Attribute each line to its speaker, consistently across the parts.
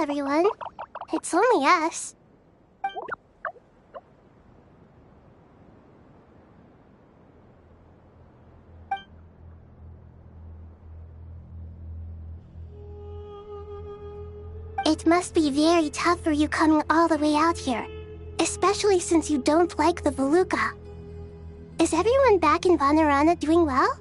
Speaker 1: everyone. It's only us. It must be very tough for you coming all the way out here, especially since you don't like the Voluka. Is everyone back in Vanarana doing well?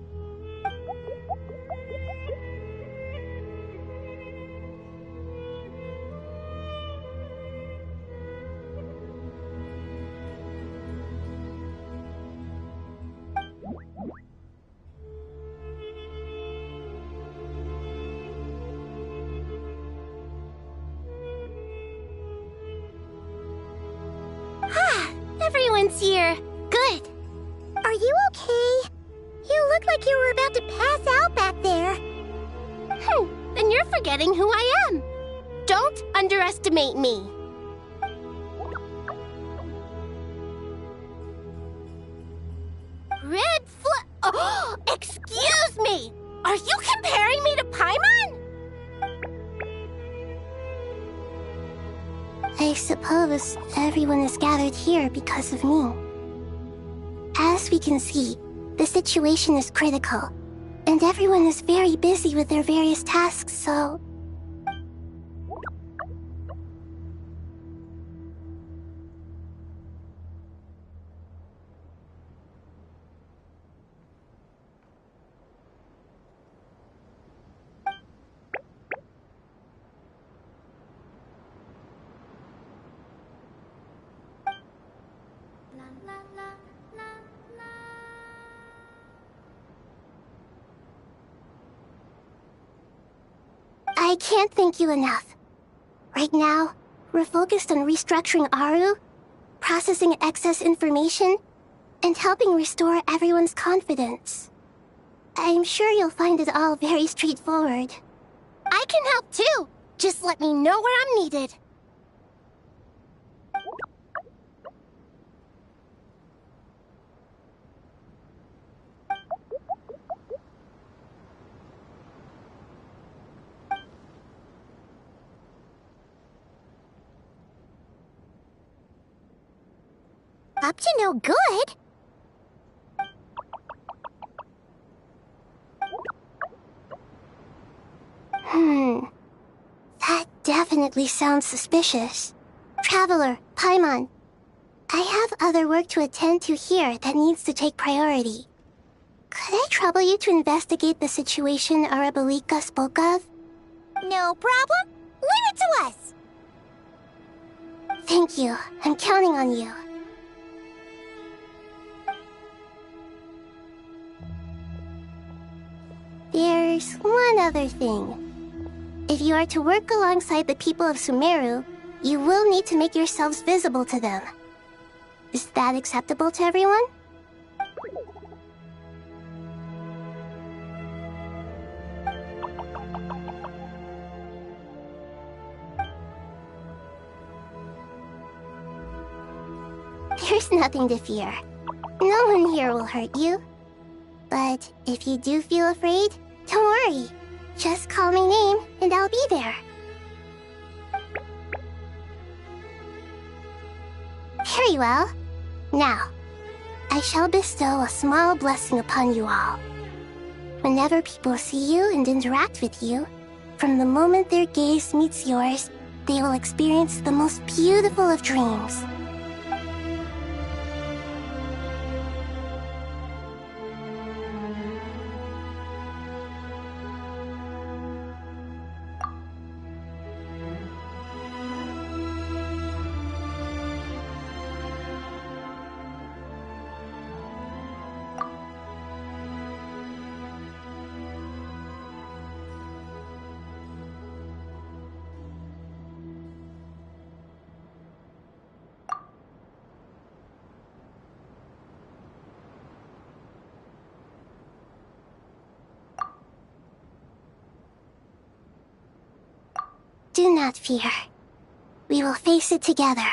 Speaker 1: Everyone's here. Good. Are you okay? You look like you were about to pass out back there. Then you're forgetting who I am. Don't underestimate me. Oh, excuse me! Are you comparing me to Paimon? I suppose everyone is gathered here because of me. As we can see, the situation is critical, and everyone is very busy with their various tasks, so... I can't thank you enough. Right now, we're focused on restructuring Aru, processing excess information, and helping restore everyone's confidence. I'm sure you'll find it all very straightforward. I can help too! Just let me know where I'm needed. Up to no good? That definitely sounds suspicious. Traveler, Paimon, I have other work to attend to here that needs to take priority. Could I trouble you to investigate the situation Arabalika spoke of? No problem. Leave it to us! Thank you. I'm counting on you. There's one other thing. If you are to work alongside the people of Sumeru, you will need to make yourselves visible to them. Is that acceptable to everyone? There's nothing to fear. No one here will hurt you. But if you do feel afraid, don't worry. Just call my name and I'll be there. Very well. Now, I shall bestow a small blessing upon you all. Whenever people see you and interact with you, from the moment their gaze meets yours, they will experience the most beautiful of dreams. Do not fear. We will face it together.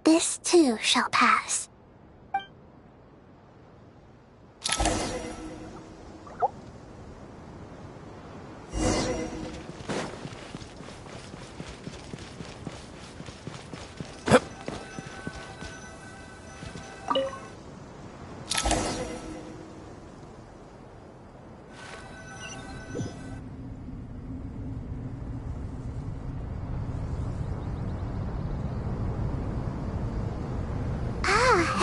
Speaker 1: This too shall pass.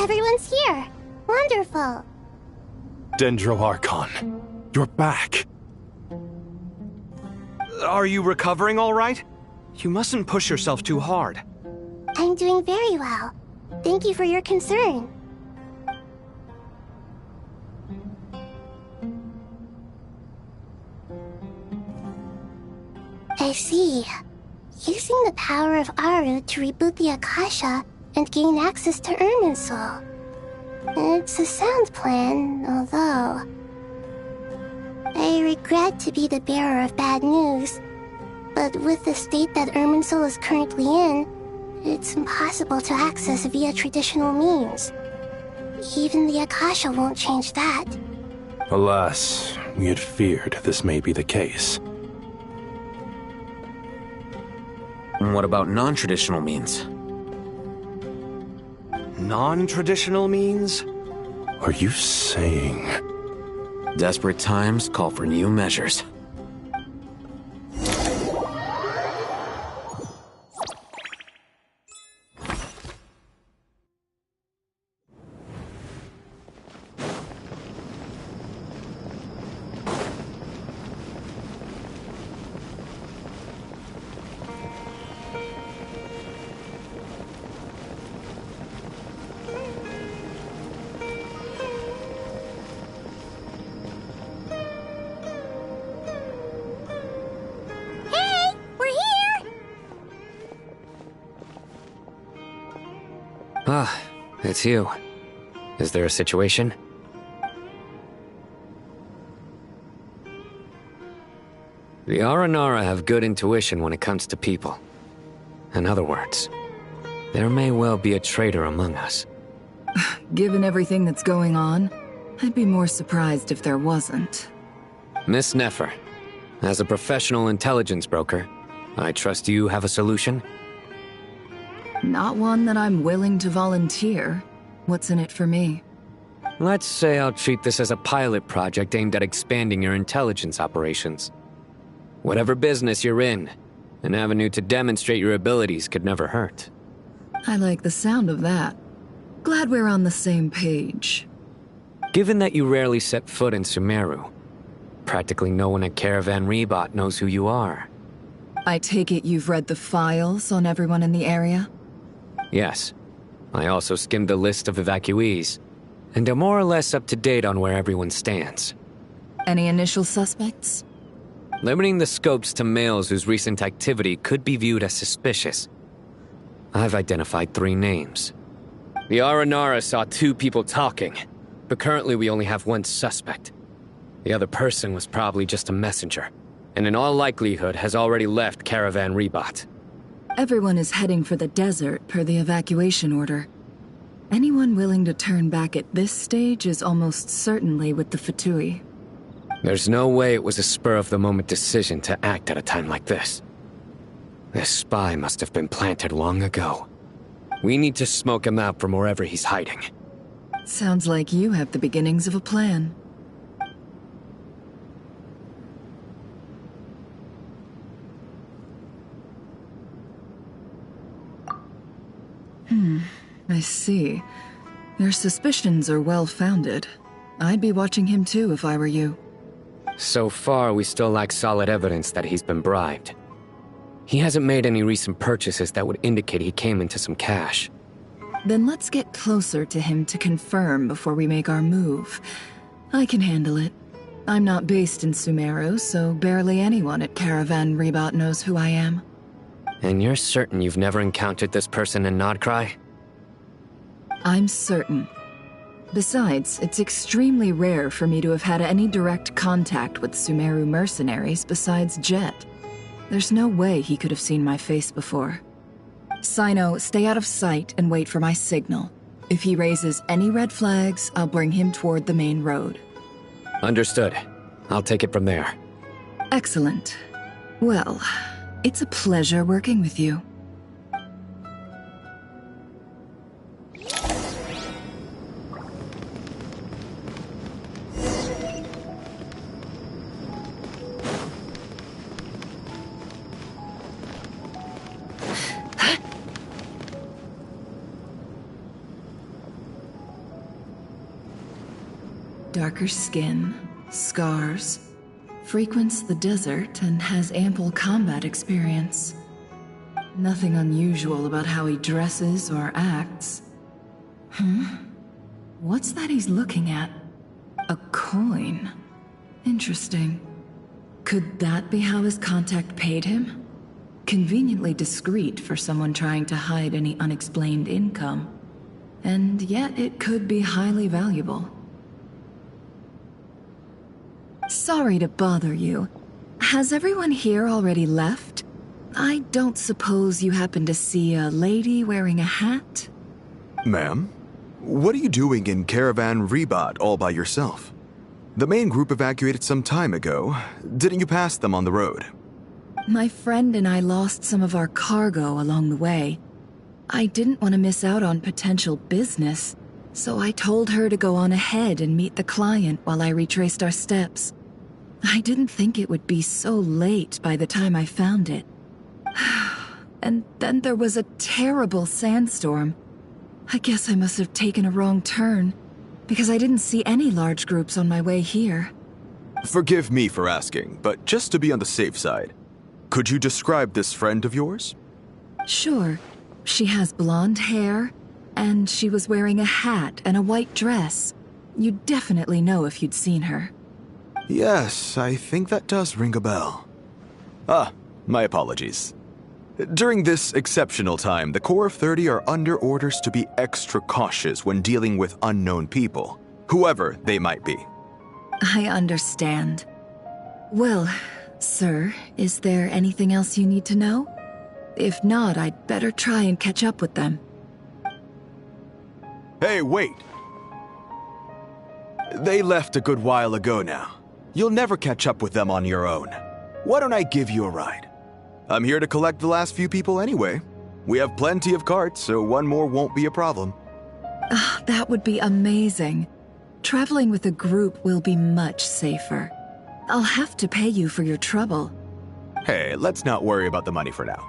Speaker 1: Everyone's here. Wonderful.
Speaker 2: Dendroarchon, you're back.
Speaker 3: Are you recovering all right? You mustn't push yourself too hard.
Speaker 1: I'm doing very well. Thank you for your concern. I see. Using the power of Aru to reboot the Akasha and gain access to Irminsul. It's a sound plan, although... I regret to be the bearer of bad news, but with the state that Irminsul is currently in, it's impossible to access via traditional means. Even the Akasha won't change that.
Speaker 2: Alas, we had feared this may be the case.
Speaker 4: What about non-traditional means?
Speaker 3: Non-traditional means?
Speaker 2: Are you saying...
Speaker 4: Desperate times call for new measures. Ah, it's you. Is there a situation? The Aranara have good intuition when it comes to people. In other words, there may well be a traitor among us.
Speaker 5: Given everything that's going on, I'd be more surprised if there wasn't.
Speaker 4: Miss Nefer, as a professional intelligence broker, I trust you have a solution?
Speaker 5: Not one that I'm willing to volunteer. What's in it for me?
Speaker 4: Let's say I'll treat this as a pilot project aimed at expanding your intelligence operations. Whatever business you're in, an avenue to demonstrate your abilities could never hurt.
Speaker 5: I like the sound of that. Glad we're on the same page.
Speaker 4: Given that you rarely set foot in Sumeru, practically no one at Caravan Rebot knows who you are.
Speaker 5: I take it you've read the files on everyone in the area?
Speaker 4: Yes. I also skimmed the list of evacuees, and am more or less up to date on where everyone stands.
Speaker 5: Any initial suspects?
Speaker 4: Limiting the scopes to males whose recent activity could be viewed as suspicious. I've identified 3 names. The Aranara saw 2 people talking, but currently we only have 1 suspect. The other person was probably just a messenger, and in all likelihood has already left Caravan Rebot.
Speaker 5: Everyone is heading for the desert per the evacuation order. Anyone willing to turn back at this stage is almost certainly with the Fatui.
Speaker 4: There's no way it was a spur-of-the-moment decision to act at a time like this. This spy must have been planted long ago. We need to smoke him out from wherever he's hiding.
Speaker 5: Sounds like you have the beginnings of a plan. I see. Their suspicions are well-founded. I'd be watching him too if I were you.
Speaker 4: So far, we still lack solid evidence that he's been bribed. He hasn't made any recent purchases that would indicate he came into some cash.
Speaker 5: Then let's get closer to him to confirm before we make our move. I can handle it. I'm not based in Sumeru, so barely anyone at Caravan Rebot knows who I am.
Speaker 4: And you're certain you've never encountered this person in Nodcry?
Speaker 5: I'm certain. Besides, it's extremely rare for me to have had any direct contact with Sumeru mercenaries besides Jet. There's no way he could have seen my face before. Sino, stay out of sight and wait for my signal. If he raises any red flags, I'll bring him toward the main road.
Speaker 4: Understood. I'll take it from there.
Speaker 5: Excellent. Well, it's a pleasure working with you. darker skin, scars, frequents the desert, and has ample combat experience. Nothing unusual about how he dresses or acts. What's that he's looking at? A coin. Interesting. Could that be how his contact paid him? Conveniently discreet for someone trying to hide any unexplained income. And yet it could be highly valuable. Sorry to bother you. Has everyone here already left? I don't suppose you happen to see a lady wearing a hat?
Speaker 6: Ma'am, what are you doing in Caravan Rebat all by yourself? The main group evacuated some time ago. Didn't you pass them on the road?
Speaker 5: My friend and I lost some of our cargo along the way. I didn't want to miss out on potential business, so I told her to go on ahead and meet the client while I retraced our steps. I didn't think it would be so late by the time I found it. And then there was a terrible sandstorm. I guess I must have taken a wrong turn, because I didn't see any large groups on my way here.
Speaker 6: Forgive me for asking, but just to be on the safe side, could you describe this friend of yours?
Speaker 5: Sure. She has blonde hair, and she was wearing a hat and a white dress. You'd definitely know if you'd seen her.
Speaker 6: Yes, I think that does ring a bell. My apologies. During this exceptional time, the Corps of 30 are under orders to be extra cautious when dealing with unknown people, whoever they might be.
Speaker 5: I understand. Well, sir, is there anything else you need to know? If not, I'd better try and catch up with them.
Speaker 6: Hey, wait! They left a good while ago now. You'll never catch up with them on your own. Why don't I give you a ride? I'm here to collect the last few people anyway. We have plenty of carts, so one more won't be a problem.
Speaker 5: That would be amazing. Traveling with a group will be much safer. I'll have to pay you for your trouble.
Speaker 6: Hey, let's not worry about the money for now.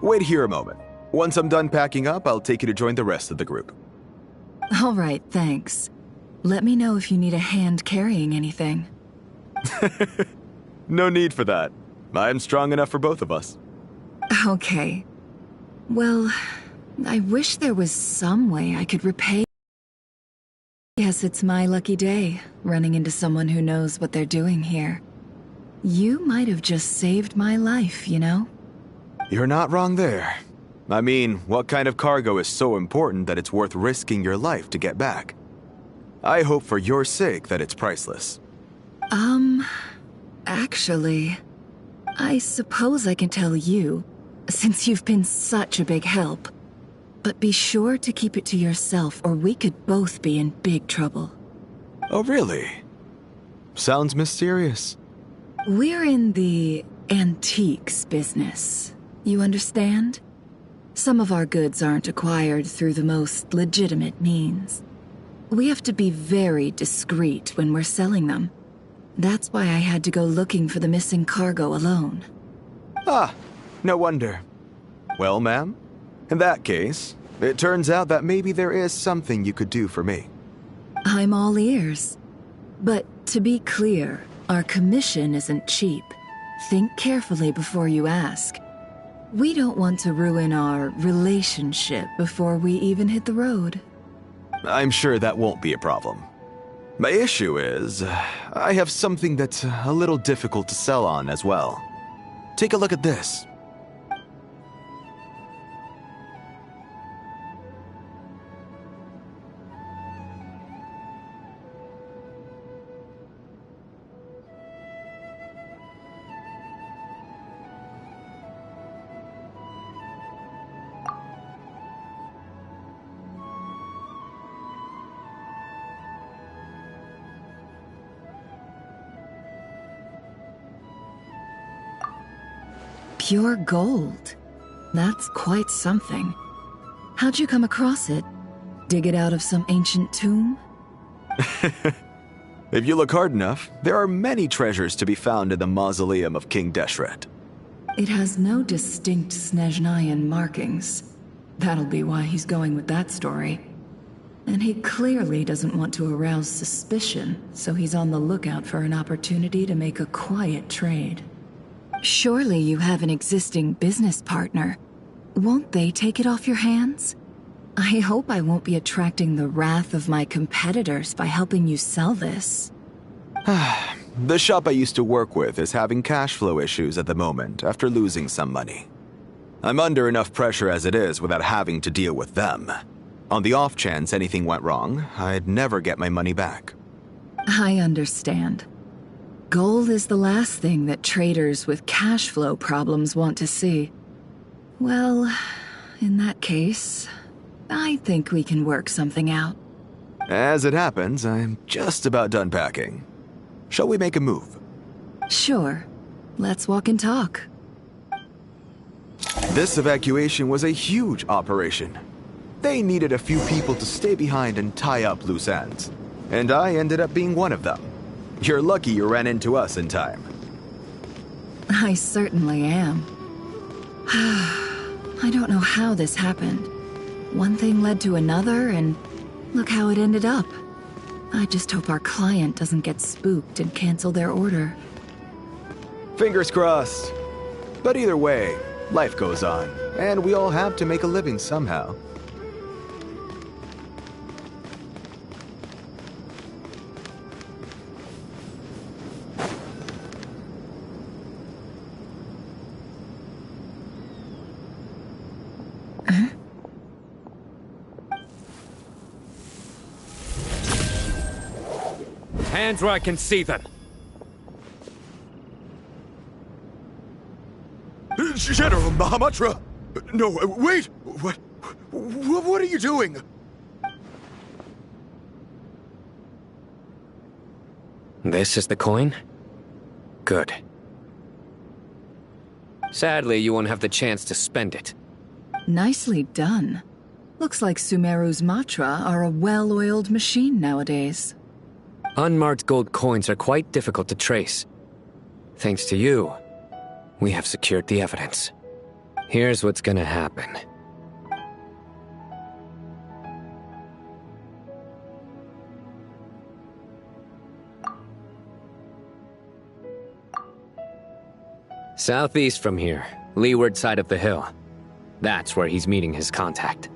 Speaker 6: Wait here a moment. Once I'm done packing up, I'll take you to join the rest of the group.
Speaker 5: All right, thanks. Let me know if you need a hand carrying anything.
Speaker 6: No need for that. I'm strong enough for both of us.
Speaker 5: Okay. Well, I wish there was some way I could repay. Guess it's my lucky day, running into someone who knows what they're doing here. You might have just saved my life, you know?
Speaker 6: You're not wrong there. I mean, what kind of cargo is so important that it's worth risking your life to get back? I hope for your sake that it's priceless.
Speaker 5: Actually, I suppose I can tell you, since you've been such a big help. But be sure to keep it to yourself, or we could both be in big trouble.
Speaker 6: Oh, really? Sounds mysterious.
Speaker 5: We're in the antiques business. You understand? Some of our goods aren't acquired through the most legitimate means. We have to be very discreet when we're selling them. That's why I had to go looking for the missing cargo alone.
Speaker 6: Ah, no wonder. Well, ma'am, in that case, it turns out that maybe there is something you could do for me.
Speaker 5: I'm all ears. But to be clear, our commission isn't cheap. Think carefully before you ask. We don't want to ruin our relationship before we even hit the road.
Speaker 6: I'm sure that won't be a problem. My issue is, I have something that's a little difficult to sell on as well. Take a look at this.
Speaker 5: Pure gold. That's quite something. How'd you come across it? Dig it out of some ancient tomb?
Speaker 6: If you look hard enough, there are many treasures to be found in the mausoleum of King Deshret.
Speaker 5: It has no distinct Snezhnayan markings. That'll be why he's going with that story. And he clearly doesn't want to arouse suspicion, so he's on the lookout for an opportunity to make a quiet trade. Surely you have an existing business partner. Won't they take it off your hands? I hope I won't be attracting the wrath of my competitors by helping you sell this.
Speaker 6: The shop I used to work with is having cash flow issues at the moment after losing some money. I'm under enough pressure as it is without having to deal with them. On the off chance anything went wrong, I'd never get my money back.
Speaker 5: I understand. Gold is the last thing that traders with cash flow problems want to see. Well, in that case, I think we can work something out.
Speaker 6: As it happens, I'm just about done packing. Shall we make a move?
Speaker 5: Sure. Let's walk and talk.
Speaker 6: This evacuation was a huge operation. They needed a few people to stay behind and tie up loose ends. And I ended up being one of them. You're lucky you ran into us in time.
Speaker 5: I certainly am. I don't know how this happened. One thing led to another, and look how it ended up. I just hope our client doesn't get spooked and cancel their order.
Speaker 6: Fingers crossed. But either way, life goes on, and we all have to make a living somehow.
Speaker 4: Hands where I can see them.
Speaker 6: General Mahamatra! No, wait! What are you doing?
Speaker 4: This is the coin? Good. Sadly, you won't have the chance to spend it.
Speaker 5: Nicely done. Looks like Sumeru's Matra are a well-oiled machine nowadays.
Speaker 4: Unmarked gold coins are quite difficult to trace. Thanks to you, we have secured the evidence. Here's what's gonna happen. Southeast from here, leeward side of the hill. That's where he's meeting his contact.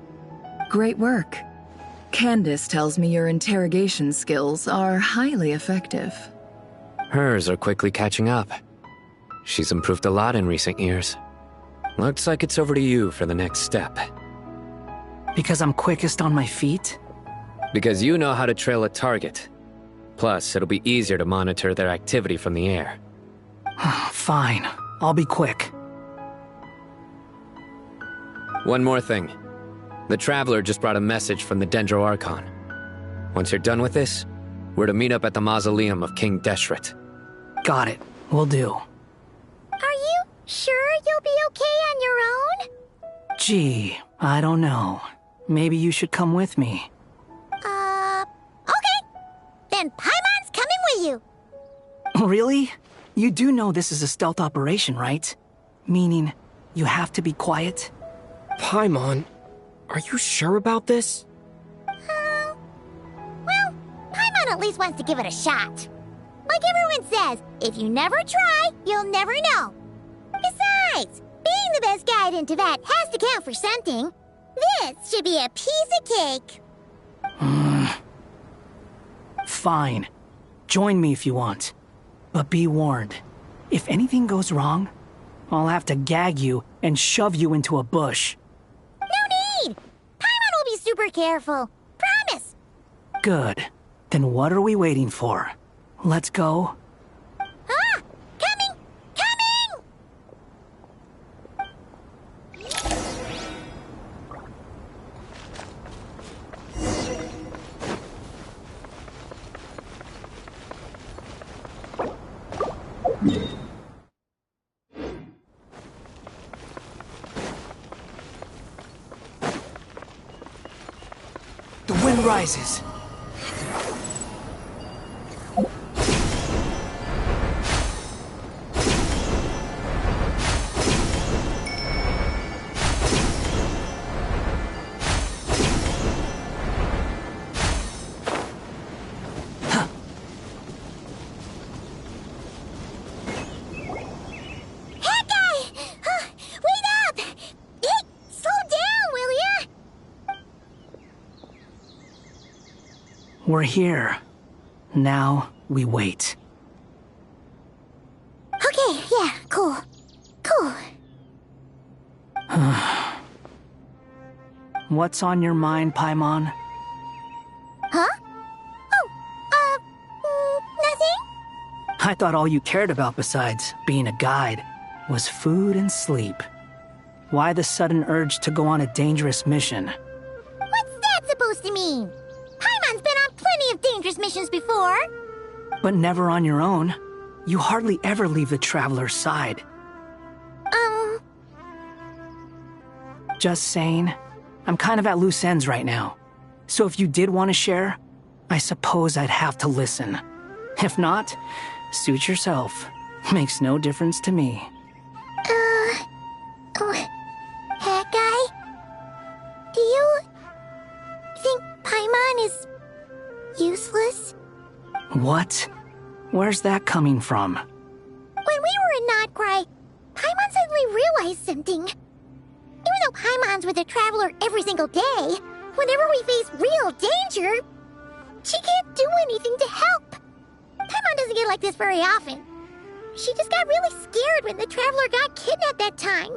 Speaker 5: Great work. Candace tells me your interrogation skills are highly effective.
Speaker 4: Hers are quickly catching up. She's improved a lot in recent years. Looks like it's over to you for the next step.
Speaker 7: Because I'm quickest on my feet?
Speaker 4: Because you know how to trail a target. Plus, it'll be easier to monitor their activity from the air.
Speaker 7: Fine. I'll be quick.
Speaker 4: One more thing. The Traveler just brought a message from the Dendro Archon. Once you're done with this, we're to meet up at the mausoleum of King Deshret.
Speaker 7: Got it. Will do.
Speaker 1: Are you sure you'll be okay on your own?
Speaker 7: Gee, I don't know. Maybe you should come with me.
Speaker 1: Okay. Then Paimon's coming with you.
Speaker 7: Really? You do know this is a stealth operation, right? Meaning, you have to be quiet?
Speaker 8: Paimon, are you sure about this?
Speaker 1: Well, Paimon at least wants to give it a shot. Like everyone says, if you never try, you'll never know. Besides, being the best guide in Tibet has to count for something. This should be a piece of cake.
Speaker 7: Fine. Join me if you want. But be warned. If anything goes wrong, I'll have to gag you and shove you into a bush.
Speaker 1: No need! Paimon will be super careful. Promise!
Speaker 7: Good. Then what are we waiting for? Let's go.
Speaker 1: Ah! Coming! Coming!
Speaker 7: The wind rises. We're here. Now we wait.
Speaker 1: Okay, yeah, cool. Cool.
Speaker 7: What's on your mind, Paimon?
Speaker 1: Huh? Nothing?
Speaker 7: I thought all you cared about besides being a guide was food and sleep. Why the sudden urge to go on a dangerous mission?
Speaker 1: What's that supposed to mean? Paimon's been on plenty of dangerous missions before.
Speaker 7: But never on your own. You hardly ever leave the traveler's side. Just saying. I'm kind of at loose ends right now. So if you did want to share, I suppose I'd have to listen. If not, suit yourself. Makes no difference to me.
Speaker 1: Hat guy? Do you think Paimon is useless?
Speaker 7: What? Where's that coming from?
Speaker 1: When we were in Notcry, Paimon suddenly realized something. Even though Paimon's with the Traveler every single day, whenever we face real danger, she can't do anything to help. Paimon doesn't get like this very often. She just got really scared when the Traveler got kidnapped that time.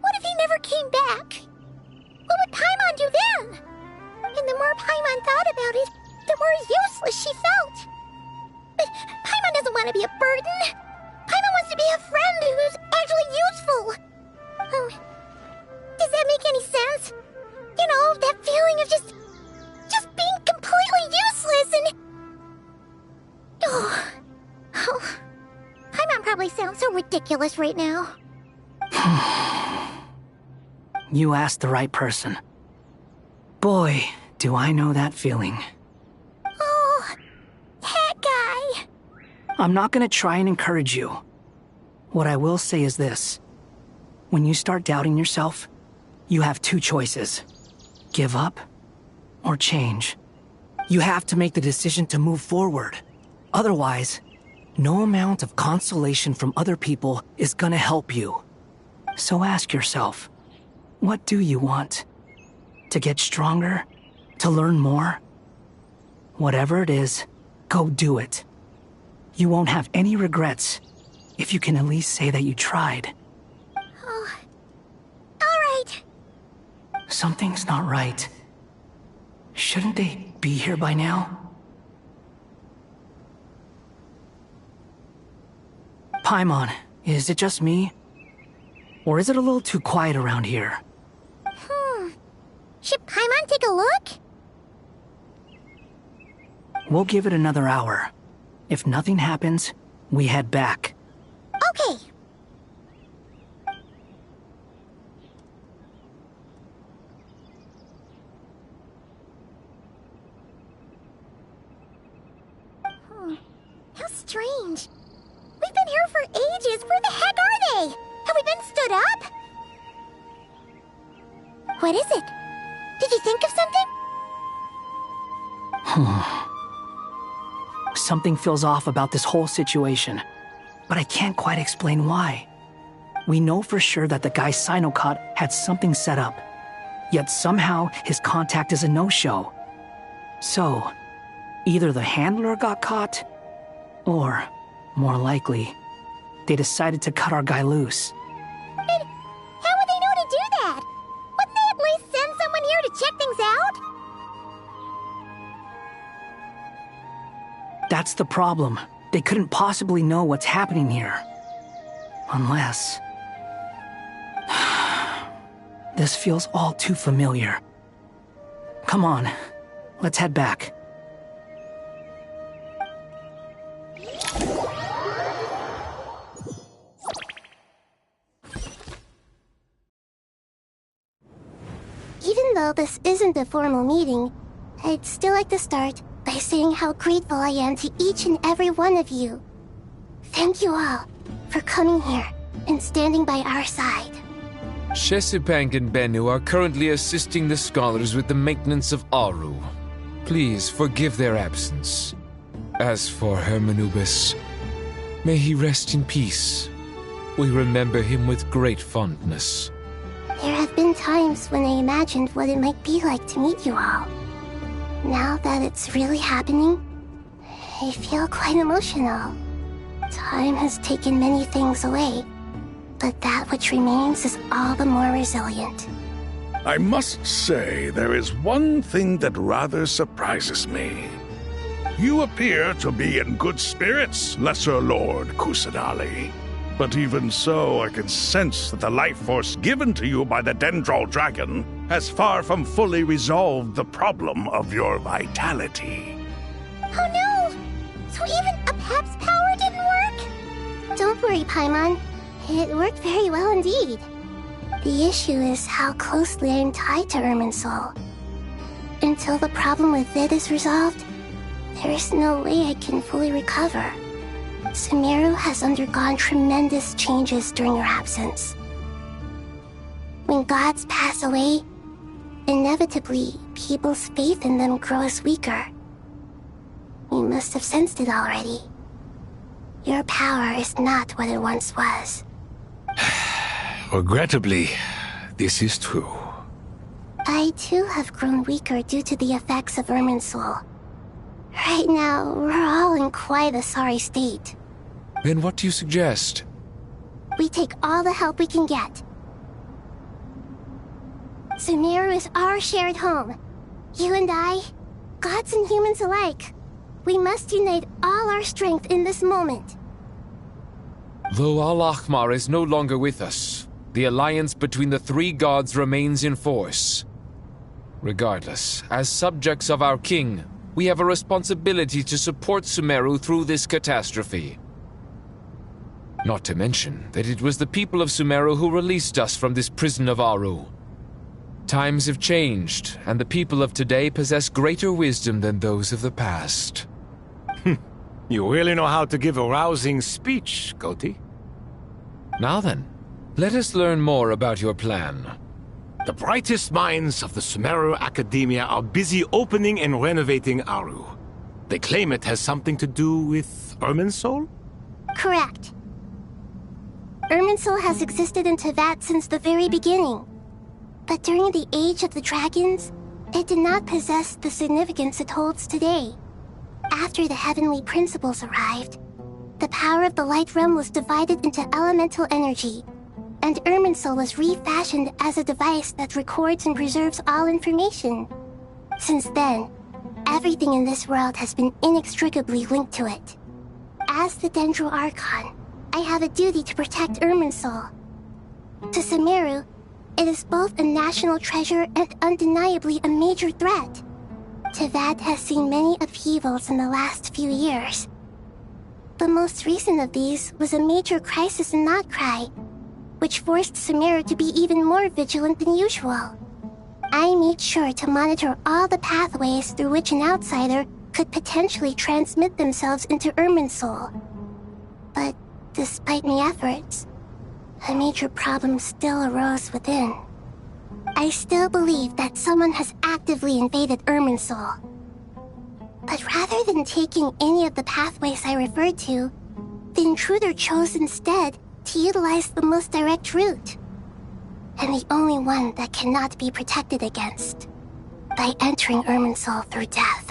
Speaker 1: What if he never came back? What would Paimon do then? And the more Paimon thought about it, the more useless she felt. But Paimon doesn't want to be a burden. Paimon wants to be a friend who's actually useful. Does that make any sense? You know, that feeling of just being completely useless and... Oh. Paimon probably sounds so ridiculous right now.
Speaker 7: You asked the right person. Boy, do I know that feeling.
Speaker 1: Oh, that guy.
Speaker 7: I'm not gonna try and encourage you. What I will say is this. When you start doubting yourself, you have two choices. Give up or change. You have to make the decision to move forward. Otherwise, no amount of consolation from other people is gonna help you. So ask yourself, what do you want? To get stronger? To learn more? Whatever it is, go do it. You won't have any regrets if you can at least say that you tried.
Speaker 1: Oh, all right.
Speaker 7: Something's not right. Shouldn't they be here by now? Paimon, is it just me? Or is it a little too quiet around here?
Speaker 1: Should Paimon take a look?
Speaker 7: We'll give it another hour. If nothing happens, we head back.
Speaker 1: Okay. How strange. We've been here for ages. Where the heck are they? Have we been stood up? What is it? Did you think of something?
Speaker 7: Something feels off about this whole situation, but I can't quite explain why. We know for sure that the guy Sino caught had something set up, yet somehow his contact is a no-show. So, either the handler got caught, or, more likely, they decided to cut our guy loose.
Speaker 1: But how would they know to do that? Wouldn't they at least send someone here to check things out?
Speaker 7: That's the problem. They couldn't possibly know what's happening here. Unless... This feels all too familiar. Come on, let's head back.
Speaker 1: Even though this isn't a formal meeting, I'd still like to start by saying how grateful I am to each and every one of you. Thank you all for coming here and standing by our side.
Speaker 9: Shesipank and Bennu are currently assisting the scholars with the maintenance of Aru. Please forgive their absence. As for Hermanubis, may he rest in peace. We remember him with great fondness.
Speaker 1: There have been times when I imagined what it might be like to meet you all. Now that it's really happening, I feel quite emotional. Time has taken many things away, but that which remains is all the more resilient.
Speaker 10: I must say, there is one thing that rather surprises me. You appear to be in good spirits, Lesser Lord Kusadali. But even so, I can sense that the life force given to you by the Dendral Dragon has far from fully resolved the problem of your vitality.
Speaker 1: Oh no! So even Apep's power didn't work? Don't worry, Paimon. It worked very well indeed. The issue is how closely I am tied to Irminsul. Until the problem with it is resolved, there is no way I can fully recover. Sumeru has undergone tremendous changes during your absence. When gods pass away, inevitably, people's faith in them grows weaker. You must have sensed it already. Your power is not what it once was.
Speaker 10: Regrettably, this is true.
Speaker 1: I too have grown weaker due to the effects of Irminsul. Right now, we're all in quite a sorry state.
Speaker 9: Then what do you suggest?
Speaker 1: We take all the help we can get. Sumeru is our shared home. You and I, gods and humans alike. We must unite all our strength in this moment.
Speaker 9: Though Al-Ahmar is no longer with us, the alliance between the three gods remains in force. Regardless, as subjects of our king, we have a responsibility to support Sumeru through this catastrophe. Not to mention that it was the people of Sumeru who released us from this prison of Aru. Times have changed, and the people of today possess greater wisdom than those of the past.
Speaker 11: You really know how to give a rousing speech, Goti.
Speaker 9: Now then, let us learn more about your plan.
Speaker 11: The brightest minds of the Sumeru Academia are busy opening and renovating Aru. They claim it has something to do with Irminsul?
Speaker 1: Correct. Irminsul has existed in Teyvat since the very beginning. But during the Age of the Dragons, it did not possess the significance it holds today. After the heavenly principles arrived, the power of the Light Realm was divided into elemental energy, and Irminsul was refashioned as a device that records and preserves all information. Since then, everything in this world has been inextricably linked to it. As the Dendro Archon, I have a duty to protect Irminsul. To Sumeru, it is both a national treasure and undeniably a major threat. Teyvat has seen many upheavals in the last few years. The most recent of these was a major crisis in Notcry, which forced Sumeru to be even more vigilant than usual. I made sure to monitor all the pathways through which an outsider could potentially transmit themselves into Irminsul. But despite my efforts, a major problem still arose within. I still believe that someone has actively invaded Irminsul. But rather than taking any of the pathways I referred to, the intruder chose instead to utilize the most direct route. And the only one that cannot be protected against. By entering Irminsul through death.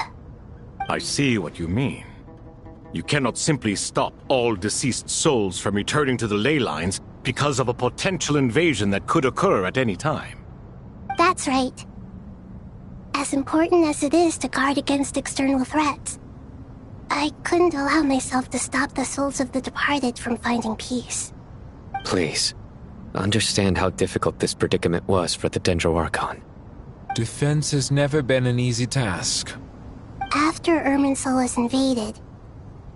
Speaker 11: I see what you mean. You cannot simply stop all deceased souls from returning to the ley lines because of a potential invasion that could occur at any time.
Speaker 1: That's right. As important as it is to guard against external threats, I couldn't allow myself to stop the souls of the departed from finding peace.
Speaker 4: Please, understand how difficult this predicament was for the Dendro Archon.
Speaker 9: Defense has never been an easy task.
Speaker 1: After Irminsul was invaded,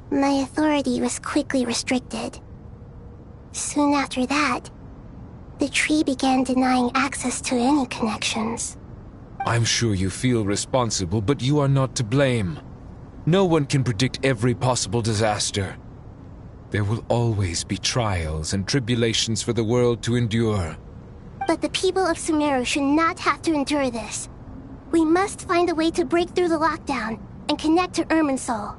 Speaker 1: my authority was quickly restricted. Soon after that, the tree began denying access to any connections.
Speaker 9: I'm sure you feel responsible, but you are not to blame. No one can predict every possible disaster. There will always be trials and tribulations for the world to endure.
Speaker 1: But the people of Sumeru should not have to endure this. We must find a way to break through the lockdown and connect to Irminsul.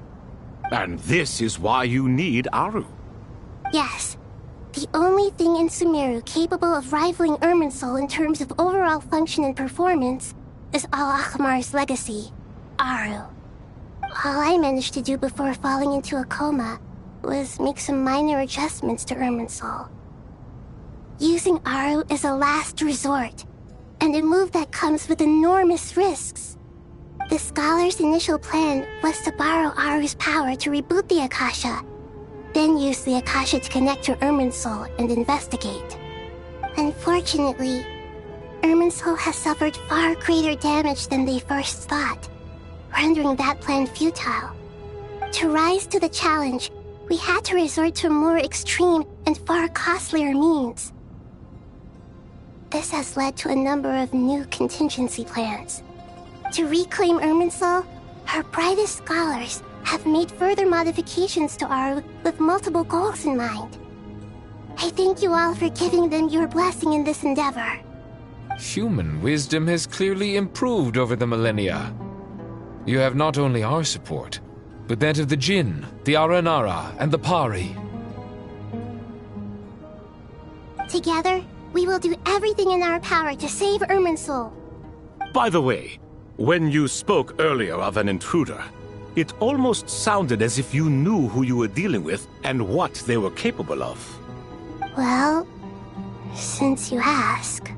Speaker 11: And this is why you need Aru.
Speaker 1: Yes. The only thing in Sumeru capable of rivaling Irminsul in terms of overall function and performance is Al-Ahmar's legacy, Aru. All I managed to do before falling into a coma was make some minor adjustments to Irminsul. Using Aru is a last resort, and a move that comes with enormous risks. The Scholar's initial plan was to borrow Aru's power to reboot the Akasha, then use the Akasha to connect to Irminsul and investigate. Unfortunately, Irminsul has suffered far greater damage than they first thought, rendering that plan futile. To rise to the challenge, we had to resort to more extreme and far costlier means. This has led to a number of new contingency plans. To reclaim Irminsul, our brightest scholars have made further modifications to Aru with multiple goals in mind. I thank you all for giving them your blessing in this endeavor.
Speaker 9: Human wisdom has clearly improved over the millennia. You have not only our support, but that of the Jinn, the Aranara, and the Pari.
Speaker 1: Together, we will do everything in our power to save Irminsul.
Speaker 11: By the way, when you spoke earlier of an intruder, it almost sounded as if you knew who you were dealing with and what they were capable of.
Speaker 1: Well, since you ask.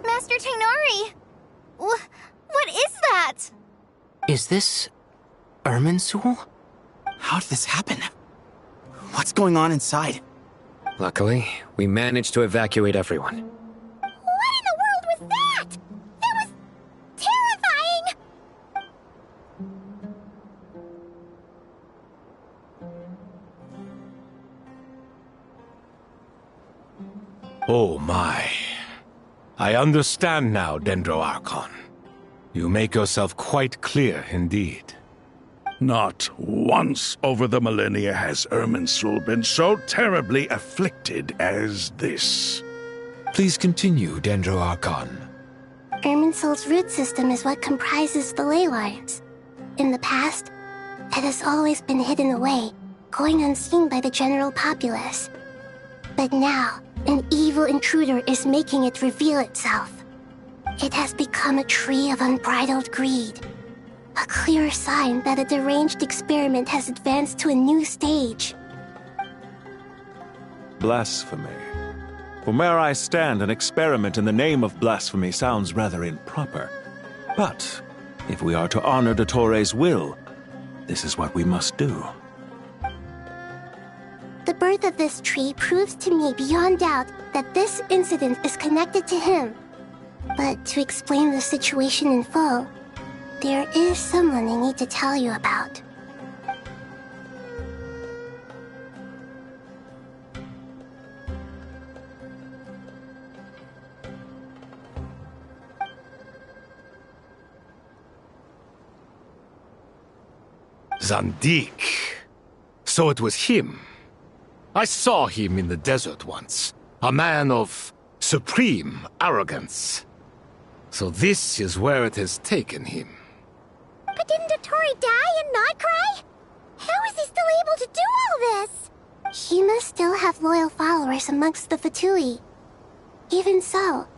Speaker 12: Master Tainari! What is that?
Speaker 13: Is this Irminsul? How did this happen? What's going on inside?
Speaker 4: Luckily, we managed to evacuate everyone.
Speaker 12: What in the world was that? That was terrifying!
Speaker 11: Oh my. I understand now, Dendro Archon. You make yourself quite clear indeed.
Speaker 10: Not once over the millennia has Irminsul been so terribly afflicted as this.
Speaker 9: Please continue, Dendro Archon.
Speaker 1: Irminsul's root system is what comprises the ley lines. In the past, it has always been hidden away, going unseen by the general populace. But now, an evil intruder is making it reveal itself. It has become a tree of unbridled greed. A clear sign that a deranged experiment has advanced to a new stage.
Speaker 2: Blasphemy. From where I stand, an experiment in the name of blasphemy sounds rather improper. But if we are to honor Dottores' will, this is what we must do.
Speaker 1: The birth of this tree proves to me beyond doubt that this incident is connected to him. But to explain the situation in full, there is someone I need to tell you about.
Speaker 11: Zandik. So it was him. I saw him in the desert once. A man of supreme arrogance. So this is where it has taken him.
Speaker 12: But didn't Dottore die and not cry? How is he still able to do all this?
Speaker 1: He must still have loyal followers amongst the Fatui. Even so,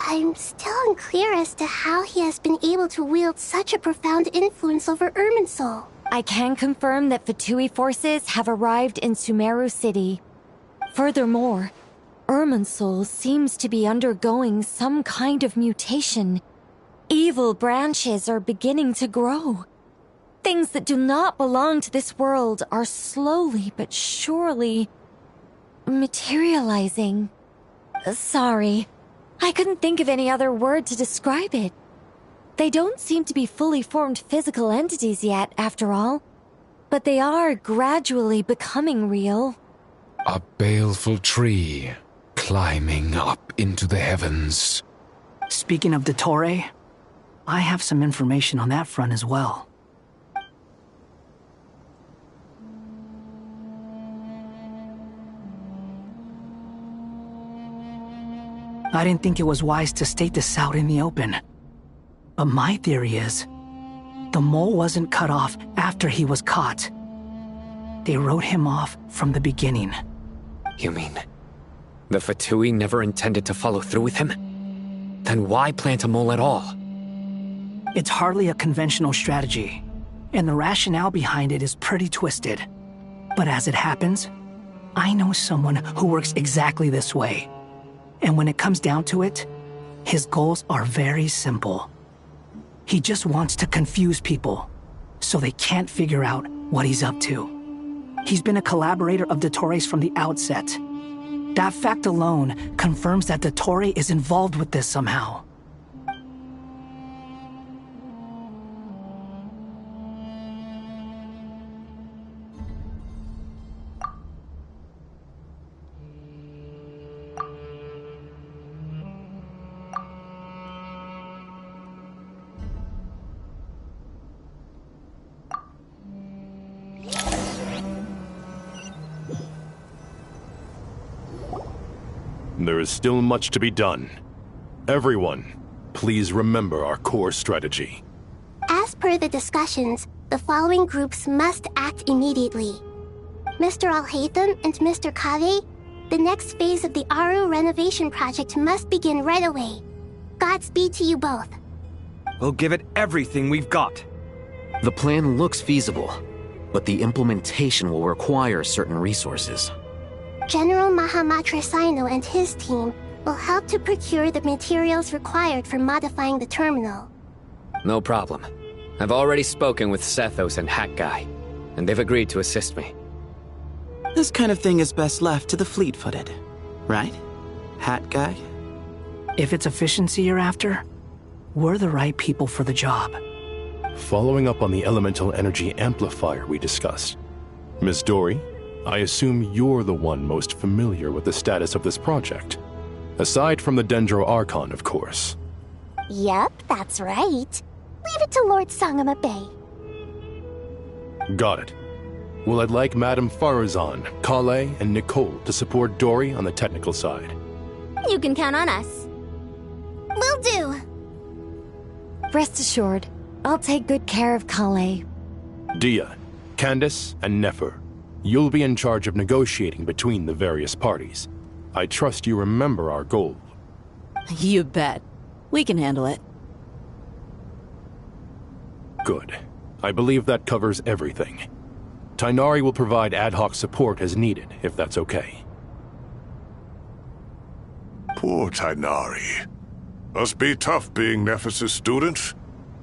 Speaker 1: I'm still unclear as to how he has been able to wield such a profound influence over Irminsul.
Speaker 14: I can confirm that Fatui forces have arrived in Sumeru City. Furthermore, Irminsul seems to be undergoing some kind of mutation. Evil branches are beginning to grow. Things that do not belong to this world are slowly but surely materializing. Sorry, I couldn't think of any other word to describe it. They don't seem to be fully formed physical entities yet, after all. But they are gradually becoming real.
Speaker 9: A baleful tree, climbing up into the heavens.
Speaker 7: Speaking of Dottore, I have some information on that front as well. I didn't think it was wise to state this out in the open. But my theory is, the mole wasn't cut off after he was caught. They wrote him off from the beginning.
Speaker 4: You mean, the Fatui never intended to follow through with him? Then why plant a mole at all?
Speaker 7: It's hardly a conventional strategy, and the rationale behind it is pretty twisted. But as it happens, I know someone who works exactly this way. And when it comes down to it, his goals are very simple. He just wants to confuse people, so they can't figure out what he's up to. He's been a collaborator of Dottore's from the outset. That fact alone confirms that Dottore is involved with this somehow.
Speaker 15: There is still much to be done. Everyone, please remember our core strategy.
Speaker 1: As per the discussions, the following groups must act immediately. Mr. Alhaitham and Mr. Kave, the next phase of the Aru renovation project must begin right away. Godspeed to you both.
Speaker 3: We'll give it everything we've got.
Speaker 13: The plan looks feasible, but the implementation will require certain resources.
Speaker 1: General Mahamatra Sino and his team will help to procure the materials required for modifying the terminal.
Speaker 4: No problem. I've already spoken with Sethos and Hat Guy, and they've agreed to assist me.
Speaker 16: This kind of thing is best left to the fleet-footed, right, Hat Guy?
Speaker 7: If it's efficiency you're after, we're the right people for the job.
Speaker 15: Following up on the elemental energy amplifier we discussed, Miss Dory, I assume you're the one most familiar with the status of this project. Aside from the Dendro Archon, of course.
Speaker 12: Yep, that's right. Leave it to Lord Sangama Bay.
Speaker 15: Got it. Well, I'd like Madame Farazan, Kale, and Nicole to support Dory on the technical side.
Speaker 12: You can count on us.
Speaker 1: Will do.
Speaker 14: Rest assured, I'll take good care of Kale.
Speaker 15: Dia, Candace, and Nefer, you'll be in charge of negotiating between the various parties. I trust you remember our goal.
Speaker 17: You bet. We can handle it.
Speaker 15: Good. I believe that covers everything. Tainari will provide ad hoc support as needed, if that's okay.
Speaker 10: Poor Tainari. Must be tough being Nephis' student.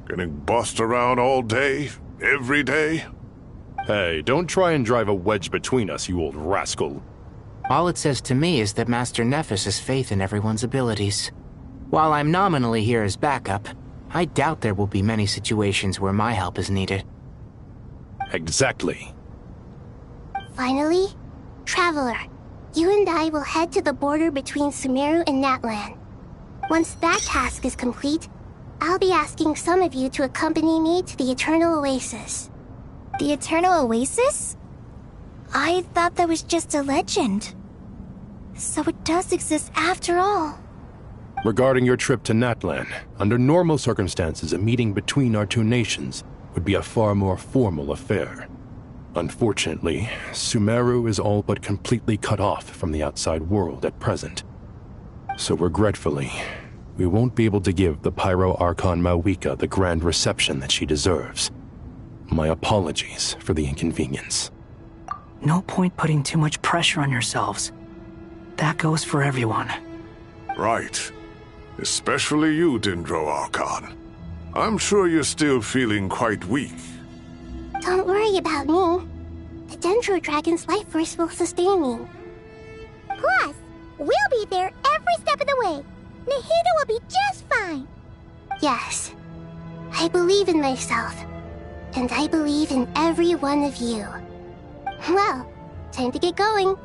Speaker 10: Getting bossed around all day, every day.
Speaker 15: Hey, don't try and drive a wedge between us, you old rascal.
Speaker 13: All it says to me is that Master Nephis has faith in everyone's abilities. While I'm nominally here as backup, I doubt there will be many situations where my help is needed.
Speaker 15: Exactly.
Speaker 1: Finally, Traveler, you and I will head to the border between Sumeru and Natlan. Once that task is complete, I'll be asking some of you to accompany me to the Eternal Oasis.
Speaker 12: The Eternal Oasis? I thought that was just a legend. So it does exist after all.
Speaker 15: Regarding your trip to Natlan, under normal circumstances, a meeting between our two nations would be a far more formal affair. Unfortunately, Sumeru is all but completely cut off from the outside world at present. So regretfully, we won't be able to give the Pyro Archon Mawika the grand reception that she deserves. My apologies for the inconvenience.
Speaker 7: No point putting too much pressure on yourselves. That goes for everyone.
Speaker 10: Right. Especially you, Dendro Archon. I'm sure you're still feeling quite weak.
Speaker 1: Don't worry about me. The Dendro Dragon's life force will sustain me.
Speaker 12: Plus, we'll be there every step of the way.
Speaker 1: Nahida will be just fine. Yes. I believe in myself. And I believe in every one of you. Well, time to get going.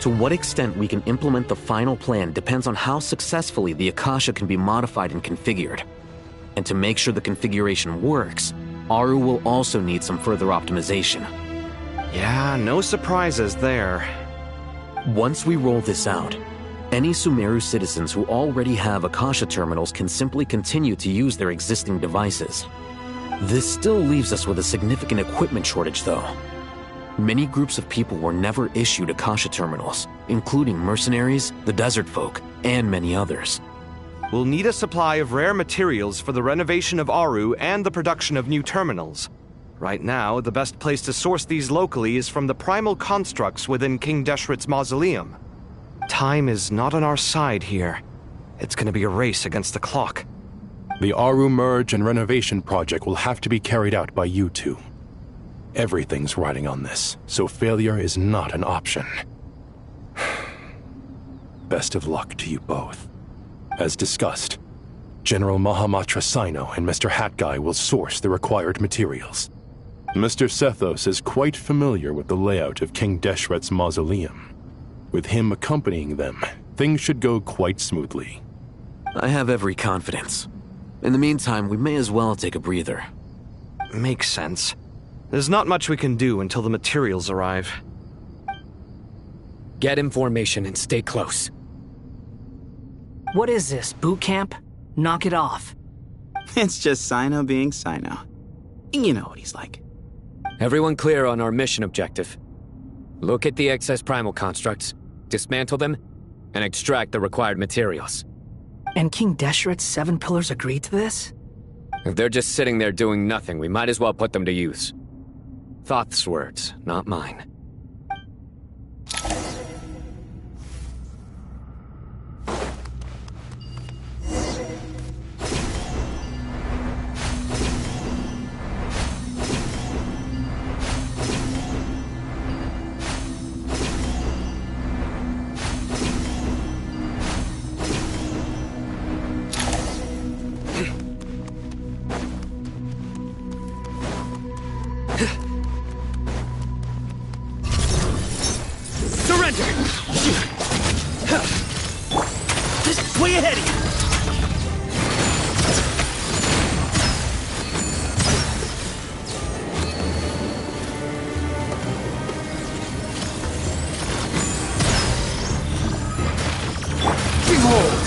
Speaker 18: To what extent we can implement the final plan depends on how successfully the Akasha can be modified and configured. And to make sure the configuration works, Aru will also need some further optimization.
Speaker 3: Yeah, no surprises there.
Speaker 18: Once we roll this out, any Sumeru citizens who already have Akasha terminals can simply continue to use their existing devices. This still leaves us with a significant equipment shortage, though. Many groups of people were never issued Akasha terminals, including mercenaries, the desert folk, and many others.
Speaker 3: We'll need a supply of rare materials for the renovation of Aru and the production of new terminals. Right now, the best place to source these locally is from the primal constructs within King Deshret's mausoleum. Time is not on our side here. It's gonna be a race against the clock.
Speaker 15: The Aru merge and renovation project will have to be carried out by you two. Everything's riding on this, so failure is not an option. Best of luck to you both. As discussed, General Mahamatra Sino and Mr. Hat Guy will source the required materials. Mr. Sethos is quite familiar with the layout of King Deshret's mausoleum. With him accompanying them, things should go quite smoothly.
Speaker 18: I have every confidence. In the meantime, we may as well take a breather.
Speaker 3: Makes sense. There's not much we can do until the materials arrive.
Speaker 8: Get information and stay close.
Speaker 7: What is this, boot camp? Knock it off.
Speaker 16: It's just Sino being Sino. You know what he's like.
Speaker 4: Everyone clear on our mission objective. Look at the excess primal constructs, dismantle them, and extract the required materials.
Speaker 7: And King Deshret's 7 pillars agreed to this?
Speaker 4: If they're just sitting there doing nothing, we might as well put them to use. Thoth's words, not mine.
Speaker 19: Way ahead of you! Behold!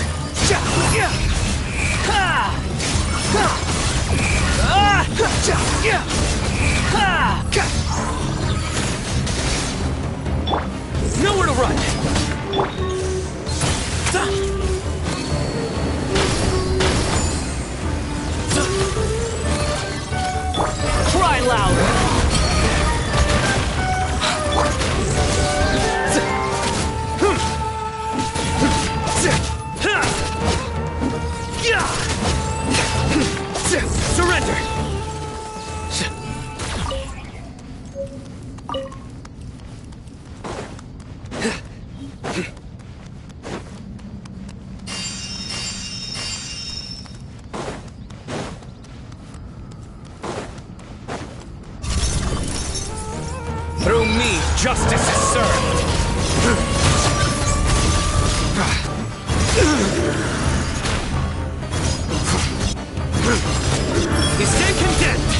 Speaker 19: Nowhere to run! Cry louder! Surrender!
Speaker 9: Through me, justice is served.
Speaker 19: You stand condemned!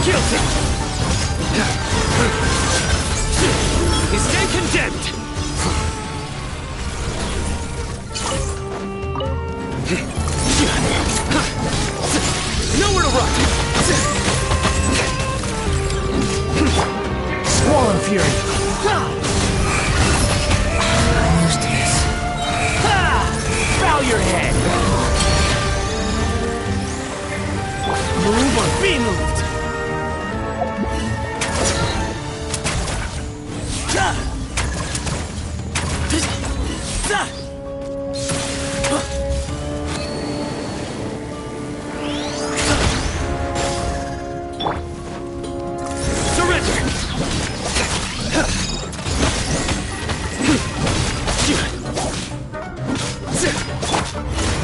Speaker 19: Guilty! You stand condemned! Nowhere to run! Squall and fury! I'm used to this. Bow your head! Move or be moved!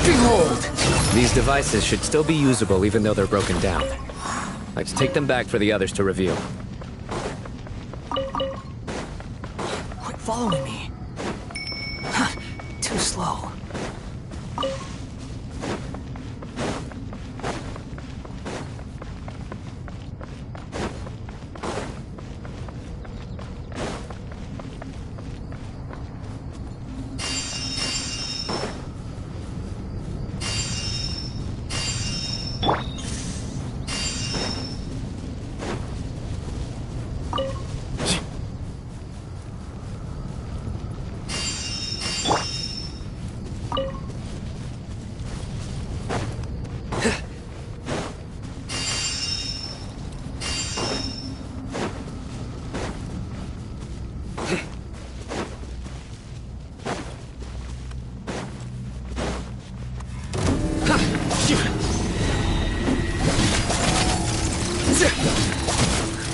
Speaker 8: gripping hold!
Speaker 4: These devices should still be usable even though they're broken down. Let's take them back for the others to review.
Speaker 7: Quit following me. Too slow.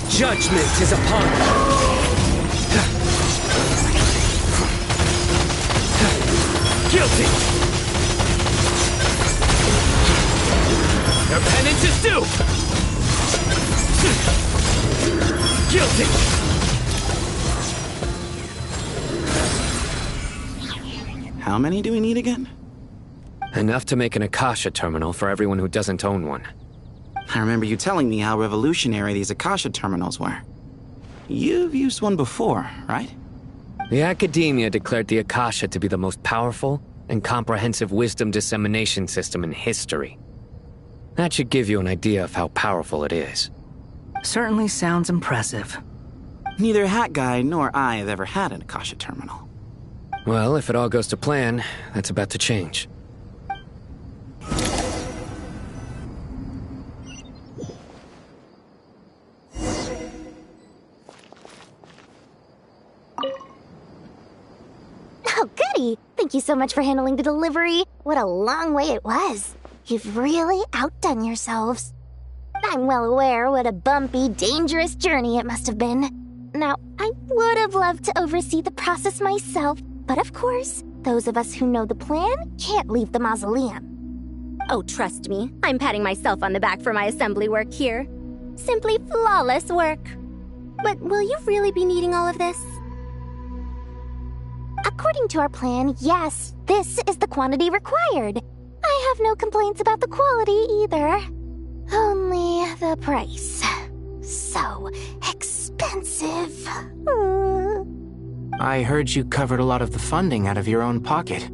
Speaker 19: Judgment is upon you. Guilty. Your penance is due. Guilty.
Speaker 16: How many do we need again?
Speaker 4: Enough to make an Akasha terminal for everyone who doesn't own one.
Speaker 16: I remember you telling me how revolutionary these Akasha terminals were. You've used one before, right?
Speaker 4: The Academia declared the Akasha to be the most powerful and comprehensive wisdom dissemination system in history. That should give you an idea of how powerful it is.
Speaker 7: Certainly sounds impressive.
Speaker 16: Neither Hat Guy nor I have ever had an Akasha terminal.
Speaker 4: Well, if it all goes to plan, that's about to change.
Speaker 12: Oh, goody! Thank you so much for handling the delivery. What a long way it was. You've really outdone yourselves. I'm well aware what a bumpy, dangerous journey it must have been. Now, I would have loved to oversee the process myself, but of course, those of us who know the plan can't leave the mausoleum.
Speaker 20: Oh, trust me, I'm patting myself on the back for my assembly work here. Simply flawless work. But will you really be needing all of this?
Speaker 12: According to our plan, yes, this is the quantity required. I have no complaints about the quality either. Only the price. So expensive.
Speaker 13: I heard you covered a lot of the funding out of your own pocket.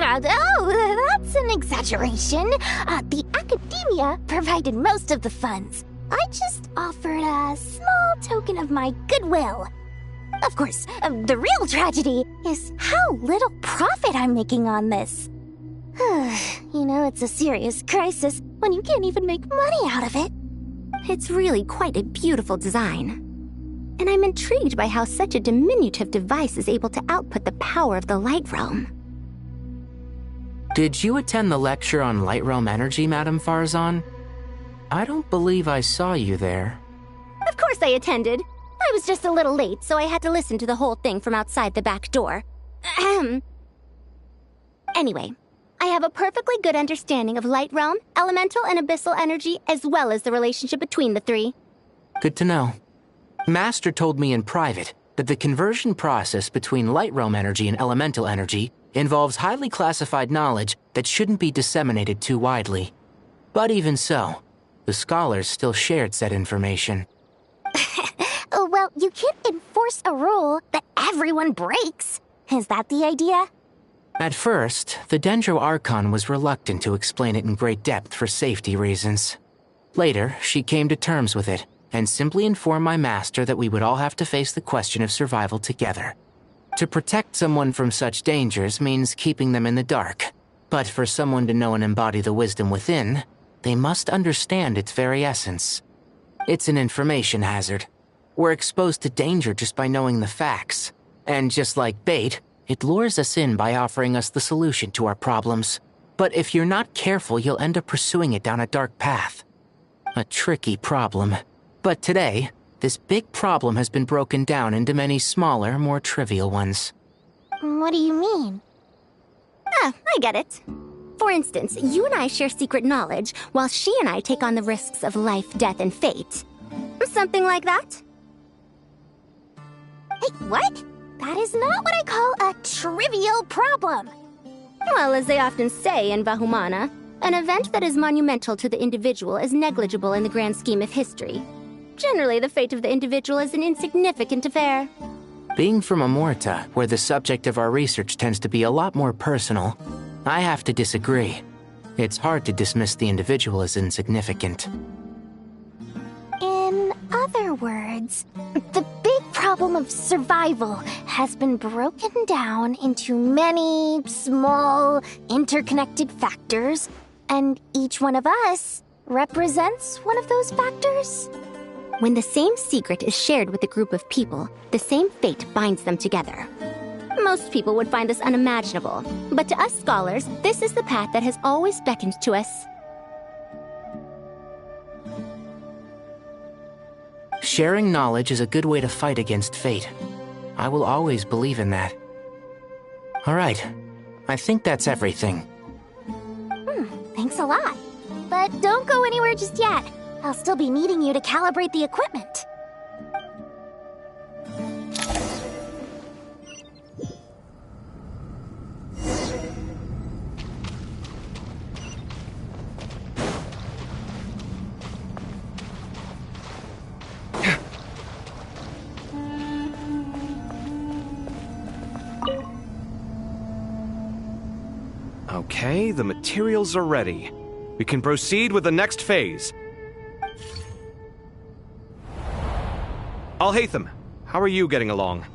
Speaker 12: Oh, that's an exaggeration. The Academia provided most of the funds. I just offered a small token of my goodwill. Of course, the real tragedy is how little profit I'm making on this. You know, it's a serious crisis when you can't even make money out of it.
Speaker 20: It's really quite a beautiful design. And I'm intrigued by how such a diminutive device is able to output the power of the Light Realm.
Speaker 13: Did you attend the lecture on Light Realm energy, Madame Farzan? I don't believe I saw you there.
Speaker 20: Of course I attended. I was just a little late, so I had to listen to the whole thing from outside the back door. Anyway, I have a perfectly good understanding of Light Realm, elemental and abyssal energy, as well as the relationship between the three.
Speaker 13: Good to know. Master told me in private that the conversion process between Light Realm energy and elemental energy involves highly classified knowledge that shouldn't be disseminated too widely. But even so, the scholars still shared said information.
Speaker 12: Well, you can't enforce a rule that everyone breaks. Is that the idea?
Speaker 13: At first, the Dendro Archon was reluctant to explain it in great depth for safety reasons. Later, she came to terms with it, and simply informed my master that we would all have to face the question of survival together. To protect someone from such dangers means keeping them in the dark, but for someone to know and embody the wisdom within, they must understand its very essence. It's an information hazard. We're exposed to danger just by knowing the facts, and just like bait, it lures us in by offering us the solution to our problems. But if you're not careful, you'll end up pursuing it down a dark path. A tricky problem. But today, this big problem has been broken down into many smaller, more trivial ones.
Speaker 12: What do you mean?
Speaker 20: Ah, I get it. For instance, you and I share secret knowledge, while she and I take on the risks of life, death, and fate. Something like that? Hey, what? That is not what I call a trivial problem. Well, as they often say in Vahumana, an event that is monumental to the individual is negligible in the grand scheme of history. Generally, the fate of the individual is an insignificant affair.
Speaker 13: Being from Amorta, where the subject of our research tends to be a lot more personal, I have to disagree. It's hard to dismiss the individual as insignificant.
Speaker 12: In other words, the big problem of survival has been broken down into many small, interconnected factors, and each one of us represents one of those factors.
Speaker 20: When the same secret is shared with a group of people, the same fate binds them together. Most people would find this unimaginable, but to us scholars, this is the path that has always beckoned to us.
Speaker 13: Sharing knowledge is a good way to fight against fate. I will always believe in that. All right, I think that's everything.
Speaker 12: Thanks a lot. But don't go anywhere just yet. I'll still be needing you to calibrate the equipment.
Speaker 3: Okay, the materials are ready. We can proceed with the next phase. Alhaitham, how are you getting along?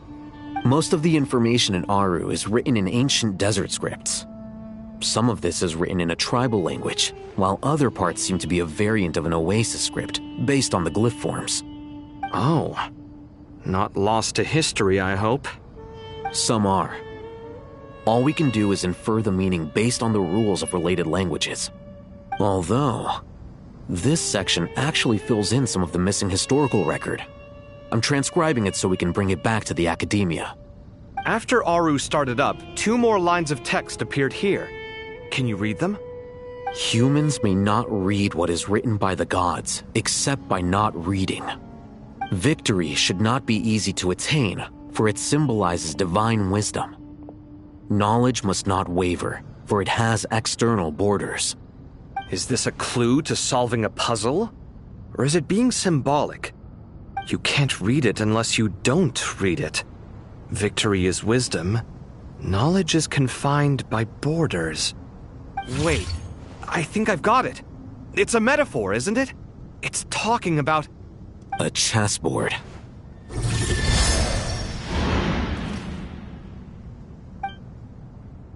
Speaker 18: Most of the information in Aru is written in ancient desert scripts. Some of this is written in a tribal language, while other parts seem to be a variant of an Oasis script, based on the glyph forms.
Speaker 3: Oh. Not lost to history, I hope.
Speaker 18: Some are. All we can do is infer the meaning based on the rules of related languages. Although, this section actually fills in some of the missing historical record. I'm transcribing it so we can bring it back to the academia.
Speaker 3: After Aru started up, 2 more lines of text appeared here. Can you read them?
Speaker 18: Humans may not read what is written by the gods, except by not reading. Victory should not be easy to attain, for it symbolizes divine wisdom. Knowledge must not waver, for it has external borders.
Speaker 3: Is this a clue to solving a puzzle? Or is it being symbolic? You can't read it unless you don't read it. Victory is wisdom. Knowledge is confined by borders. Wait, I think I've got it. It's a metaphor, isn't it? It's talking about...
Speaker 18: a chessboard.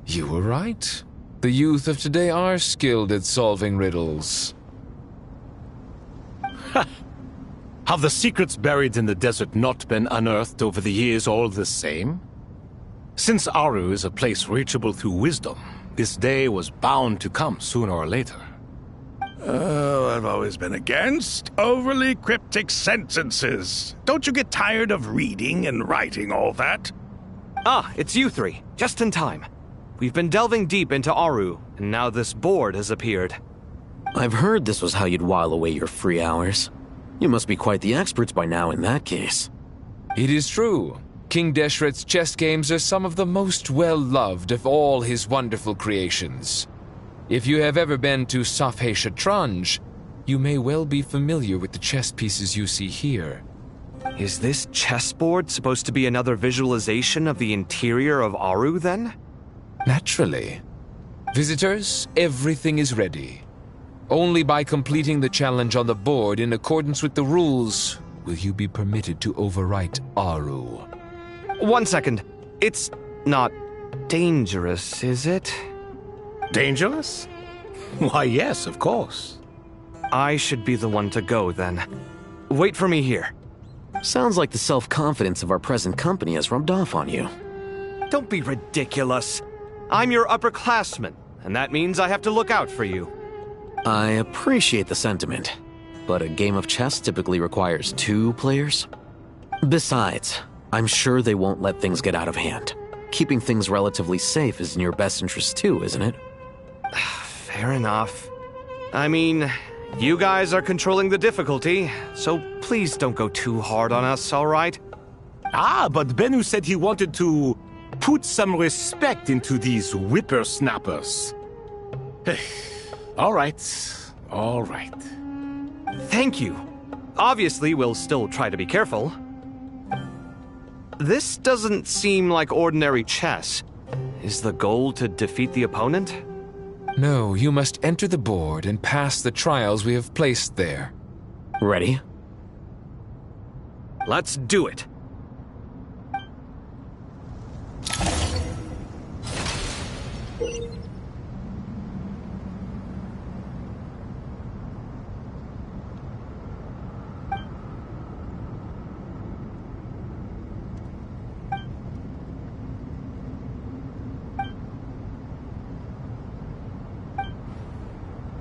Speaker 9: You were right. The youth of today are skilled at solving riddles.
Speaker 11: Have the secrets buried in the desert not been unearthed over the years all the same? Since Aru is a place reachable through wisdom, this day was bound to come sooner or later.
Speaker 10: Oh, I've always been against overly cryptic sentences. Don't you get tired of reading and writing all that?
Speaker 3: Ah, it's you 3. Just in time. We've been delving deep into Aru, and now this board has appeared.
Speaker 18: I've heard this was how you'd while away your free hours. You must be quite the experts by now in that case.
Speaker 9: It is true. King Deshret's chess games are some of the most well-loved of all his wonderful creations. If you have ever been to Safhe Shatranj, you may well be familiar with the chess pieces you see here.
Speaker 3: Is this chessboard supposed to be another visualization of the interior of Aru, then?
Speaker 9: Naturally. Visitors, everything is ready. Only by completing the challenge on the board in accordance with the rules will you be permitted to overwrite Aru.
Speaker 3: 1 second. It's not dangerous, is it?
Speaker 11: Dangerous? Why, yes, of course.
Speaker 3: I should be the one to go, then. Wait for me here.
Speaker 18: Sounds like the self-confidence of our present company has rubbed off on you.
Speaker 3: Don't be ridiculous. I'm your upperclassman, and that means I have to look out for you.
Speaker 18: I appreciate the sentiment, but a game of chess typically requires 2 players. Besides, I'm sure they won't let things get out of hand. keeping things relatively safe is in your best interest too, isn't it?
Speaker 3: Fair enough. I mean, you guys are controlling the difficulty, so please don't go too hard on us, alright?
Speaker 11: Ah, but Bennu said he wanted to put some respect into these whippersnappers. All right.
Speaker 3: Thank you. Obviously, we'll still try to be careful. This doesn't seem like ordinary chess. Is the goal to defeat the opponent?
Speaker 9: No, you must enter the board and pass the trials we have placed there.
Speaker 18: Ready?
Speaker 3: Let's do it.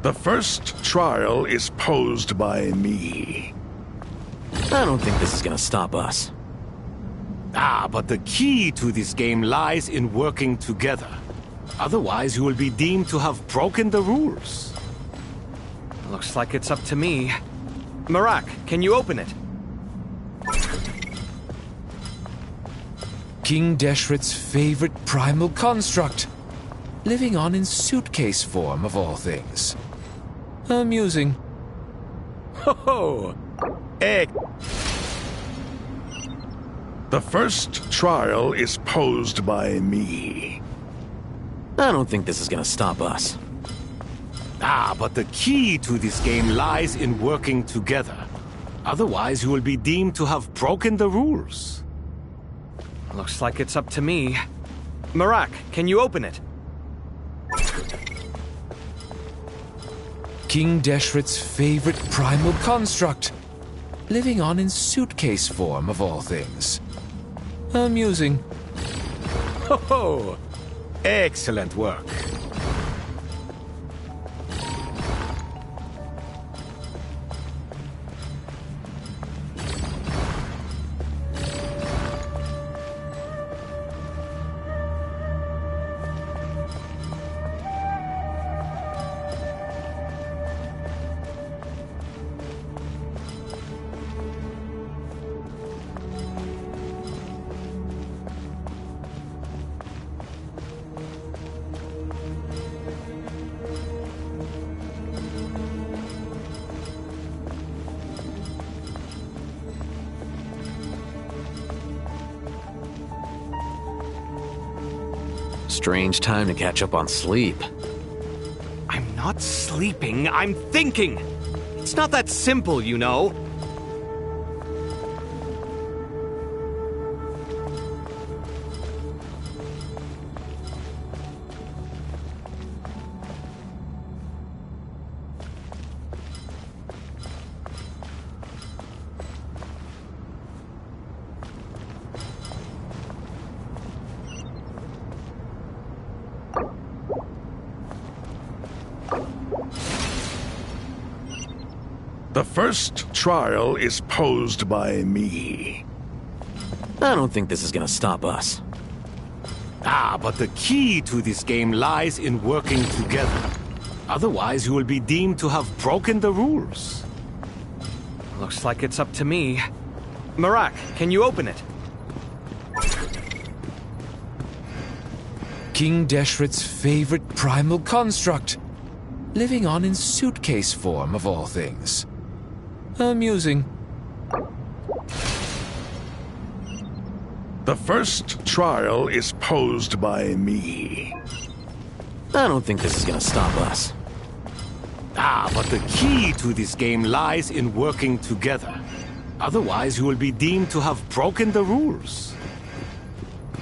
Speaker 10: The first trial is posed by me.
Speaker 18: I don't think this is gonna stop us.
Speaker 11: Ah, but the key to this game lies in working together. Otherwise, you will be deemed to have broken the rules.
Speaker 3: Looks like it's up to me. Marak, can you open it?
Speaker 9: King Deshret's favorite primal construct, living on in suitcase form of all things. Amusing.
Speaker 11: Ho-ho! Egg!
Speaker 10: The first trial is posed by me.
Speaker 18: I don't think this is gonna stop us.
Speaker 11: Ah, but the key to this game lies in working together. Otherwise, you will be deemed to have broken the rules.
Speaker 3: Looks like it's up to me. Marak, can you open it?
Speaker 9: King Deshret's favorite primal construct, living on in suitcase form of all things. Amusing.
Speaker 11: Ho-ho! Excellent work.
Speaker 18: Strange time to catch up on sleep.
Speaker 3: I'm not sleeping, I'm thinking! It's not that simple, you know.
Speaker 10: The first trial is posed by me.
Speaker 18: I don't think this is gonna stop us.
Speaker 11: Ah, but the key to this game lies in working together. Otherwise, you will be deemed to have broken the rules.
Speaker 3: Looks like it's up to me. Marak, can you open it?
Speaker 9: King Deshret's favorite primal construct, living on in suitcase form of all things. Amusing.
Speaker 10: The first trial is posed by me.
Speaker 18: I don't think this is gonna stop us.
Speaker 11: Ah, but the key to this game lies in working together. Otherwise, you will be deemed to have broken the rules.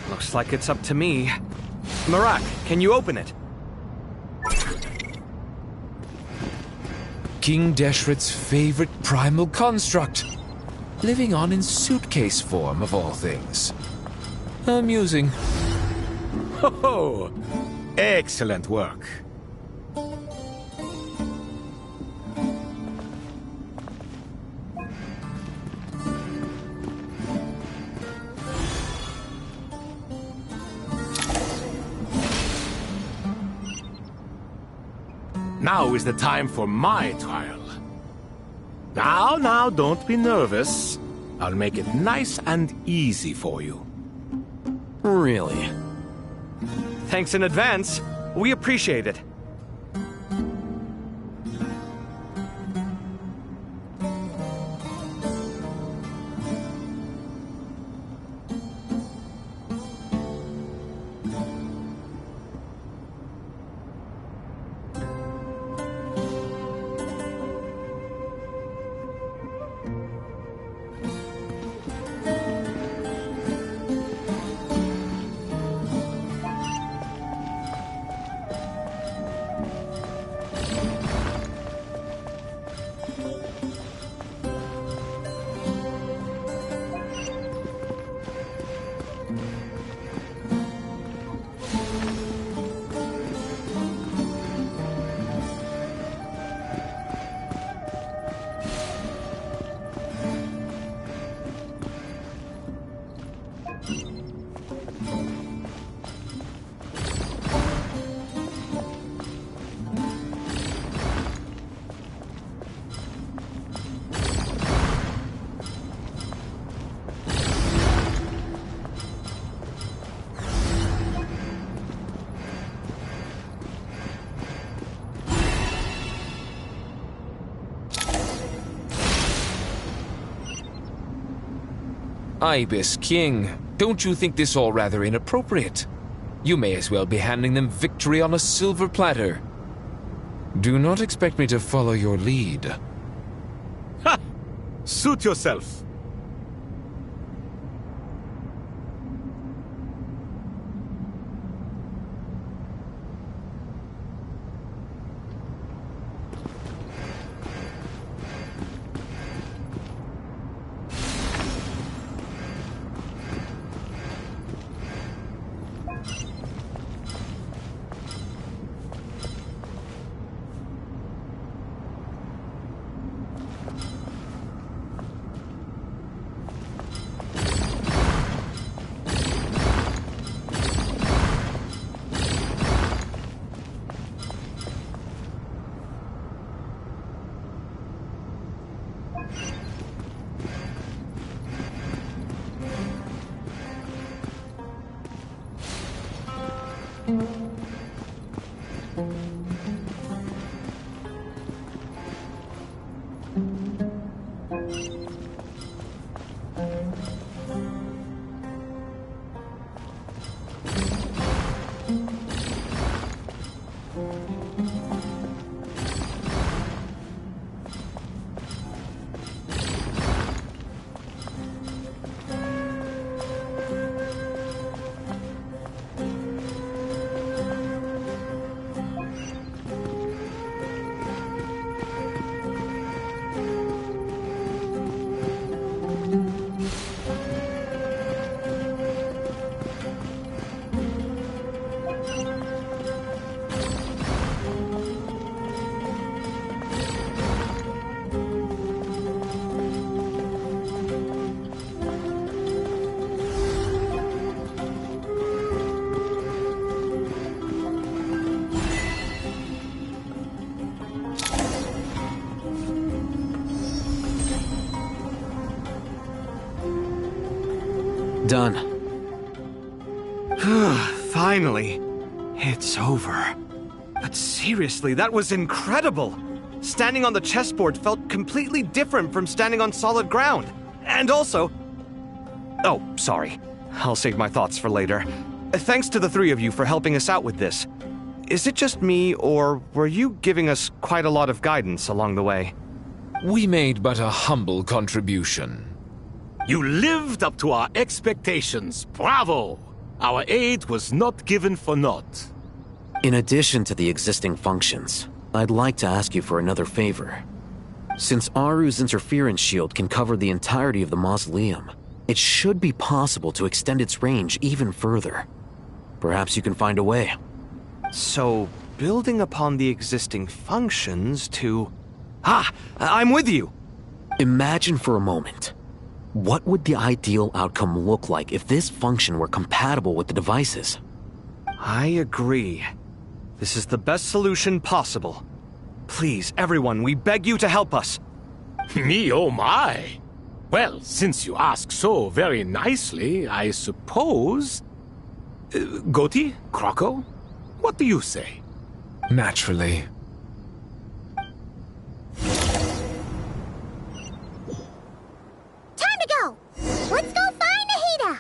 Speaker 3: Looks like it's up to me. Marak, can you open it?
Speaker 9: King Deshret's favorite primal construct, living on in suitcase form of all things. Amusing.
Speaker 11: Ho-ho! Excellent work. Now is the time for my trial. Now, don't be nervous. I'll make it nice and easy for you.
Speaker 18: Really?
Speaker 3: Thanks in advance. We appreciate it.
Speaker 9: Ibis King, don't you think this all rather inappropriate? You may as well be handing them victory on a silver platter. Do not expect me to follow your lead.
Speaker 11: Ha! Suit yourself.
Speaker 18: Done.
Speaker 3: Finally. It's over. But seriously, that was incredible! Standing on the chessboard felt completely different from standing on solid ground. And also... Oh, sorry. I'll save my thoughts for later. Thanks to the three of you for helping us out with this. Is it just me, or were you giving us quite a lot of guidance along the way?
Speaker 9: We made but a humble contribution.
Speaker 11: You lived up to our expectations. Bravo! Our aid was not given for naught.
Speaker 18: In addition to the existing functions, I'd like to ask you for another favor. Since Aru's interference shield can cover the entirety of the mausoleum, it should be possible to extend its range even further. Perhaps you can find a way.
Speaker 3: So, building upon the existing functions to... Ah! I'm with you!
Speaker 18: Imagine for a moment. What would the ideal outcome look like if this function were compatible with the devices?
Speaker 3: I agree. This is the best solution possible. Please, everyone, we beg you to help us.
Speaker 11: Me, oh my. Well, since you ask so very nicely, I suppose... Goti? Croco? What do you say?
Speaker 9: Naturally.
Speaker 1: Time to go! Let's go find Nahida!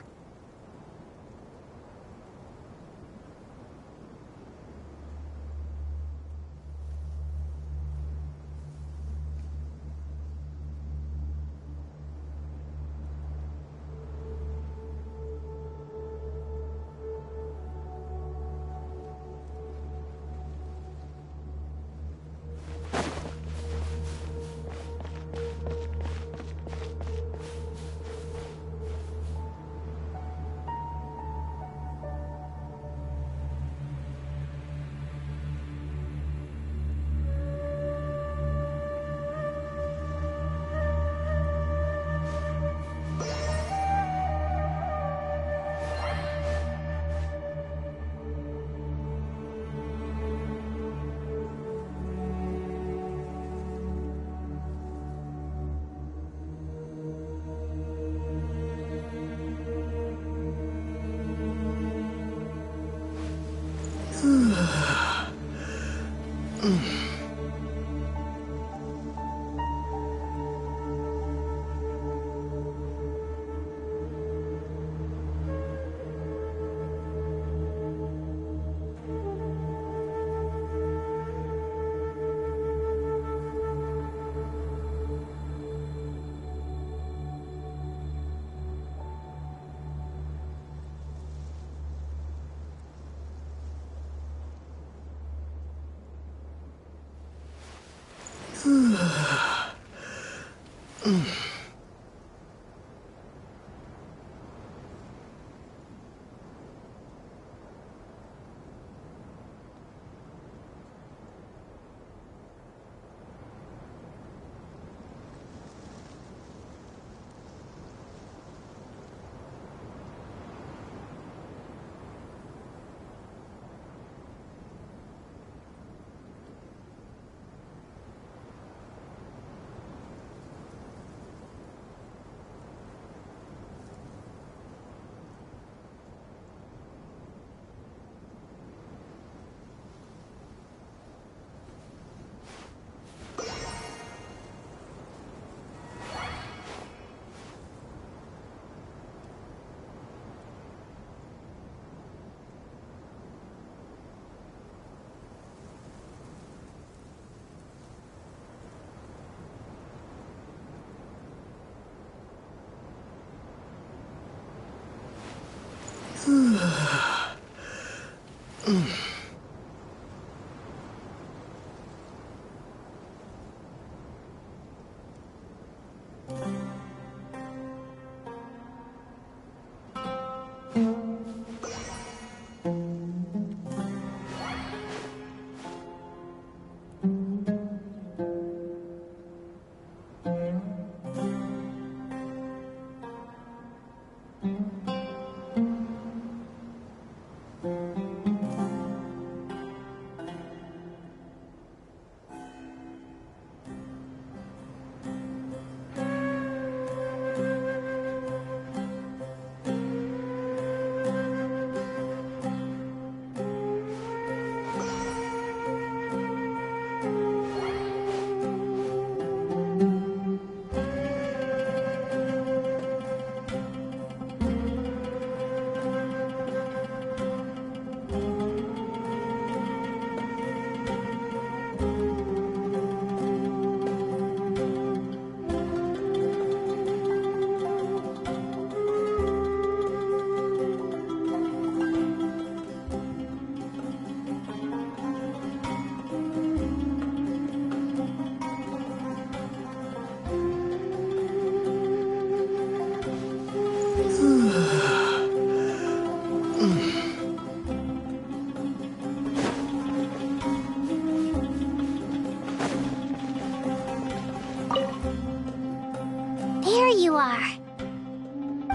Speaker 1: There you are.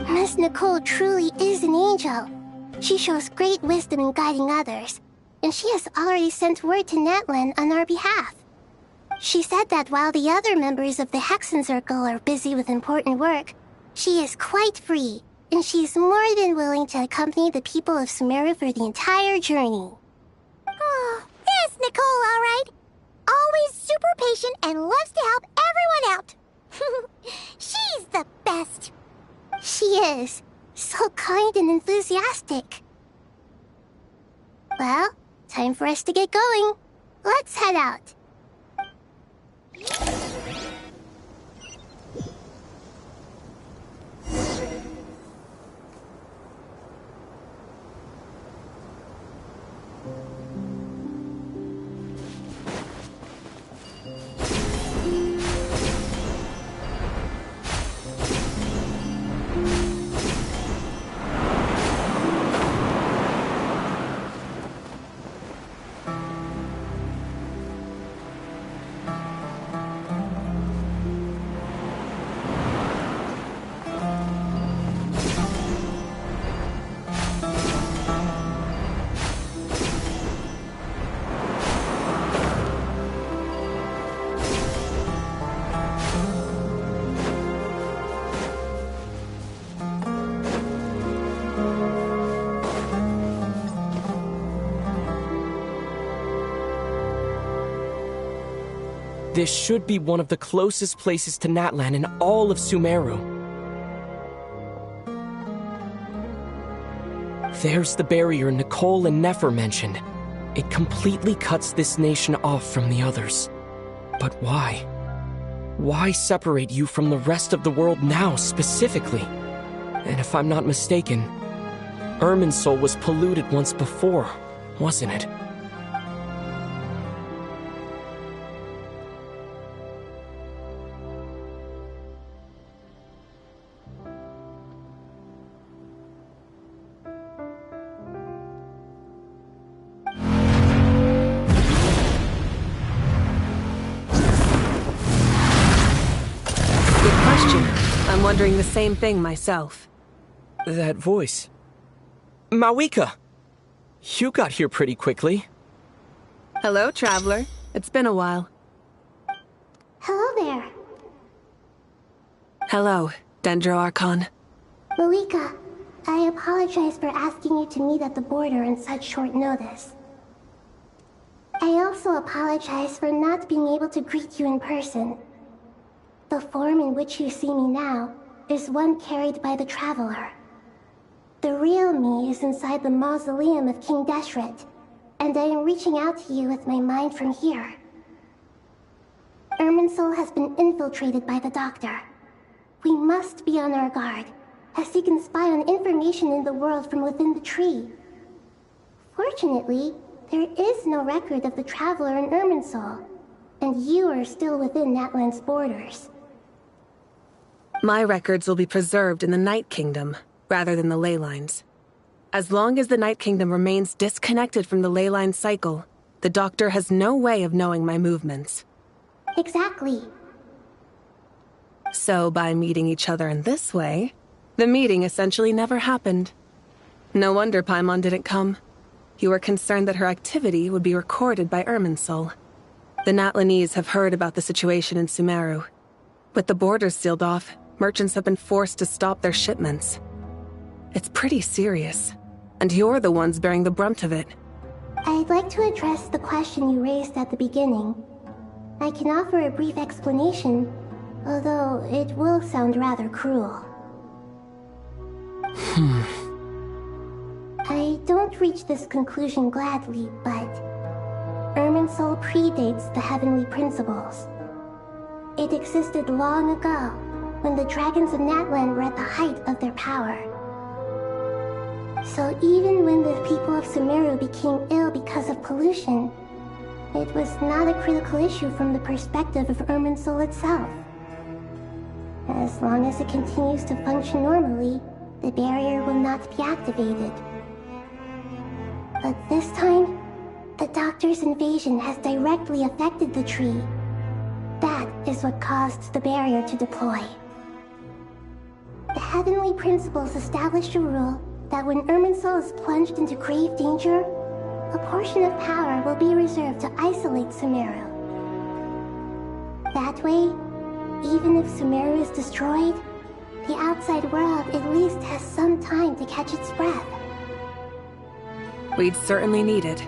Speaker 1: Miss Nicole truly is an angel. She shows great wisdom in guiding others, and she has already sent word to Natlan on our behalf. She said that while the other members of the Hexen Circle are busy with important work, she is quite free, and she's more than willing to accompany the people of Sumeru for the entire journey.
Speaker 12: Oh, there's Nicole, all right. Always super patient and loves to help everyone out. She's the best.
Speaker 1: She is. So kind and enthusiastic. Well, time for us to get going. Let's head out.
Speaker 8: This should be one of the closest places to Natlan in all of Sumeru. There's the barrier Nicole and Nefer mentioned. It completely cuts this nation off from the others. But why? Why separate you from the rest of the world now, specifically? And if I'm not mistaken, Irminsul was polluted once before, wasn't it?
Speaker 21: I'm wondering the same thing myself.
Speaker 8: That voice. Mawika! You got here pretty quickly.
Speaker 21: Hello, traveler. It's been a while.
Speaker 1: Hello there.
Speaker 21: Hello, Dendro Archon.
Speaker 1: Mawika, I apologize for asking you to meet at the border on such short notice. I also apologize for not being able to greet you in person. The form in which you see me now is one carried by the Traveler. The real me is inside the mausoleum of King Deshret, and I am reaching out to you with my mind from here. Irminsul has been infiltrated by the Doctor. We must be on our guard, as he can spy on information in the world from within the tree. Fortunately, there is no record of the Traveler in Irminsul, and you are still within Natlan's borders.
Speaker 21: My records will be preserved in the Night Kingdom, rather than the ley lines. As long as the Night Kingdom remains disconnected from the ley line cycle, the Doctor has no way of knowing my movements.
Speaker 1: Exactly.
Speaker 21: So by meeting each other in this way, the meeting essentially never happened. No wonder Paimon didn't come. You were concerned that her activity would be recorded by Irminsul. The Natlanese have heard about the situation in Sumeru. With the borders sealed off, merchants have been forced to stop their shipments. It's pretty serious, and you're the ones bearing the brunt of it.
Speaker 1: I'd like to address the question you raised at the beginning. I can offer a brief explanation, although it will sound rather cruel. I don't reach this conclusion gladly, but Irminsul predates the heavenly principles. It existed long ago, when the dragons of Natlan were at the height of their power. So even when the people of Sumeru became ill because of pollution, it was not a critical issue from the perspective of Irminsul itself. As long as it continues to function normally, the barrier will not be activated. But this time, the Doctor's invasion has directly affected the tree. That is what caused the barrier to deploy. The heavenly principles established a rule that when Irminsul is plunged into grave danger, a portion of power will be reserved to isolate Sumeru. that way, even if Sumeru is destroyed, the outside world at least has some time to catch its breath.
Speaker 21: We'd certainly need it.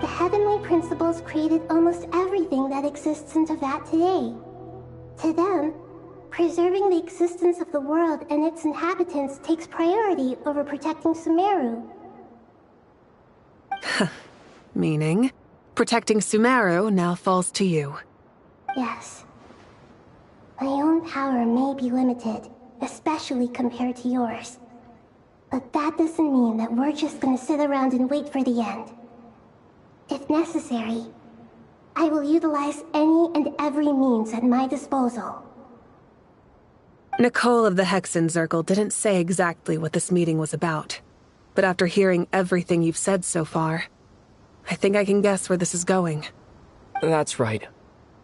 Speaker 1: The heavenly principles created almost everything that exists in Teyvat today. To them, preserving the existence of the world and its inhabitants takes priority over protecting Sumeru.
Speaker 21: Meaning, protecting Sumeru now falls to you.
Speaker 1: Yes. My own power may be limited, especially compared to yours. But that doesn't mean that we're just gonna sit around and wait for the end. If necessary, I will utilize any and every means at my disposal.
Speaker 21: Nicole of the Hexen Circle didn't say exactly what this meeting was about. But after hearing everything you've said so far, I think I can guess where this is going.
Speaker 8: That's right.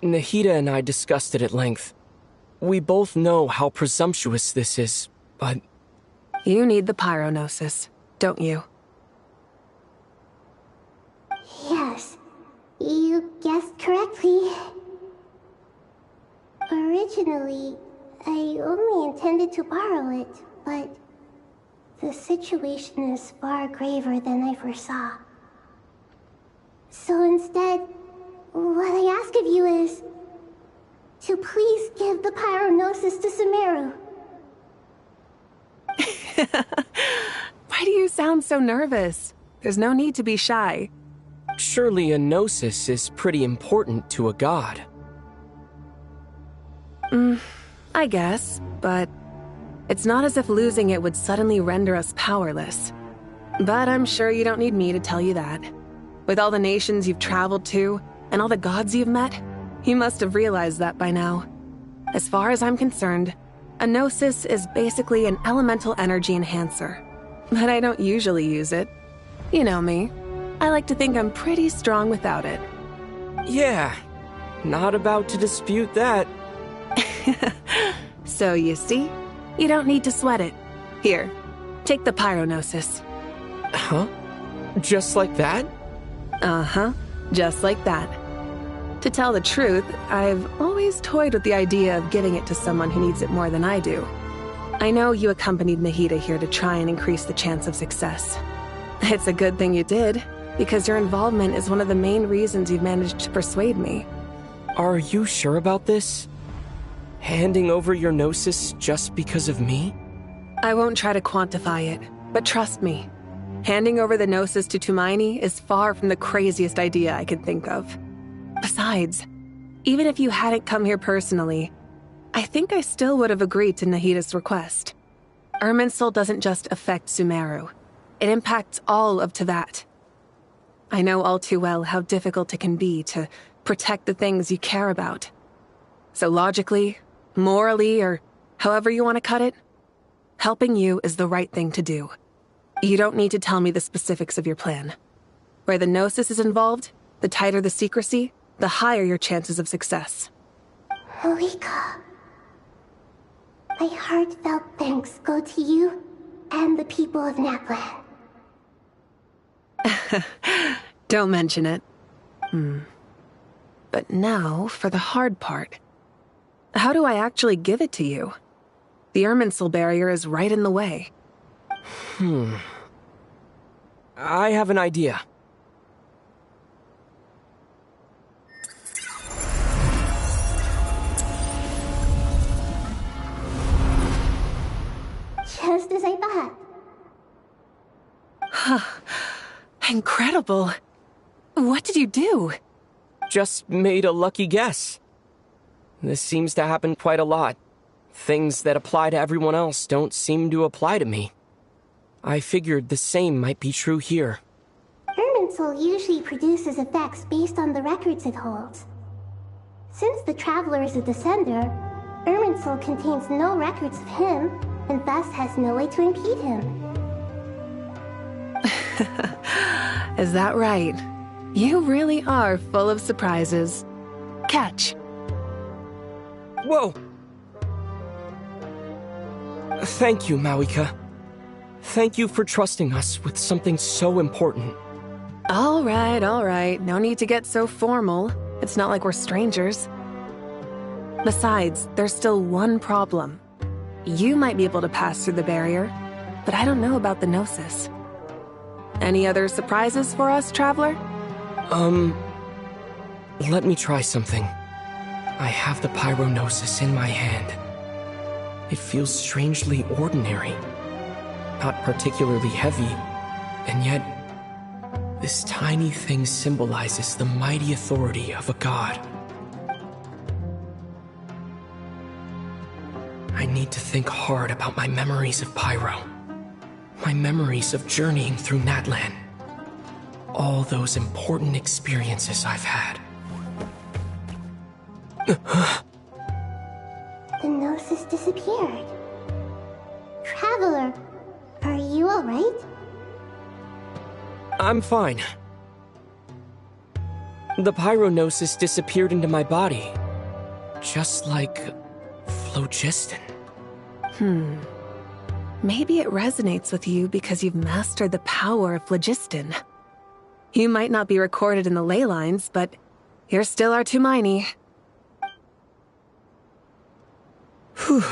Speaker 8: Nahida and I discussed it at length. We both know how presumptuous this is, but...
Speaker 21: You need the Pyronosis, don't you?
Speaker 1: Yes, you guessed correctly. Originally, I only intended to borrow it, but the situation is far graver than I foresaw. So instead, what I ask of you is to please give the Pyronosis to Sumeru.
Speaker 21: Why do you sound so nervous? There's no need to be shy.
Speaker 8: Surely a gnosis is pretty important to a god.
Speaker 21: I guess, but it's not as if losing it would suddenly render us powerless. But I'm sure you don't need me to tell you that. With all the nations you've traveled to, and all the gods you've met, you must have realized that by now. As far as I'm concerned, a gnosis is basically an elemental energy enhancer. But I don't usually use it. You know me. I like to think I'm pretty strong without it.
Speaker 8: Yeah, not about to dispute that.
Speaker 21: So you see, you don't need to sweat it. Here, take the Pyronosis.
Speaker 8: Huh? Just like that?
Speaker 21: Uh-huh, just like that. To tell the truth, I've always toyed with the idea of giving it to someone who needs it more than I do. I know you accompanied Nahida here to try and increase the chance of success. It's a good thing you did, because your involvement is one of the main reasons you've managed to persuade me.
Speaker 8: Are you sure about this? Handing over your gnosis just because of me?
Speaker 21: I won't try to quantify it, but trust me. Handing over the gnosis to Tumaini is far from the craziest idea I could think of. Besides, even if you hadn't come here personally, I think I still would have agreed to Nahida's request. Irminsul doesn't just affect Sumeru. It impacts all of Teyvat. I know all too well how difficult it can be to protect the things you care about. So logically, morally, or however you want to cut it, helping you is the right thing to do. You don't need to tell me the specifics of your plan. Where the gnosis is involved, the tighter the secrecy, the higher your chances of success.
Speaker 1: Malika, my heartfelt thanks go to you and the people of Naplan.
Speaker 21: Don't mention it. But now for the hard part. How do I actually give it to you? The Irminsul barrier is right in the way.
Speaker 8: I have an idea.
Speaker 1: Just as I thought.
Speaker 21: Incredible. What did you do?
Speaker 8: Just made a lucky guess. This seems to happen quite a lot. Things that apply to everyone else don't seem to apply to me. I figured the same might be true here.
Speaker 1: Irminsul usually produces effects based on the records it holds. Since the Traveler is a Descender, Irminsul contains no records of him, and thus has no way to impede him.
Speaker 21: Is that right? You really are full of surprises. Catch.
Speaker 8: Whoa! Thank you, Malika. Thank you for trusting us with something so important.
Speaker 21: All right. No need to get so formal. It's not like we're strangers. Besides, there's still one problem. You might be able to pass through the barrier, but I don't know about the Gnosis. Any other surprises for us, Traveler?
Speaker 8: Let me try something. I have the Pyrognosis in my hand. It feels strangely ordinary. Not particularly heavy, and yet this tiny thing symbolizes the mighty authority of a god. I need to think hard about my memories of Pyro. My memories of journeying through Natlan. All those important experiences I've had.
Speaker 1: The Gnosis disappeared. Traveler, are you alright?
Speaker 8: I'm fine. The Pyrognosis disappeared into my body. Just like phlogiston.
Speaker 21: Maybe it resonates with you because you've mastered the power of phlogiston. You might not be recorded in the ley lines, but you're still our Tumini.
Speaker 8: Whew.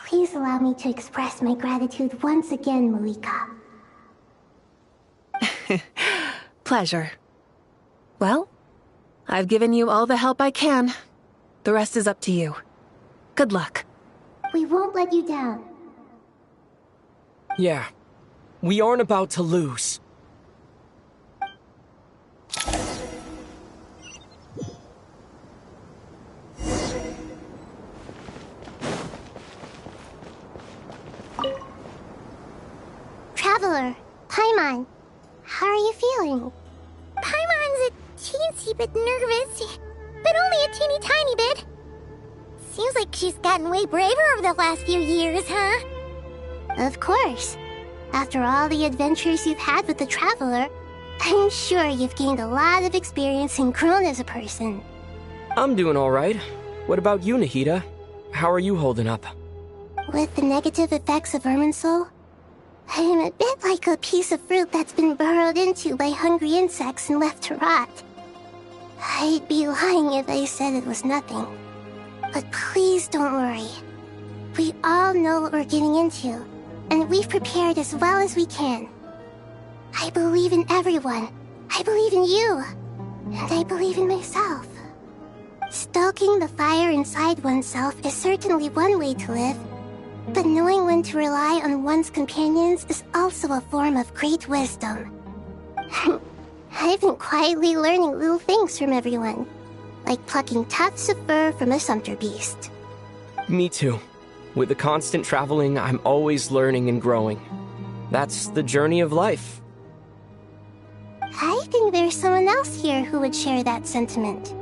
Speaker 1: Please allow me to express my gratitude once again, Malika.
Speaker 21: Pleasure. Well, I've given you all the help I can. The rest is up to you. Good luck.
Speaker 1: We won't let you down.
Speaker 8: Yeah. We aren't about to lose.
Speaker 1: Traveler, Paimon, how are you feeling?
Speaker 12: Paimon's a teensy bit nervous, but only a teeny tiny bit. Seems like she's gotten way braver over the last few years, huh?
Speaker 1: Of course. After all the adventures you've had with the Traveler, I'm sure you've gained a lot of experience and grown as a person.
Speaker 8: I'm doing all right. What about you, Nahida? How are you holding up?
Speaker 1: With the negative effects of Irminsul, I'm a bit like a piece of fruit that's been burrowed into by hungry insects and left to rot. I'd be lying if I said it was nothing. But please don't worry. We all know what we're getting into, and we've prepared as well as we can. I believe in everyone. I believe in you. And I believe in myself. Stoking the fire inside oneself is certainly one way to live, but knowing when to rely on one's companions is also a form of great wisdom. I've been quietly learning little things from everyone, like plucking tufts of fur from a sumpter beast.
Speaker 8: Me too. With the constant traveling, I'm always learning and growing. That's the journey of life.
Speaker 1: I think there's someone else here who would share that sentiment.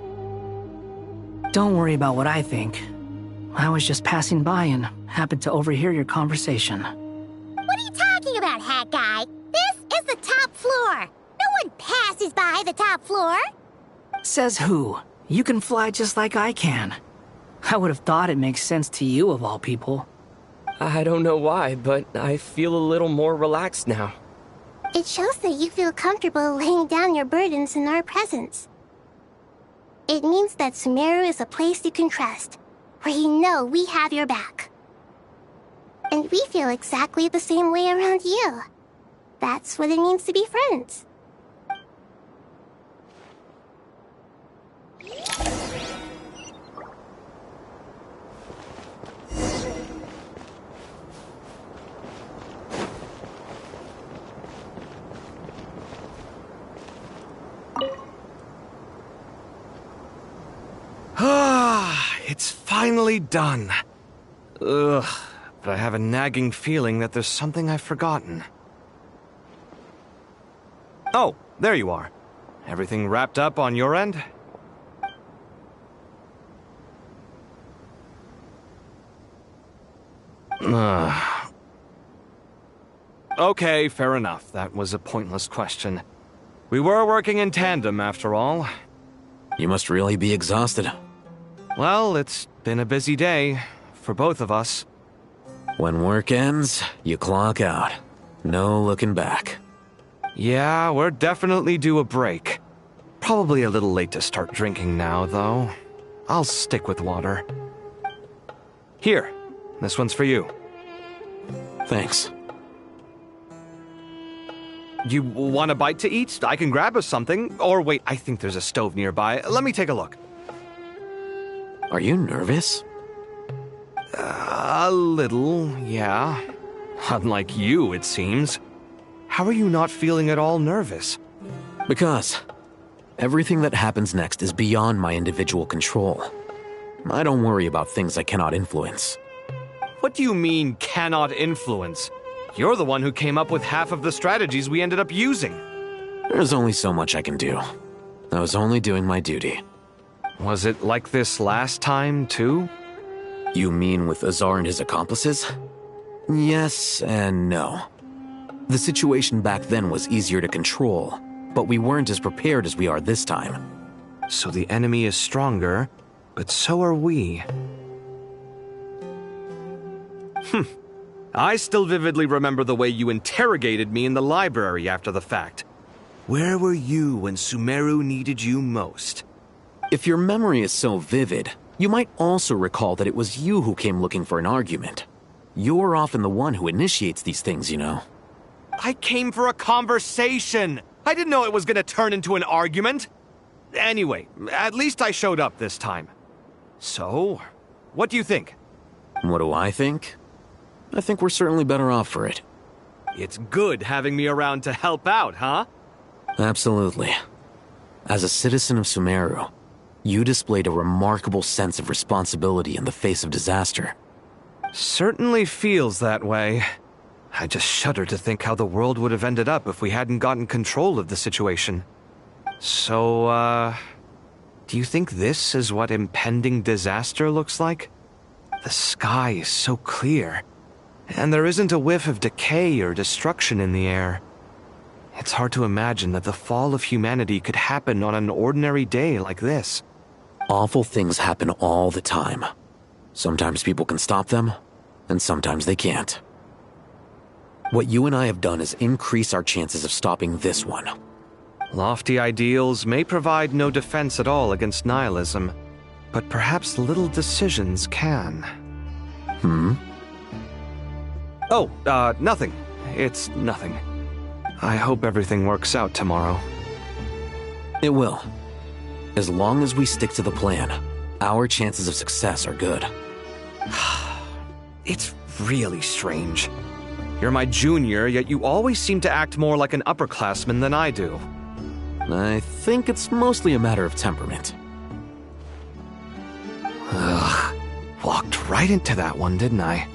Speaker 7: Don't worry about what I think. I was just passing by and happened to overhear your conversation.
Speaker 12: What are you talking about, Hat Guy? This is the top floor. No one passes by the top floor.
Speaker 7: Says who? You can fly just like I can. I would have thought it makes sense to you of all people.
Speaker 8: I don't know why, but I feel a little more relaxed now.
Speaker 1: It shows that you feel comfortable laying down your burdens in our presence. It means that Sumeru is a place you can trust, where you know we have your back. And we feel exactly the same way around you. That's what it means to be friends.
Speaker 3: It's finally done. Ugh, but I have a nagging feeling that there's something I've forgotten. Oh, there you are. Everything wrapped up on your end? Okay, fair enough. That was a pointless question. We were working in tandem, after all.
Speaker 18: You must really be exhausted.
Speaker 3: Well, it's been a busy day for both of us.
Speaker 18: When work ends, you clock out. No looking back.
Speaker 3: Yeah, we're definitely due a break. Probably a little late to start drinking now, though. I'll stick with water. Here, this one's for you.
Speaker 18: Thanks.
Speaker 3: You want a bite to eat? I can grab us something. Or wait, I think there's a stove nearby. Let me take a look.
Speaker 18: Are you nervous?
Speaker 3: A little, yeah. Unlike you, it seems. How are you not feeling at all nervous?
Speaker 18: Because everything that happens next is beyond my individual control. I don't worry about things I cannot influence.
Speaker 3: What do you mean, cannot influence? You're the one who came up with half of the strategies we ended up using.
Speaker 18: There's only so much I can do. I was only doing my duty.
Speaker 3: Was it like this last time, too?
Speaker 18: You mean with Azar and his accomplices? Yes and no. The situation back then was easier to control, but we weren't as prepared as we are this time.
Speaker 3: So the enemy is stronger, but so are we. I still vividly remember the way you interrogated me in the library after the fact. Where were you when Sumeru needed you most?
Speaker 18: If your memory is so vivid, you might also recall that it was you who came looking for an argument. You're often the one who initiates these things, you know.
Speaker 3: I came for a conversation! I didn't know it was gonna turn into an argument! Anyway, at least I showed up this time. So, what do you think?
Speaker 18: What do I think? I think we're certainly better off for it.
Speaker 3: It's good having me around to help out, huh?
Speaker 18: Absolutely. As a citizen of Sumeru, you displayed a remarkable sense of responsibility in the face of disaster.
Speaker 3: Certainly feels that way. I just shudder to think how the world would have ended up if we hadn't gotten control of the situation. So, do you think this is what impending disaster looks like? The sky is so clear, and there isn't a whiff of decay or destruction in the air. It's hard to imagine that the fall of humanity could happen on an ordinary day like this.
Speaker 18: Awful things happen all the time. Sometimes people can stop them, and sometimes they can't. What you and I have done is increase our chances of stopping this one.
Speaker 3: Lofty ideals may provide no defense at all against nihilism, but perhaps little decisions can. Oh, nothing. It's nothing. I hope everything works out tomorrow.
Speaker 18: It will. As long as we stick to the plan, our chances of success are good.
Speaker 3: It's really strange. You're my junior, yet you always seem to act more like an upperclassman than I do.
Speaker 18: I think it's mostly a matter of temperament.
Speaker 3: Ugh. Walked right into that one, didn't I?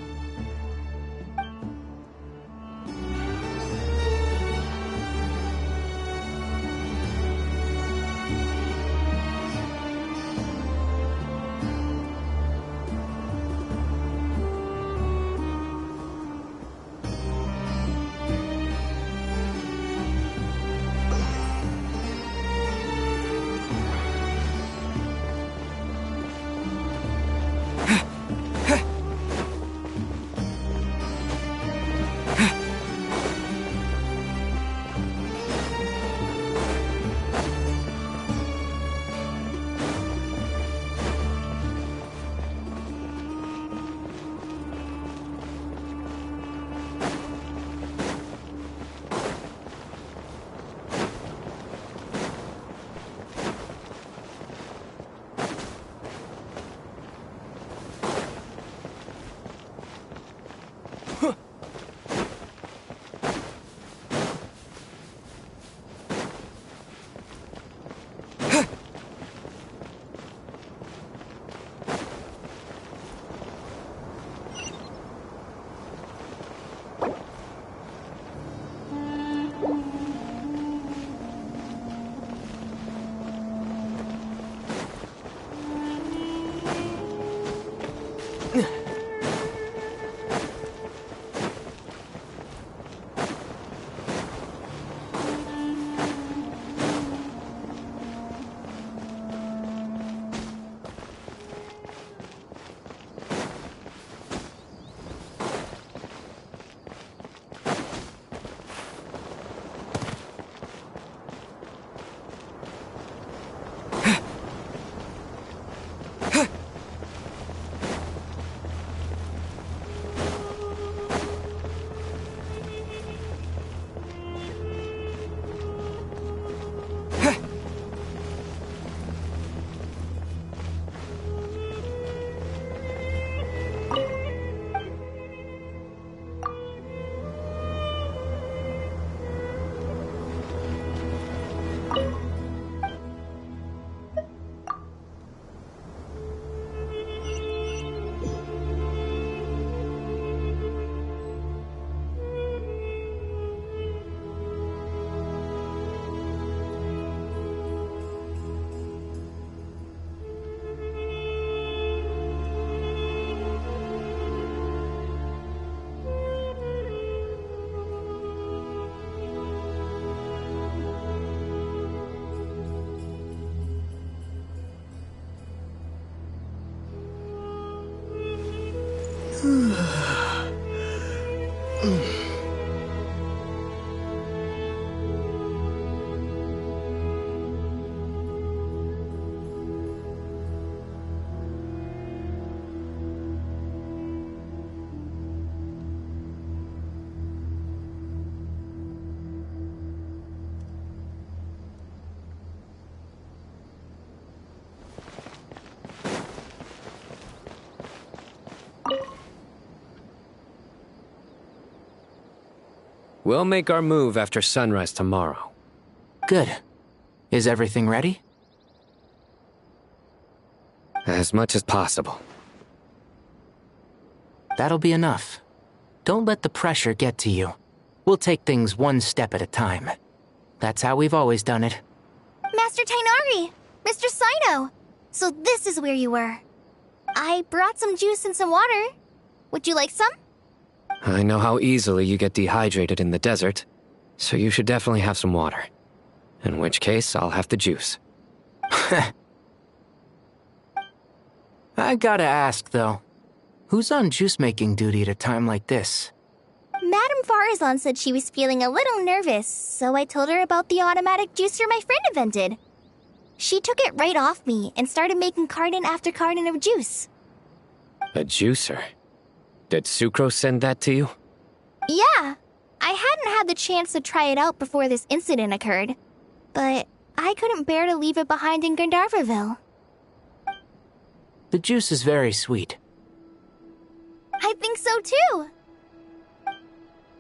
Speaker 4: We'll make our move after sunrise tomorrow.
Speaker 13: Good. Is everything ready?
Speaker 4: As much as possible.
Speaker 13: That'll be enough. Don't let the pressure get to you. We'll take things one step at a time. That's how we've always done it.
Speaker 12: Master Tainari! Mr. Sino! So this is where you were. I brought some juice and some water. Would you like some?
Speaker 4: I know how easily you get dehydrated in the desert, so you should definitely have some water. In which case, I'll have the juice.
Speaker 13: I gotta ask, though. Who's on juice-making duty at a time like this?
Speaker 12: Madame Farazan said she was feeling a little nervous, so I told her about the automatic juicer my friend invented. She took it right off me and started making carton after carton of juice.
Speaker 4: A juicer? Did Sucrose send that to you?
Speaker 12: Yeah. I hadn't had the chance to try it out before this incident occurred, but I couldn't bear to leave it behind in Gandharvaville.
Speaker 13: The juice is very sweet.
Speaker 12: I think so too.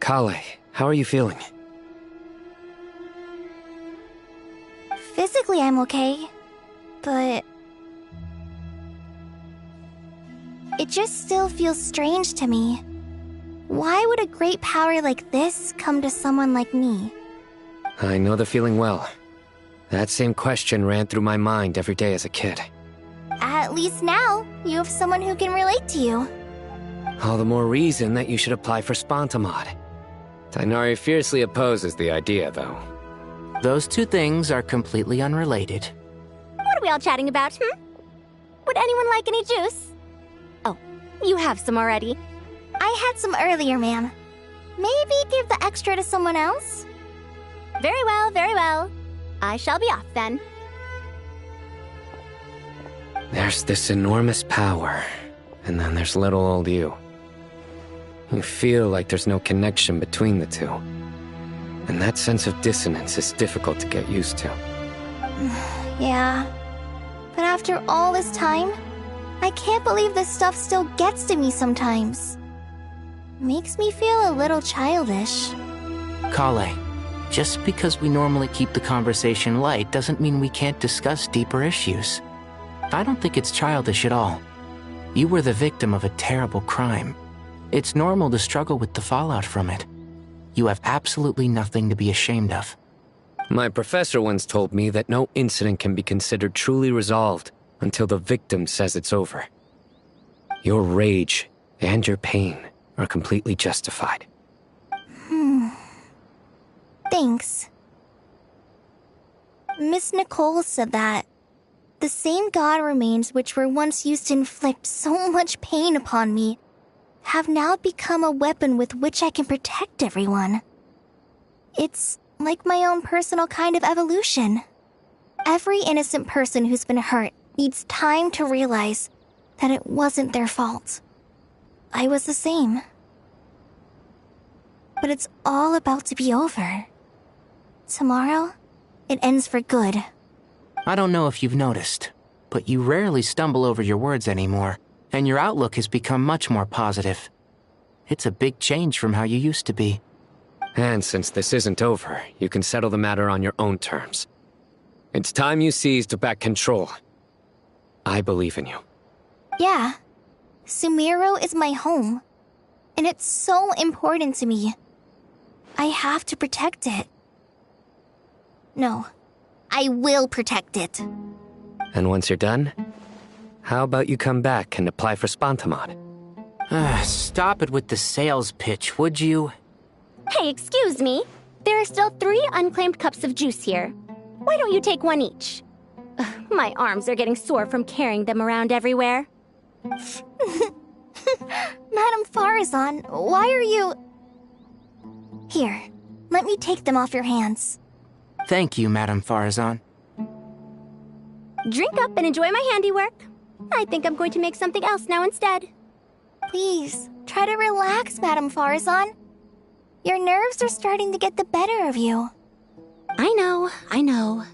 Speaker 4: Kale, how are you feeling?
Speaker 12: Physically, I'm okay, but it just still feels strange to me. Why would a great power like this come to someone like me?
Speaker 4: I know the feeling well. That same question ran through my mind every day as a kid.
Speaker 12: At least now, you have someone who can relate to you.
Speaker 4: All the more reason that you should apply for Spantamod. Tainari fiercely opposes the idea, though.
Speaker 13: Those two things are completely unrelated.
Speaker 12: What are we all chatting about, Would anyone like any juice? Oh, you have some already. I had some earlier, ma'am. Maybe give the extra to someone else? Very well, very well. I shall be off then.
Speaker 4: There's this enormous power, and then there's little old you. You feel like there's no connection between the two. And that sense of dissonance is difficult to get used to.
Speaker 12: Yeah. But after all this time, I can't believe this stuff still gets to me sometimes. Makes me feel a little childish.
Speaker 13: Kale, just because we normally keep the conversation light doesn't mean we can't discuss deeper issues. I don't think it's childish at all. You were the victim of a terrible crime. It's normal to struggle with the fallout from it. You have absolutely nothing to be ashamed of.
Speaker 4: My professor once told me that no incident can be considered truly resolved until the victim says it's over. Your rage and your pain are completely justified.
Speaker 12: Thanks. Miss Nicole said that the same god remains which were once used to inflict so much pain upon me have now become a weapon with which I can protect everyone. It's like my own personal kind of evolution. Every innocent person who's been hurt needs time to realize that it wasn't their fault. I was the same. But it's all about to be over. Tomorrow, it ends for good.
Speaker 13: I don't know if you've noticed, but you rarely stumble over your words anymore, and your outlook has become much more positive. It's a big change from how you used to be.
Speaker 4: And since this isn't over, you can settle the matter on your own terms. It's time you seized back control. I believe in you.
Speaker 12: Yeah. Sumeru is my home. And it's so important to me. I have to protect it. No. I will protect it.
Speaker 4: And once you're done, how about you come back and apply for Spantamod?
Speaker 13: Stop it with the sales pitch, would you?
Speaker 20: Hey, excuse me. There are still 3 unclaimed cups of juice here. Why don't you take one each? My arms are getting sore from carrying them around everywhere.
Speaker 12: Madame Farazan, why are you... Here, let me take them off your hands.
Speaker 13: Thank you, Madame Farazan.
Speaker 20: Drink up and enjoy my handiwork. I think I'm going to make something else now instead.
Speaker 12: Please, try to relax, Madame Farazan. Your nerves are starting to get the better of you.
Speaker 20: I know.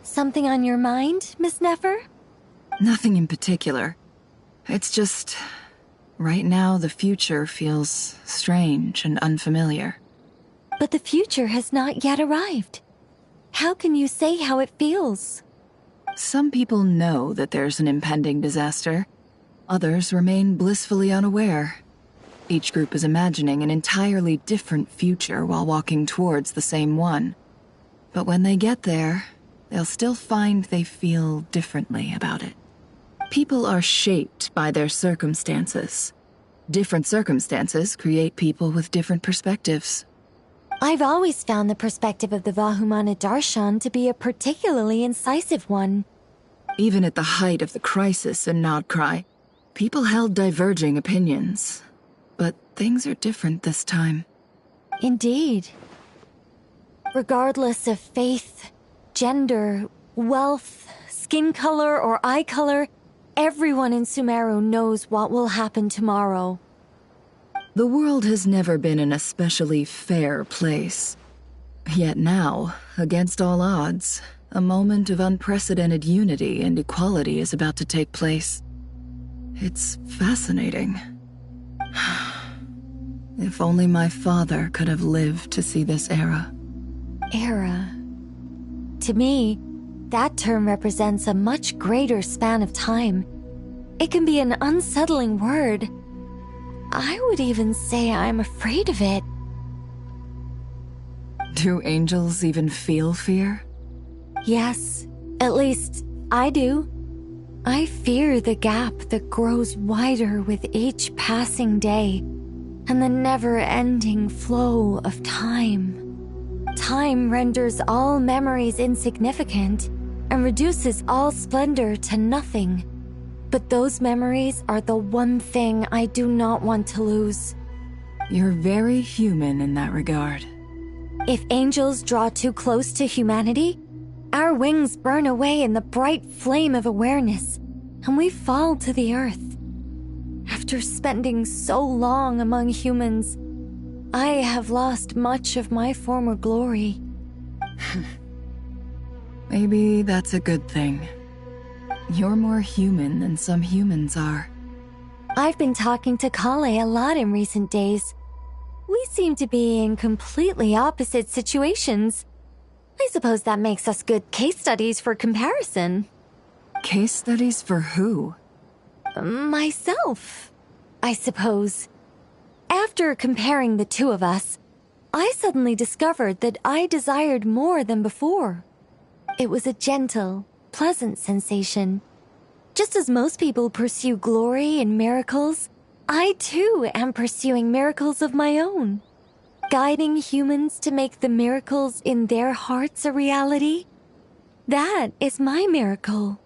Speaker 14: Something on your mind, Miss Nefer?
Speaker 5: Nothing in particular. It's just... right now, the future feels strange and unfamiliar.
Speaker 14: But the future has not yet arrived. How can you say how it feels?
Speaker 5: Some people know that there's an impending disaster. Others remain blissfully unaware. Each group is imagining an entirely different future while walking towards the same one. But when they get there, they'll still find they feel differently about it. People are shaped by their circumstances. Different circumstances create people with different perspectives.
Speaker 14: I've always found the perspective of the Vahumana Darshan to be a particularly incisive one.
Speaker 5: Even at the height of the crisis in Nodcry, people held diverging opinions. But things are different this time.
Speaker 14: Indeed. Regardless of faith, gender, wealth, skin color, or eye color, everyone in Sumeru knows what will happen tomorrow.
Speaker 5: The world has never been an especially fair place. Yet now, against all odds, a moment of unprecedented unity and equality is about to take place. It's fascinating. If only my father could have lived to see this era.
Speaker 14: Era. To me, that term represents a much greater span of time. It can be an unsettling word. I would even say I'm afraid of it.
Speaker 5: Do angels even feel fear?
Speaker 14: Yes, at least I do. I fear the gap that grows wider with each passing day, and the never-ending flow of time. Time renders all memories insignificant and reduces all splendor to nothing. But those memories are the one thing I do not want to lose.
Speaker 5: You're very human in that regard.
Speaker 14: If angels draw too close to humanity, our wings burn away in the bright flame of awareness, and we fall to the earth. After spending so long among humans, I have lost much of my former glory.
Speaker 5: Maybe that's a good thing. You're more human than some humans are.
Speaker 14: I've been talking to Kale a lot in recent days. We seem to be in completely opposite situations. I suppose that makes us good case studies for comparison.
Speaker 5: Case studies for who?
Speaker 14: Myself, I suppose. After comparing the two of us, I suddenly discovered that I desired more than before. It was a gentle, pleasant sensation. Just as most people pursue glory and miracles, I too am pursuing miracles of my own. Guiding humans to make the miracles in their hearts a reality. That is my miracle.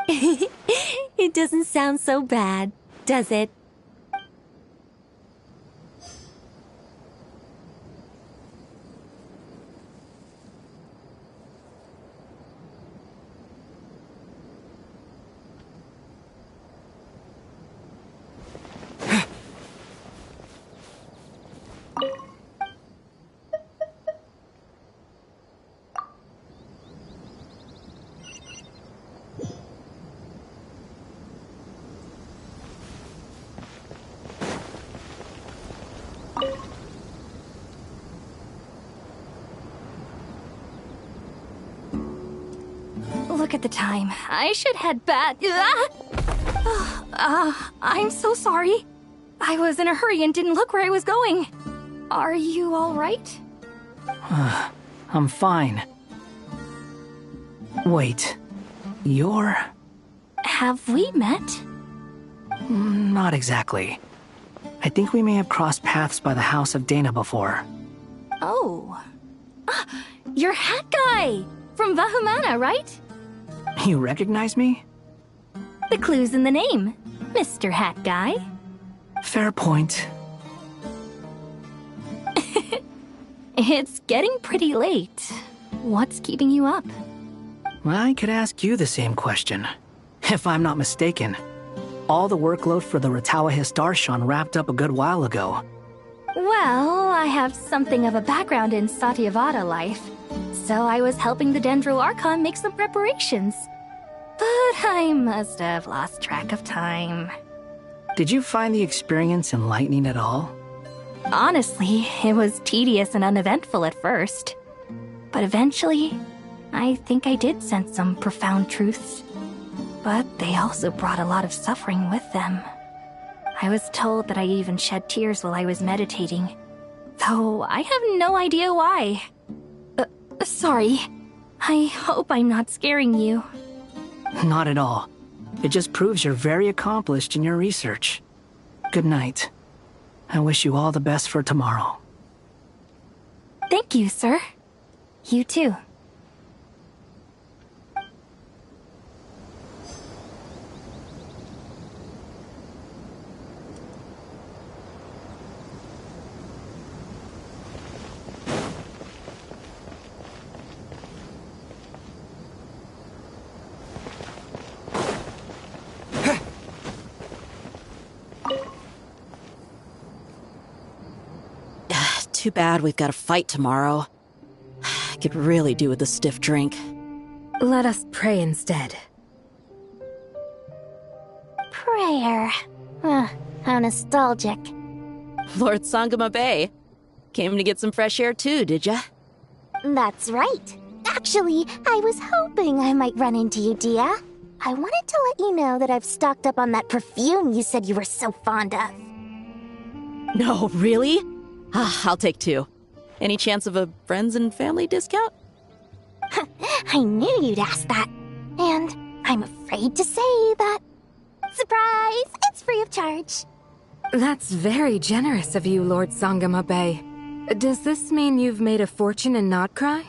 Speaker 14: It doesn't sound so bad, does it?
Speaker 6: look at the time. I should head back. I'm so sorry. I was in a hurry and didn't look where I was going. Are you alright?
Speaker 7: I'm fine. Wait, you're...
Speaker 6: Have we met?
Speaker 7: Not exactly. I think we may have crossed paths by the house of Dana before.
Speaker 6: Oh. You're Hat Guy! From Vahumana, right?
Speaker 7: You recognize me?
Speaker 6: The clue's in the name, Mr. Hat Guy.
Speaker 7: Fair point.
Speaker 6: It's getting pretty late. What's keeping you up?
Speaker 7: I could ask you the same question. If I'm not mistaken, all the workload for the Ratawa Histarshan wrapped up a good while ago.
Speaker 6: Well, I have something of a background in Satyavada life, so I was helping the Dendro Archon make some preparations. But I must have lost track of time.
Speaker 7: Did you find the experience enlightening at all?
Speaker 6: Honestly, it was tedious and uneventful at first. But eventually, I think I did sense some profound truths. But they also brought a lot of suffering with them. I was told that I even shed tears while I was meditating, though I have no idea why. Sorry. I hope I'm not scaring you.
Speaker 7: Not at all. It just proves you're very accomplished in your research. Good night. I wish you all the best for tomorrow.
Speaker 6: Thank you, sir. You too.
Speaker 17: Too bad we've got a fight tomorrow. I could really do with a stiff drink.
Speaker 14: Let us pray instead.
Speaker 12: Prayer. How nostalgic.
Speaker 17: Lord Sangama Bay. Came to get some fresh air too, did ya?
Speaker 12: That's right. Actually, I was hoping I might run into you, Dia. I wanted to let you know that I've stocked up on that perfume you said you were so fond of.
Speaker 17: No, really? I'll take 2. Any chance of a friends and family discount?
Speaker 12: I knew you'd ask that. And I'm afraid to say that... Surprise! It's free of charge.
Speaker 14: That's very generous of you, Lord Sangama Bay. Does this mean you've made a fortune in Not Cry?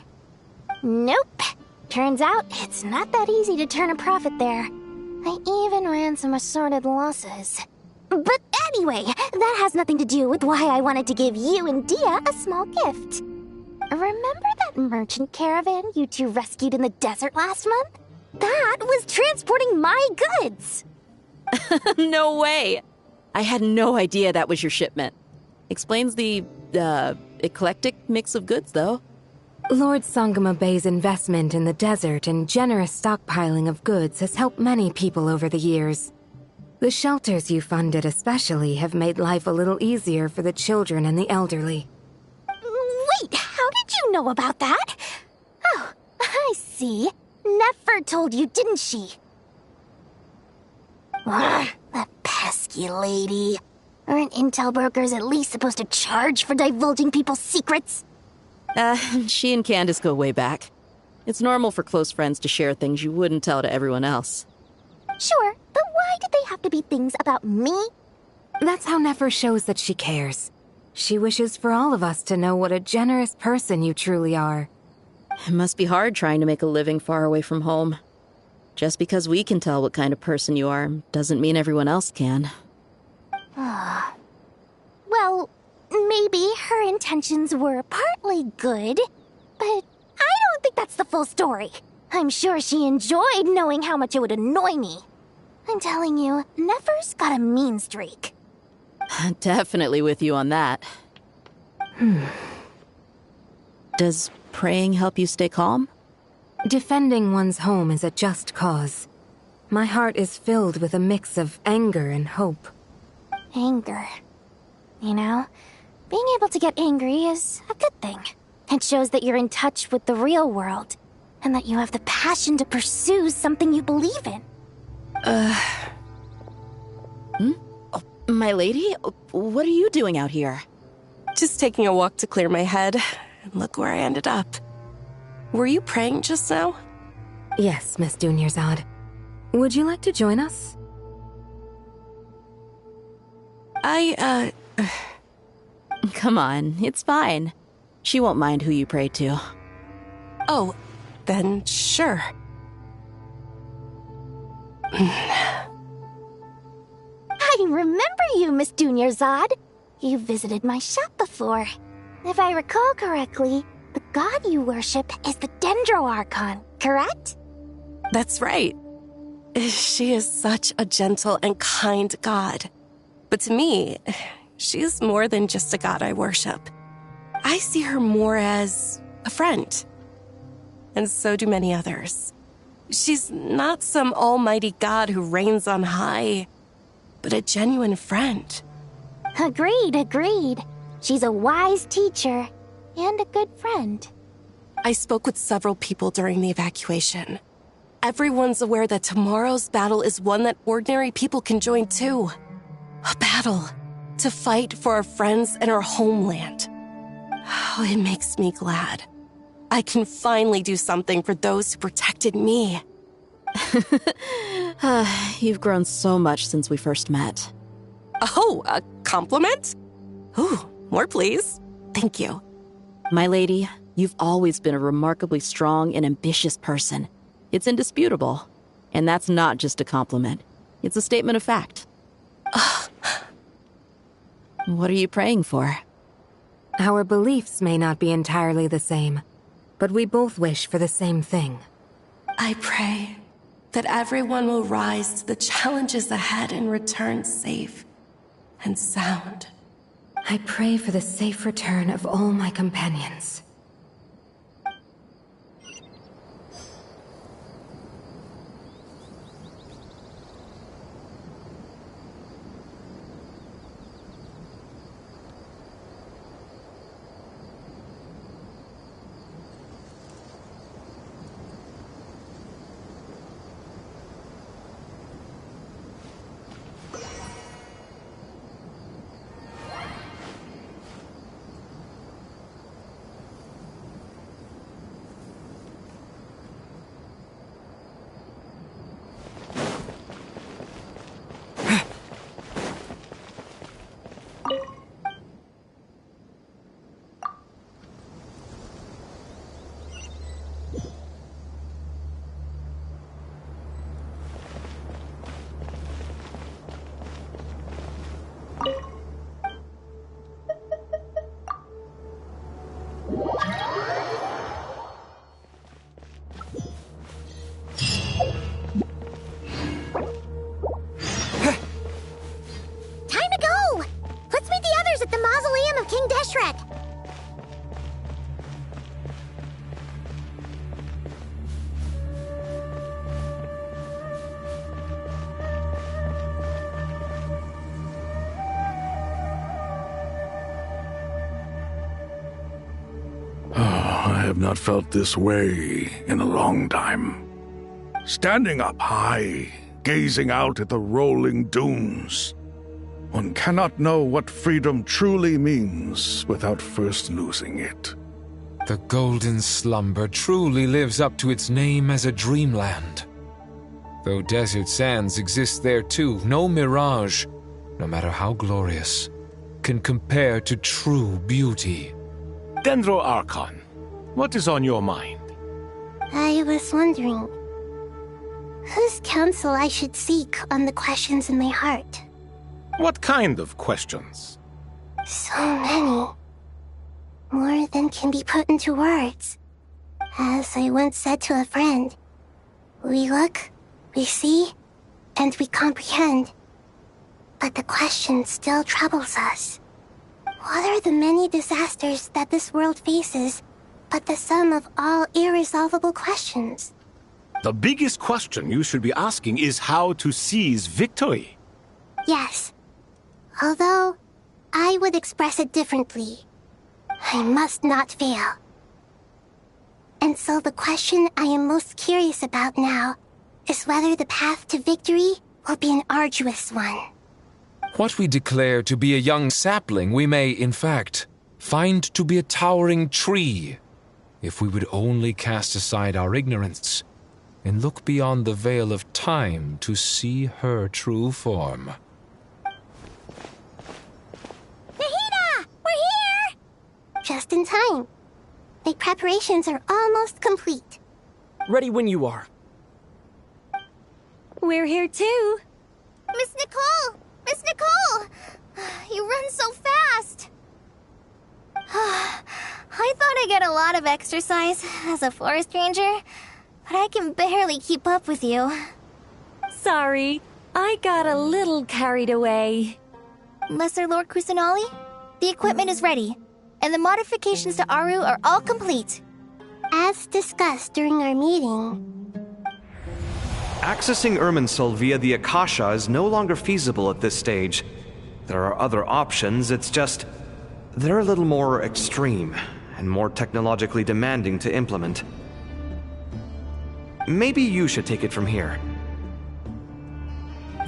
Speaker 12: Nope. Turns out it's not that easy to turn a profit there. I even ran some assorted losses. But anyway, that has nothing to do with why I wanted to give you and Dia a small gift. Remember that merchant caravan you two rescued in the desert last month? That was transporting my goods!
Speaker 17: No way! I had no idea that was your shipment. Explains the, eclectic mix of goods, though.
Speaker 14: Lord Sangama Bay's investment in the desert and generous stockpiling of goods has helped many people over the years. The shelters you funded especially have made life a little easier for the children and the elderly.
Speaker 12: Wait, how did you know about that? Oh, I see. Nefer told you, didn't she? Ugh, that pesky lady. Aren't intel brokers at least supposed to charge for divulging people's secrets?
Speaker 17: She and Candace go way back. It's normal for close friends to share things you wouldn't tell to everyone else.
Speaker 12: Sure, but why did they have to be things about me?
Speaker 14: That's how Nefer shows that she cares. She wishes for all of us to know what a generous person you truly are.
Speaker 17: It must be hard trying to make a living far away from home. Just because we can tell what kind of person you are doesn't mean everyone else can.
Speaker 12: Well, maybe her intentions were partly good, but I don't think that's the full story. I'm sure she enjoyed knowing how much it would annoy me. I'm telling you, Nefer's got a mean streak.
Speaker 17: Definitely with you on that. Does praying help you stay calm?
Speaker 14: Defending one's home is a just cause. My heart is filled with a mix of anger and hope.
Speaker 12: Anger. You know, being able to get angry is a good thing. It shows that you're in touch with the real world. and that you have the passion to pursue something you believe in.
Speaker 17: My lady, what are you doing out here?
Speaker 21: Just taking a walk to clear my head, and look where I ended up. Were you praying just now?
Speaker 2: Yes, Miss Dunyarzad. Would you like to join us?
Speaker 17: Come on, it's fine. She won't mind who you pray to.
Speaker 21: Oh, then sure.
Speaker 12: I remember you, Miss Dunyarzad. You visited my shop before. If I recall correctly, the god you worship is the Dendroarchon, correct?
Speaker 21: That's right. She is such a gentle and kind god. But to me, she's more than just a god I worship. I see her more as a friend. And so do many others. She's not some almighty god who reigns on high, but a genuine friend.
Speaker 12: Agreed. She's a wise teacher and a good friend.
Speaker 21: I spoke with several people during the evacuation. Everyone's aware that tomorrow's battle is one that ordinary people can join too. A battle to fight for our friends and our homeland. Oh, it makes me glad. I can finally do something for those who protected me.
Speaker 17: You've grown so much since we first met.
Speaker 21: Oh, a compliment? Ooh, more please. Thank you.
Speaker 17: My lady, you've always been a remarkably strong and ambitious person. It's indisputable. And that's not just a compliment. It's a statement of fact. What are you praying for?
Speaker 2: Our beliefs may not be entirely the same, but we both wish for the same thing.
Speaker 21: I pray that everyone will rise to the challenges ahead and return safe and sound.
Speaker 2: I pray for the safe return of all my companions.
Speaker 10: I have not felt this way in a long time. Standing up high, gazing out at the rolling dunes. One cannot know what freedom truly means without first losing it.
Speaker 9: The golden slumber truly lives up to its name as a dreamland. Though desert sands exist there too, no mirage, no matter how glorious, can compare to true beauty.
Speaker 11: Dendroarchon, what is on your mind?
Speaker 1: I was wondering whose counsel I should seek on the questions in my heart.
Speaker 11: What kind of questions?
Speaker 1: So many. More than can be put into words. As I once said to a friend, we look, we see, and we comprehend. But the question still troubles us. What are the many disasters that this world faces, but the sum of all irresolvable questions?
Speaker 11: The biggest question you should be asking is how to seize victory.
Speaker 1: Yes. Although, I would express it differently. I must not fail. And so the question I am most curious about now is whether the path to victory will be an arduous one.
Speaker 9: What we declare to be a young sapling, we may, in fact, find to be a towering tree, if we would only cast aside our ignorance and look beyond the veil of time to see her true form.
Speaker 1: Nahida! We're here! Just in time. My preparations are almost complete.
Speaker 8: Ready when you are.
Speaker 6: We're here too.
Speaker 12: Miss Nicole! Miss Nicole! You run so fast! I thought I'd get a lot of exercise as a forest ranger, but I can barely keep up with you.
Speaker 6: Sorry, I got a little carried away.
Speaker 12: Lesser Lord Kusanali, the equipment is ready, and the modifications to Aru are all complete.
Speaker 1: As discussed during our meeting,
Speaker 3: Accessing Irminsul via the Akasha is no longer feasible at this stage. There are other options, it's just... they're a little more extreme, and more technologically demanding to implement. Maybe you should take it from here.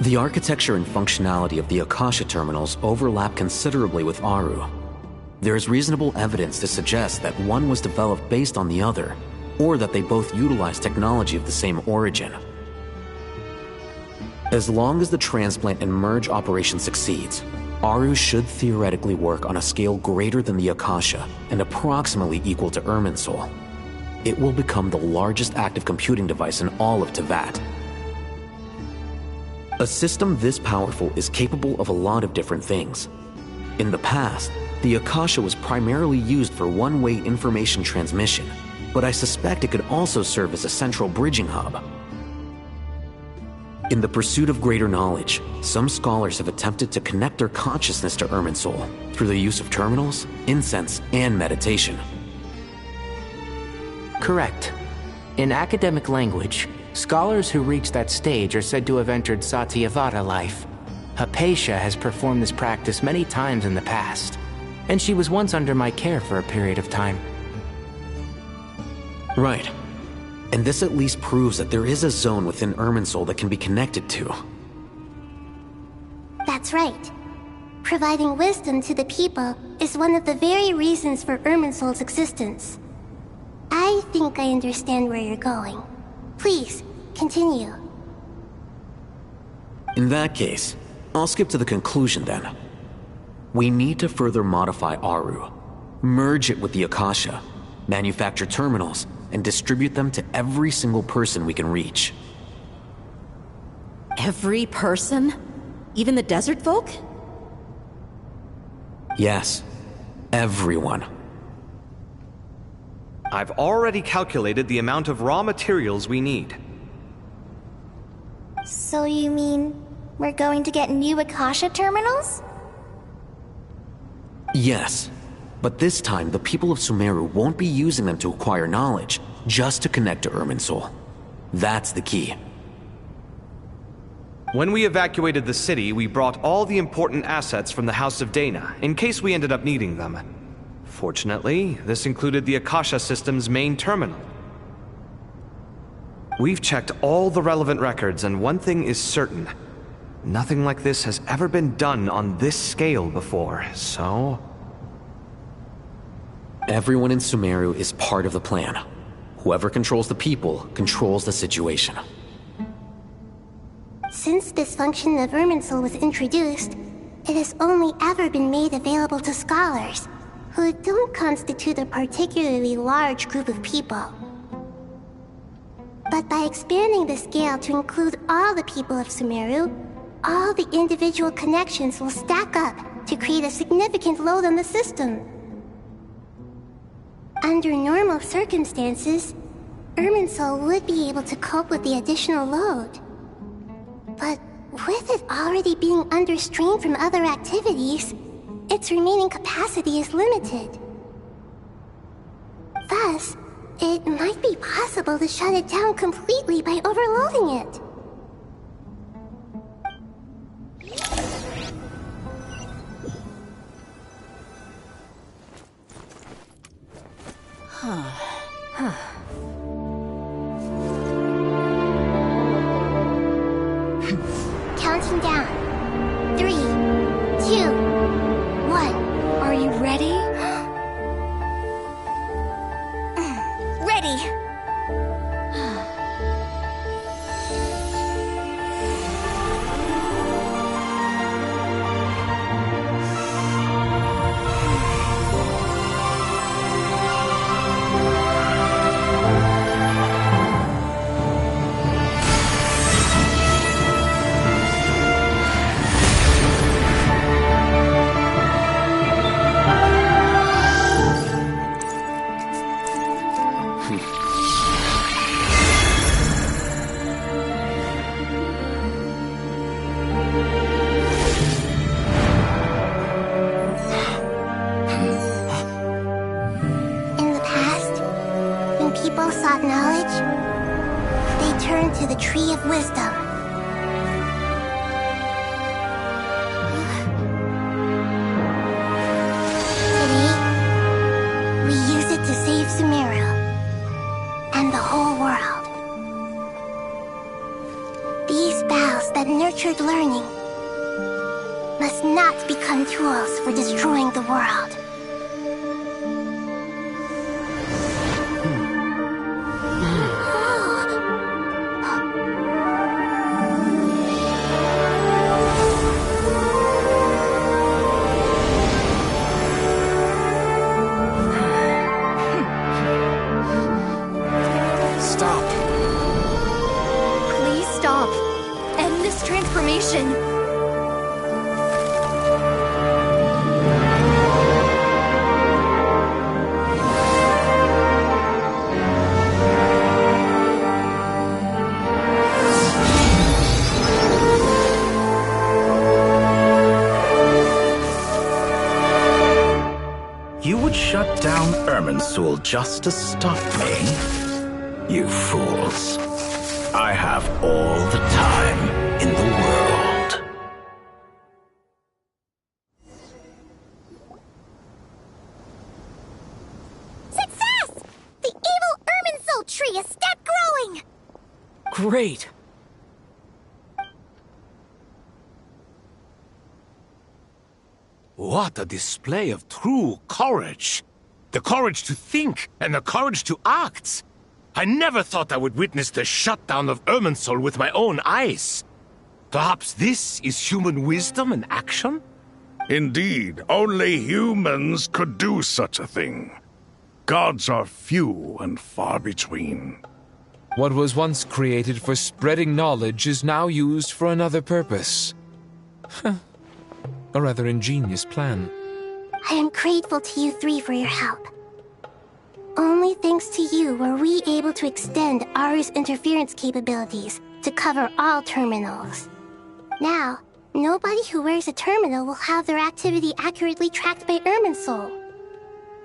Speaker 18: The architecture and functionality of the Akasha terminals overlap considerably with Aru. There is reasonable evidence to suggest that one was developed based on the other, or that they both utilize technology of the same origin. As long as the transplant and merge operation succeeds, Aru should theoretically work on a scale greater than the Akasha and approximately equal to Irminsul. It will become the largest active computing device in all of Teyvat. A system this powerful is capable of a lot of different things. In the past, the Akasha was primarily used for one-way information transmission, but I suspect it could also serve as a central bridging hub. In the pursuit of greater knowledge, some scholars have attempted to connect their consciousness to Irminsul through the use of terminals, incense, and meditation.
Speaker 13: Correct. In academic language, scholars who reach that stage are said to have entered Satyavata life. Hypatia has performed this practice many times in the past, and she was once under my care for a period of time.
Speaker 18: Right. And this at least proves that there is a zone within Irminsul that can be connected to.
Speaker 1: that's right. Providing wisdom to the people is one of the very reasons for Irminsul's existence. I think I understand where you're going. Please, continue.
Speaker 18: In that case, I'll skip to the conclusion then. We need to further modify Aru, merge it with the Akasha, manufacture terminals, and distribute them to every single person we can reach.
Speaker 17: Every person? Even the desert folk?
Speaker 18: Yes, everyone.
Speaker 3: I've already calculated the amount of raw materials we need.
Speaker 12: So you mean we're going to get new Akasha terminals?
Speaker 18: Yes, but this time the people of Sumeru won't be using them to acquire knowledge, just to connect to Irminsul. That's the key.
Speaker 3: When we evacuated the city, we brought all the important assets from the House of Dana, in case we ended up needing them. Fortunately, this included the Akasha system's main terminal. We've checked all the relevant records, and one thing is certain. Nothing like this has ever been done on this scale before, so...
Speaker 18: Everyone in Sumeru is part of the plan. Whoever controls the people controls the situation.
Speaker 1: Since this function of Irminsul was introduced, it has only ever been made available to scholars, who don't constitute a particularly large group of people. But by expanding the scale to include all the people of Sumeru, all the individual connections will stack up to create a significant load on the system. Under normal circumstances, Irminsul would be able to cope with the additional load. But with it already being under strain from other activities, its remaining capacity is limited. Thus, it might be possible to shut it down completely by overloading it. people sought knowledge, they turned to the Tree of Wisdom. Today, we use it to save Sumeru and the whole world. These boughs that nurtured learning must not become tools for destroying the world.
Speaker 15: Shut down Irminsul just to stop me? You fools. I have all the time in the world.
Speaker 12: Success! The evil Irminsul tree is stepped growing!
Speaker 8: Great!
Speaker 11: What a display of true courage! The courage to think and the courage to act! I never thought I would witness the shutdown of Irminsul with my own eyes. Perhaps this is human wisdom in action?
Speaker 10: Indeed, only humans could do such a thing. Gods are few and far between.
Speaker 9: What was once created for spreading knowledge is now used for another purpose. A rather ingenious plan.
Speaker 1: I am grateful to you three for your help. Only thanks to you were we able to extend Aru's interference capabilities to cover all terminals. Now, nobody who wears a terminal will have their activity accurately tracked by Irminsul.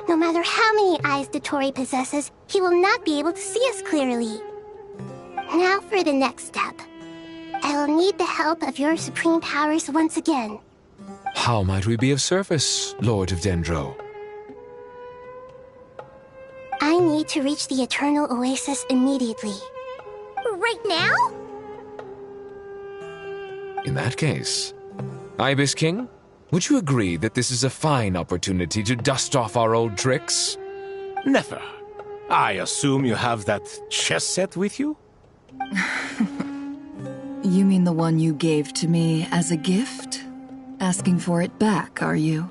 Speaker 1: No matter how many eyes Dottore possesses, he will not be able to see us clearly. Now for the next step. I will need the help of your supreme powers once again.
Speaker 9: How might we be of service, Lord of Dendro?
Speaker 1: I need to reach the Eternal Oasis immediately.
Speaker 12: Right now?
Speaker 9: In that case, Ibis King, would you agree that this is a fine opportunity to dust off our old tricks?
Speaker 11: Never. I assume you have that chess set with you?
Speaker 5: You mean the one you gave to me as a gift? Asking for it back, are you?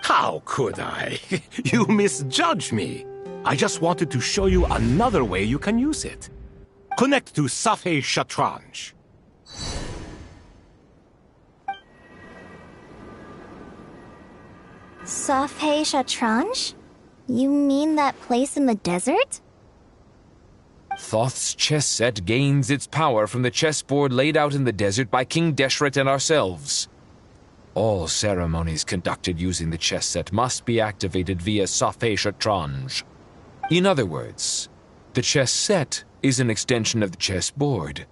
Speaker 11: How could I? You misjudge me. I just wanted to show you another way you can use it. Connect to Safei Shatranj.
Speaker 12: Safei Shatranj? You mean that place in the desert?
Speaker 9: Thoth's chess set gains its power from the chessboard laid out in the desert by King Deshret and ourselves. All ceremonies conducted using the chess set must be activated via Safei Shatranj. In other words, the chess set is an extension of the chessboard.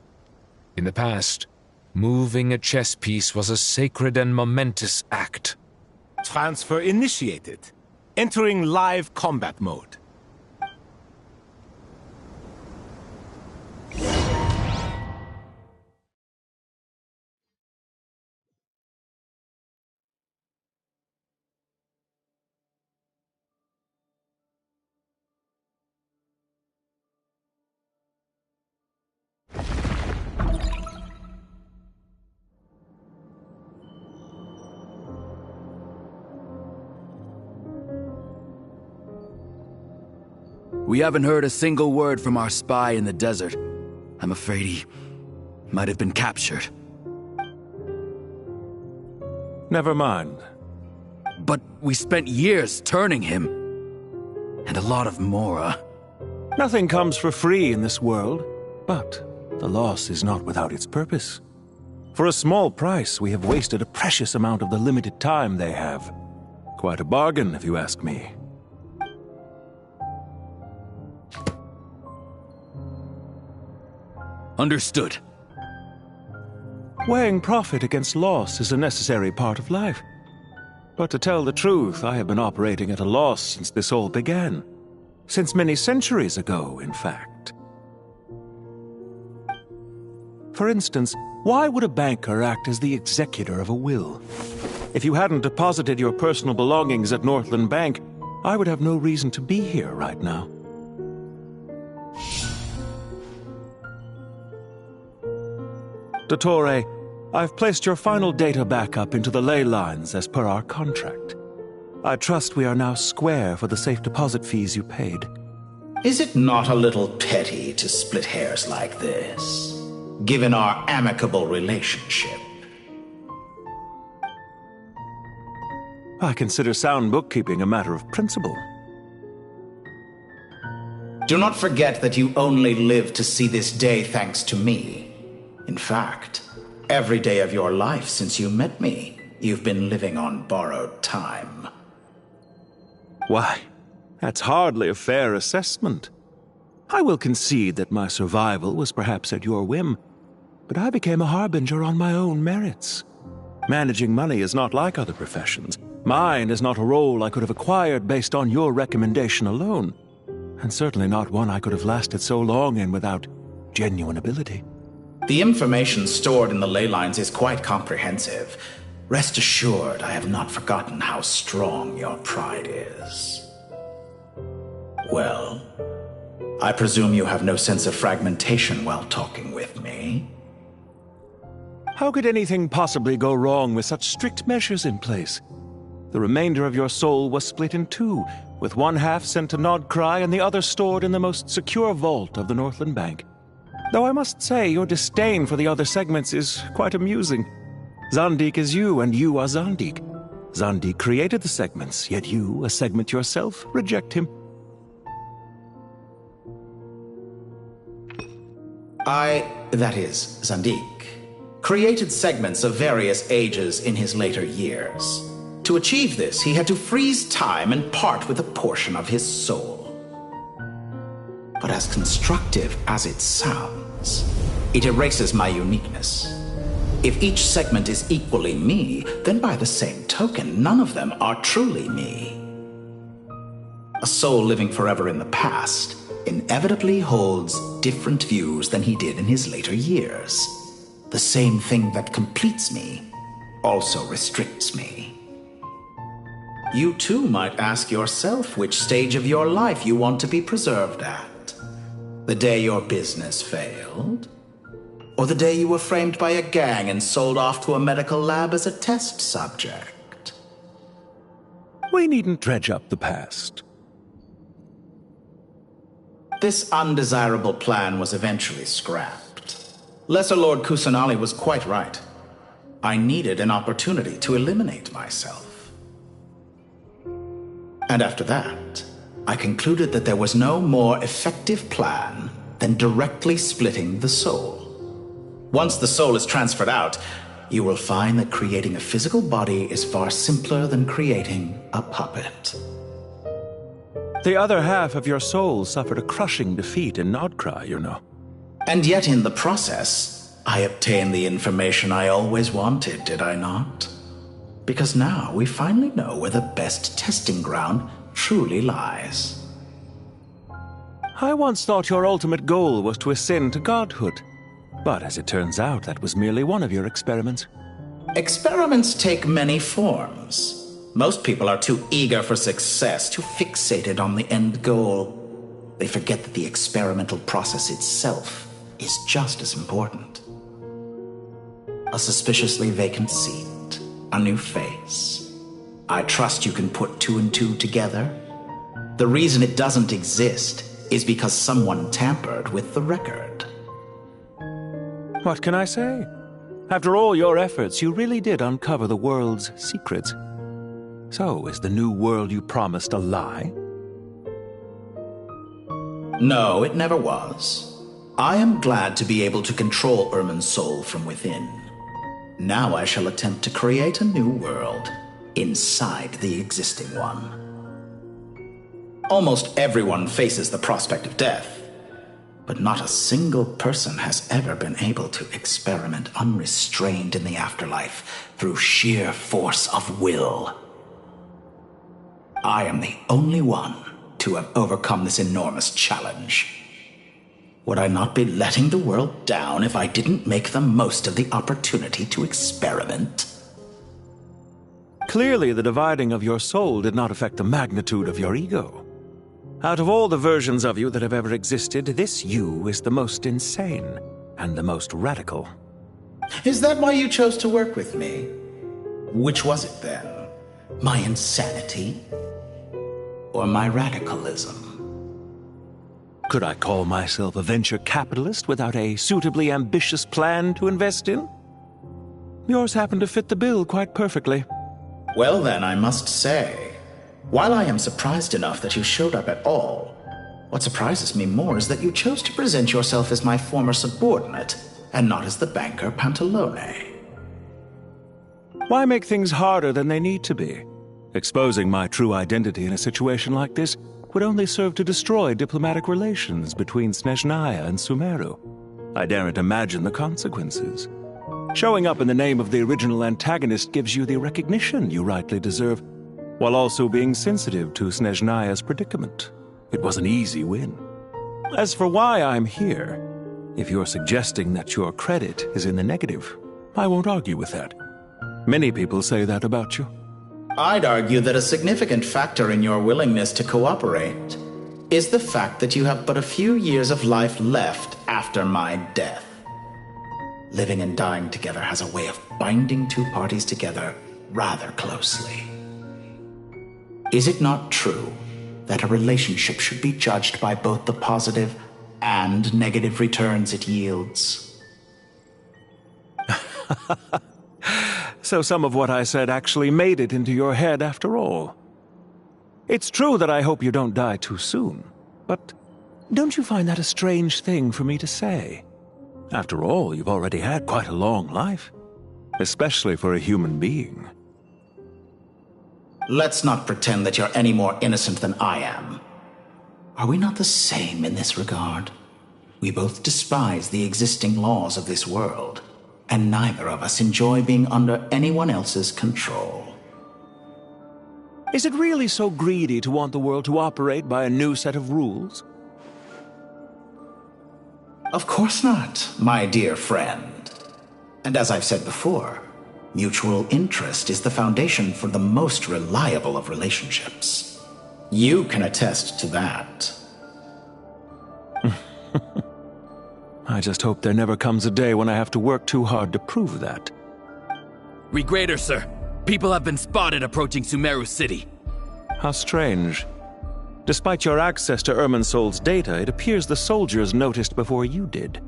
Speaker 9: In the past, moving a chess piece was a sacred and momentous act.
Speaker 11: Transfer initiated. Entering live combat mode.
Speaker 22: We haven't heard a single word from our spy in the desert. I'm afraid he might have been captured.
Speaker 23: Never mind.
Speaker 22: But we spent years turning him. And a lot of Mora.
Speaker 23: Nothing comes for free in this world, but the loss is not without its purpose. For a small price, we have wasted a precious amount of the limited time they have. Quite a bargain, if you ask me.
Speaker 22: Understood.
Speaker 23: Weighing profit against loss is a necessary part of life. But to tell the truth, I have been operating at a loss since this all began. Since many centuries ago, in fact. For instance, why would a banker act as the executor of a will? If you hadn't deposited your personal belongings at Northland Bank, I would have no reason to be here right now. Dottore, I've placed your final data backup into the ley lines as per our contract. I trust we are now square for the safe deposit fees you paid.
Speaker 15: Is it not a little petty to split hairs like this, given our amicable relationship?
Speaker 23: I consider sound bookkeeping a matter of principle.
Speaker 15: Do not forget that you only live to see this day thanks to me. In fact, every day of your life since you met me, you've been living on borrowed time.
Speaker 23: Why, that's hardly a fair assessment. I will concede that my survival was perhaps at your whim, but I became a harbinger on my own merits. Managing money is not like other professions. Mine is not a role I could have acquired based on your recommendation alone, and certainly not one I could have lasted so long in without genuine ability.
Speaker 15: The information stored in the ley lines is quite comprehensive. Rest assured, I have not forgotten how strong your pride is. Well, I presume you have no sense of fragmentation while talking with me.
Speaker 23: How could anything possibly go wrong with such strict measures in place? The remainder of your soul was split in two, with one half sent to Nodcry and the other stored in the most secure vault of the Northland Bank. Though I must say, your disdain for the other segments is quite amusing. Zandik is you, and you are Zandik. Zandik created the segments, yet you, a segment yourself, reject him.
Speaker 15: That is, Zandik, created segments of various ages in his later years. To achieve this, he had to freeze time and part with a portion of his soul. But as constructive as it sounds, it erases my uniqueness. If each segment is equally me, then by the same token, none of them are truly me. A soul living forever in the past inevitably holds different views than he did in his later years. The same thing that completes me also restricts me. You too might ask yourself which stage of your life you want to be preserved at. The day your business failed? Or the day you were framed by a gang and sold off to a medical lab as a test subject?
Speaker 23: We needn't dredge up the past.
Speaker 15: This undesirable plan was eventually scrapped. Lesser Lord Kusanali was quite right. I needed an opportunity to eliminate myself. And after that, I concluded that there was no more effective plan than directly splitting the soul. Once the soul is transferred out, you will find that creating a physical body is far simpler than creating a puppet.
Speaker 23: The other half of your soul suffered a crushing defeat in Nodcry, you know.
Speaker 15: And yet in the process, I obtained the information I always wanted, did I not? Because now we finally know where the best testing ground truly lies.
Speaker 23: I once thought your ultimate goal was to ascend to godhood, but as it turns out, that was merely one of your experiments.
Speaker 15: Experiments take many forms. Most people are too eager for success, too fixated on the end goal. They forget that the experimental process itself is just as important. A suspiciously vacant seat, a new face. I trust you can put two and two together. The reason it doesn't exist is because someone tampered with the record.
Speaker 23: What can I say? After all your efforts, you really did uncover the world's secrets. So, is the new world you promised a lie?
Speaker 15: No, it never was. I am glad to be able to control Irmin's soul from within. Now I shall attempt to create a new world inside the existing one. Almost everyone faces the prospect of death. But not a single person has ever been able to experiment unrestrained in the afterlife through sheer force of will. I am the only one to have overcome this enormous challenge. Would I not be letting the world down if I didn't make the most of the opportunity to experiment?
Speaker 23: Clearly, the dividing of your soul did not affect the magnitude of your ego. Out of all the versions of you that have ever existed, this you is the most insane and the most radical.
Speaker 15: Is that why you chose to work with me? Which was it then? My insanity? Or my radicalism?
Speaker 23: Could I call myself a venture capitalist without a suitably ambitious plan to invest in? Yours happened to fit the bill quite perfectly.
Speaker 15: Well then, I must say, while I am surprised enough that you showed up at all, what surprises me more is that you chose to present yourself as my former subordinate, and not as the banker Pantalone.
Speaker 23: Why make things harder than they need to be? Exposing my true identity in a situation like this would only serve to destroy diplomatic relations between Snezhnaya and Sumeru. I daren't imagine the consequences. Showing up in the name of the original antagonist gives you the recognition you rightly deserve, while also being sensitive to Snezhnaya's predicament. It was an easy win. As for why I'm here, if you're suggesting that your credit is in the negative, I won't argue with that. Many people say that about you.
Speaker 15: I'd argue that a significant factor in your willingness to cooperate is the fact that you have but a few years of life left after my death. Living and dying together has a way of binding two parties together rather closely. Is it not true that a relationship should be judged by both the positive and negative returns it yields?
Speaker 23: So some of what I said actually made it into your head after all. It's true that I hope you don't die too soon, but don't you find that a strange thing for me to say? After all, you've already had quite a long life, especially for a human being.
Speaker 15: Let's not pretend that you're any more innocent than I am. Are we not the same in this regard? We both despise the existing laws of this world, and neither of us enjoy being under anyone else's control.
Speaker 23: Is it really so greedy to want the world to operate by a new set of rules?
Speaker 15: Of course not, my dear friend. And as I've said before, mutual interest is the foundation for the most reliable of relationships. You can attest to that.
Speaker 23: I just hope there never comes a day when I have to work too hard to prove that.
Speaker 22: Regrader, sir. People have been spotted approaching Sumeru City.
Speaker 23: How strange. Despite your access to Irminsol's data, it appears the soldiers noticed before you did.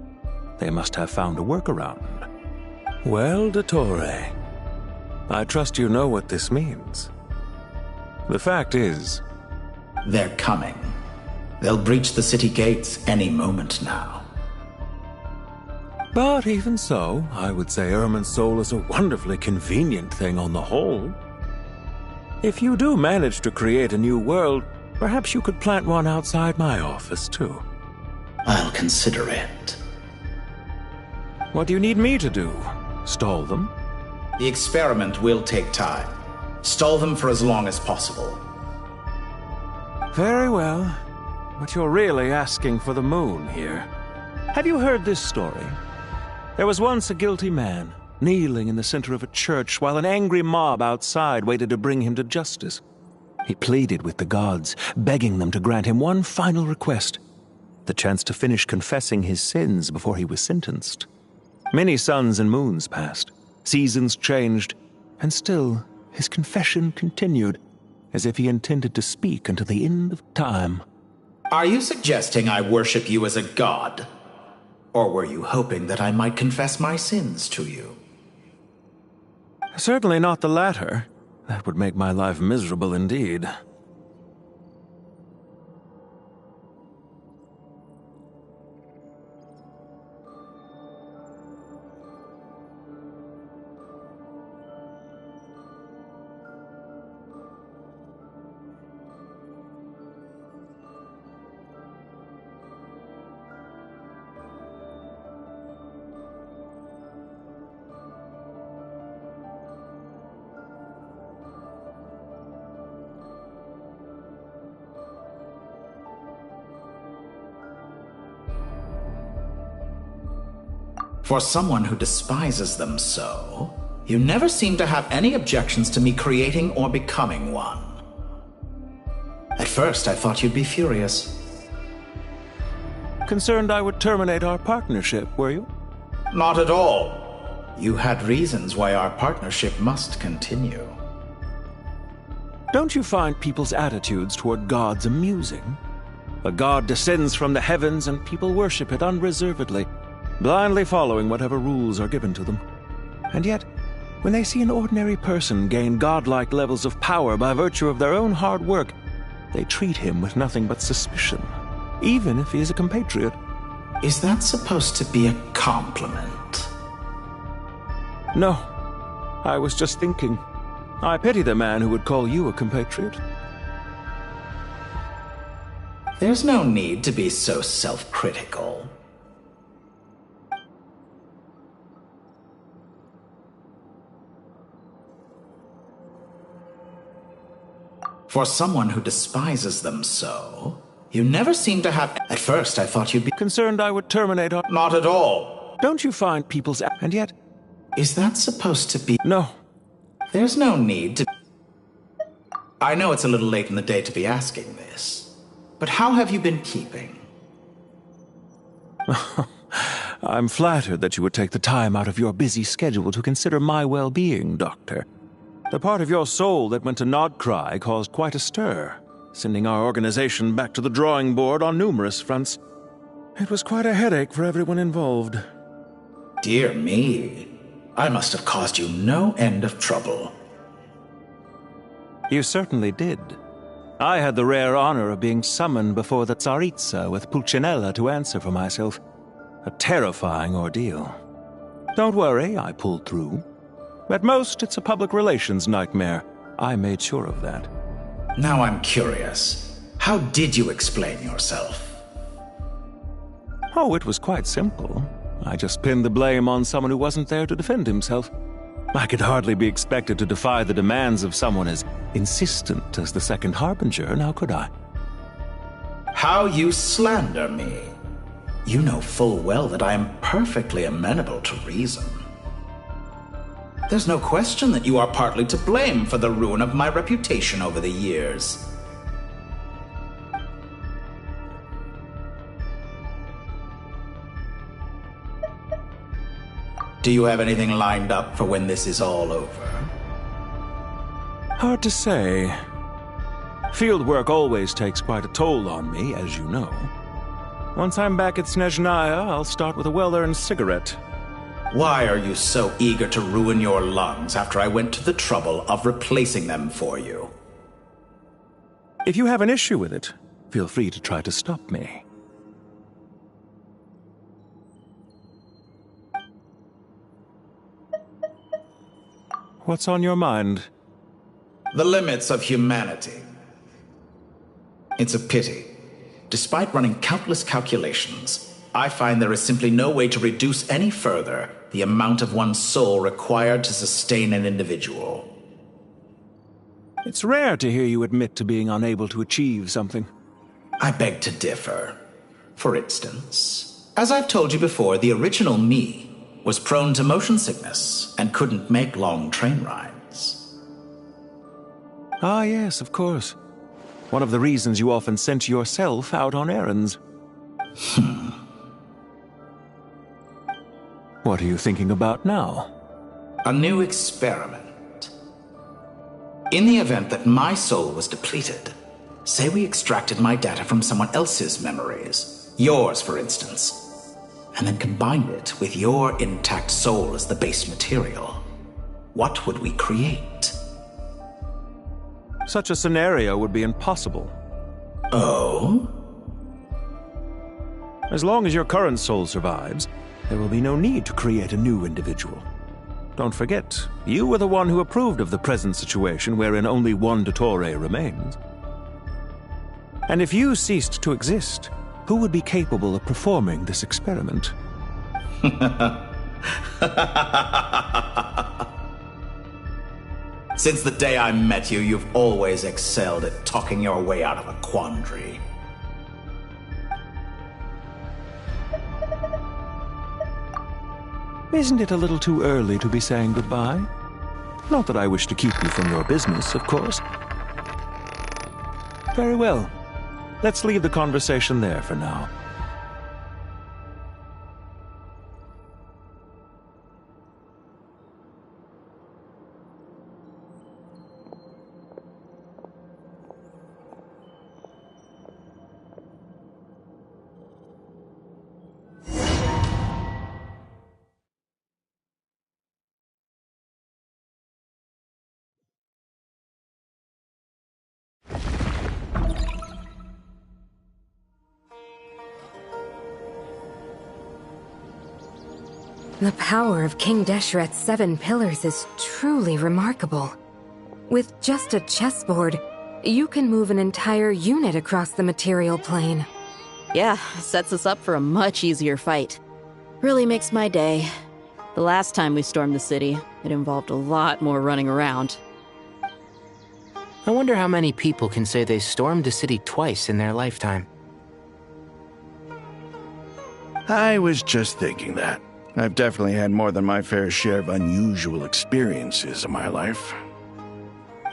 Speaker 23: They must have found a workaround. Well, Dottore, I trust you know what this means. The fact is...
Speaker 15: They're coming. They'll breach the city gates any moment now.
Speaker 23: But even so, I would say Irminsol is a wonderfully convenient thing on the whole. If you do manage to create a new world, perhaps you could plant one outside my office, too.
Speaker 15: I'll consider it.
Speaker 23: What do you need me to do? Stall them?
Speaker 15: The experiment will take time. Stall them for as long as possible.
Speaker 23: Very well. But you're really asking for the moon here. Have you heard this story? There was once a guilty man, kneeling in the center of a church while an angry mob outside waited to bring him to justice. He pleaded with the gods, begging them to grant him one final request, the chance to finish confessing his sins before he was sentenced. Many suns and moons passed, seasons changed, and still his confession continued, as if he intended to speak until the end of time.
Speaker 15: Are you suggesting I worship you as a god? Or were you hoping that I might confess my sins to you?
Speaker 23: Certainly not the latter. That would make my life miserable indeed.
Speaker 15: For someone who despises them so, you never seem to have any objections to me creating or becoming one. At first, I thought you'd be furious.
Speaker 23: Concerned I would terminate our partnership, were you?
Speaker 15: Not at all. You had reasons why our partnership must continue.
Speaker 23: Don't you find people's attitudes toward gods amusing? A god descends from the heavens and people worship it unreservedly, blindly following whatever rules are given to them. And yet, when they see an ordinary person gain godlike levels of power by virtue of their own hard work, they treat him with nothing but suspicion, even if he is a compatriot.
Speaker 15: Is that supposed to be a compliment?
Speaker 23: No. I was just thinking. I pity the man who would call you a compatriot.
Speaker 15: There's no need to be so self-critical. For someone who despises them so, you never seem to have... At first, I thought you'd be...
Speaker 23: Concerned I would terminate our...
Speaker 15: Not at all.
Speaker 23: Don't you find people's... And yet...
Speaker 15: Is that supposed to be...
Speaker 23: No.
Speaker 15: There's no need to... I know it's a little late in the day to be asking this, but how have you been keeping?
Speaker 23: I'm flattered that you would take the time out of your busy schedule to consider my well-being, Doctor. The part of your soul that went to Nodcry caused quite a stir, sending our organization back to the drawing board on numerous fronts. It was quite a headache for everyone involved.
Speaker 15: Dear me, I must have caused you no end of trouble.
Speaker 23: You certainly did. I had the rare honor of being summoned before the Tsaritsa with Pulcinella to answer for myself. A terrifying ordeal. Don't worry, I pulled through. At most, it's a public relations nightmare. I made sure of that.
Speaker 15: Now I'm curious. How did you explain yourself?
Speaker 23: Oh, it was quite simple. I just pinned the blame on someone who wasn't there to defend himself. I could hardly be expected to defy the demands of someone as insistent as the Second Harbinger, now could I?
Speaker 15: How you slander me. You know full well that I am perfectly amenable to reason. There's no question that you are partly to blame for the ruin of my reputation over the years. Do you have anything lined up for when this is all over?
Speaker 23: Hard to say. Field work always takes quite a toll on me, as you know. Once I'm back at Snezhnaya, I'll start with a well-earned cigarette.
Speaker 15: Why are you so eager to ruin your lungs after I went to the trouble of replacing them for you?
Speaker 23: If you have an issue with it, feel free to try to stop me. What's on your mind?
Speaker 15: The limits of humanity. It's a pity. Despite running countless calculations, I find there is simply no way to reduce any further the amount of one's soul required to sustain an individual.
Speaker 23: It's rare to hear you admit to being unable to achieve something.
Speaker 15: I beg to differ. For instance, as I've told you before, the original me was prone to motion sickness and couldn't make long train rides.
Speaker 23: Ah, yes, of course. One of the reasons you often sent yourself out on errands. What are you thinking about now?
Speaker 15: A new experiment. In the event that my soul was depleted, say we extracted my data from someone else's memories, yours for instance, and then combined it with your intact soul as the base material, what would we create?
Speaker 23: Such a scenario would be impossible.
Speaker 15: Oh?
Speaker 23: As long as your current soul survives, there will be no need to create a new individual. Don't forget, you were the one who approved of the present situation wherein only one Dottore remains. And if you ceased to exist, who would be capable of performing this experiment?
Speaker 15: Since the day I met you, you've always excelled at talking your way out of a quandary.
Speaker 23: Isn't it a little too early to be saying goodbye? Not that I wish to keep you from your business, of course. Very well. Let's leave the conversation there for now.
Speaker 2: The power of King Deshret's 7 pillars is truly remarkable. With just a chessboard, you can move an entire unit across the material plane.
Speaker 17: Yeah, sets us up for a much easier fight. Really makes my day. The last time we stormed the city, it involved a lot more running around.
Speaker 13: I wonder how many people can say they stormed a city twice in their lifetime.
Speaker 10: I was just thinking that. I've definitely had more than my fair share of unusual experiences in my life.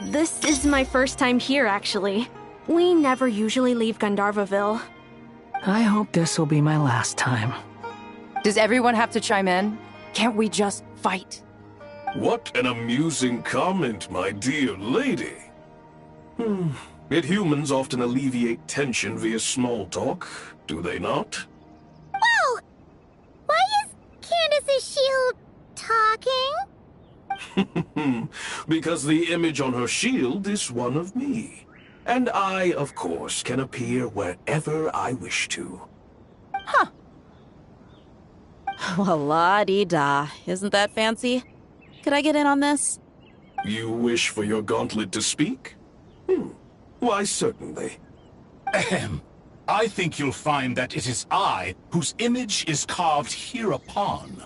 Speaker 4: This is my first time here, actually. We never usually leave Gandharvaville.
Speaker 7: I hope this will be my last time.
Speaker 16: Does everyone have to chime in? Can't we just fight?
Speaker 19: What an amusing comment, my dear lady. Yet humans often alleviate tension via small talk, do they not?
Speaker 12: Whoa! Why is Candace's shield talking?
Speaker 19: Because the image on her shield is one of me. And I, of course, can appear wherever I wish to.
Speaker 17: Huh. Well, la-dee-da. Isn't that fancy? Could I get in on this?
Speaker 19: You wish for your gauntlet to speak? Why, certainly.
Speaker 24: Ahem. I think you'll find that it is I whose image is carved hereupon.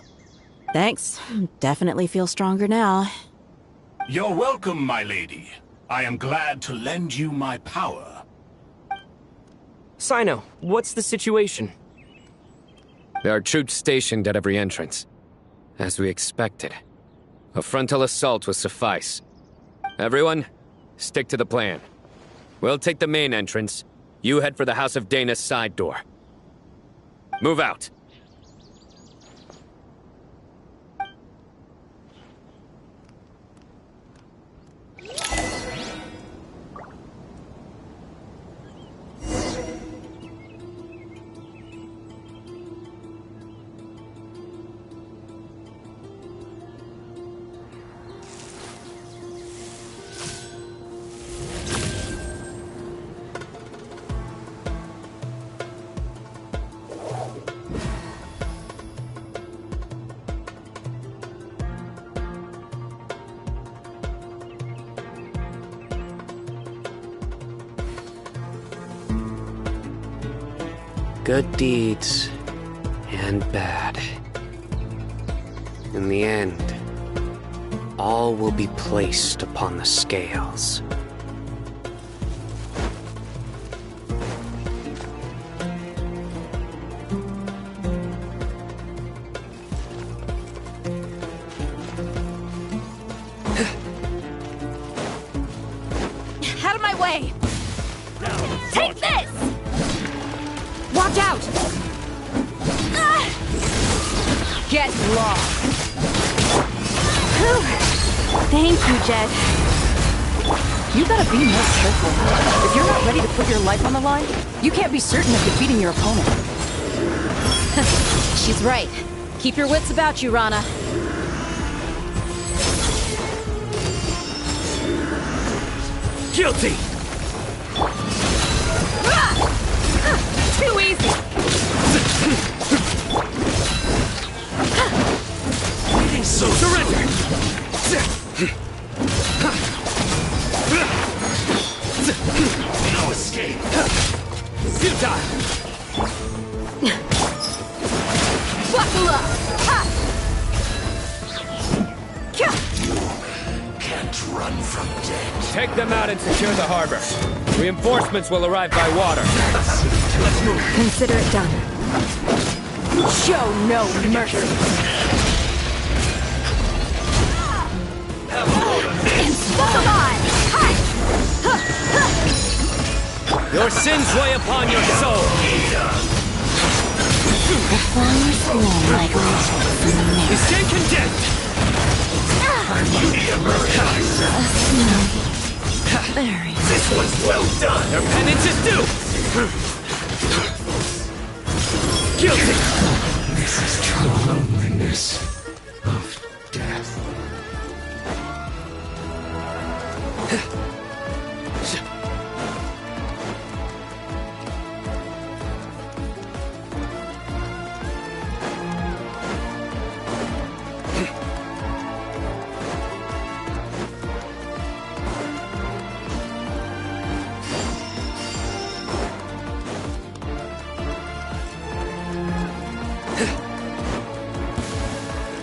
Speaker 17: Thanks. Definitely feel stronger now.
Speaker 24: You're welcome, my lady. I am glad to lend you my power.
Speaker 8: Sino, what's the situation?
Speaker 25: There are troops stationed at every entrance. As we expected. A frontal assault will suffice. Everyone, stick to the plan. We'll take the main entrance. You head for the House of Dana's side door. Move out.
Speaker 13: Good deeds and bad. In the end, all will be placed upon the scales.
Speaker 16: Out of my way! Take this! Watch out! Get lost!
Speaker 4: Thank you, Jet.
Speaker 16: You gotta be more careful. If you're not ready to put your life on the line, you can't be certain of defeating your opponent.
Speaker 17: She's right. Keep your wits about you, Rana.
Speaker 24: Guilty!
Speaker 16: Too easy!
Speaker 24: So surrender! No escape!
Speaker 16: Futile! Buckle up! Ha!
Speaker 24: Can't run from death.
Speaker 25: Take them out and secure the harbor. Reinforcements will arrive by water.
Speaker 24: Let's move.
Speaker 2: Consider it done.
Speaker 16: Show no mercy!
Speaker 25: Your sins weigh upon your soul. Stay condemned.
Speaker 19: This one's well done.
Speaker 25: Your penance is due. Guilty.
Speaker 19: This is true loneliness of death.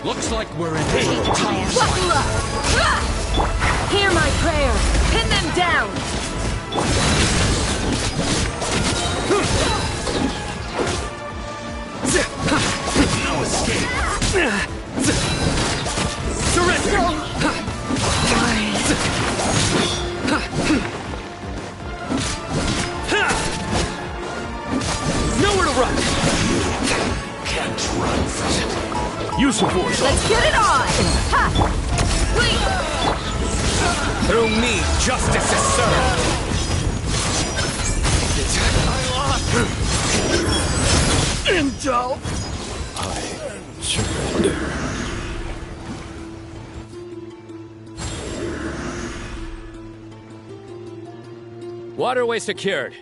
Speaker 24: Looks like we're in
Speaker 16: Buckle up! Hear my prayer! Pin them down!
Speaker 19: No escape.
Speaker 25: Surrender! Nowhere to run!
Speaker 19: Can't run from it.
Speaker 25: Use your force.
Speaker 16: Let's get it on! Ha!
Speaker 25: Through me, justice is served.
Speaker 19: Indulge. I surrender.
Speaker 25: Waterway secured.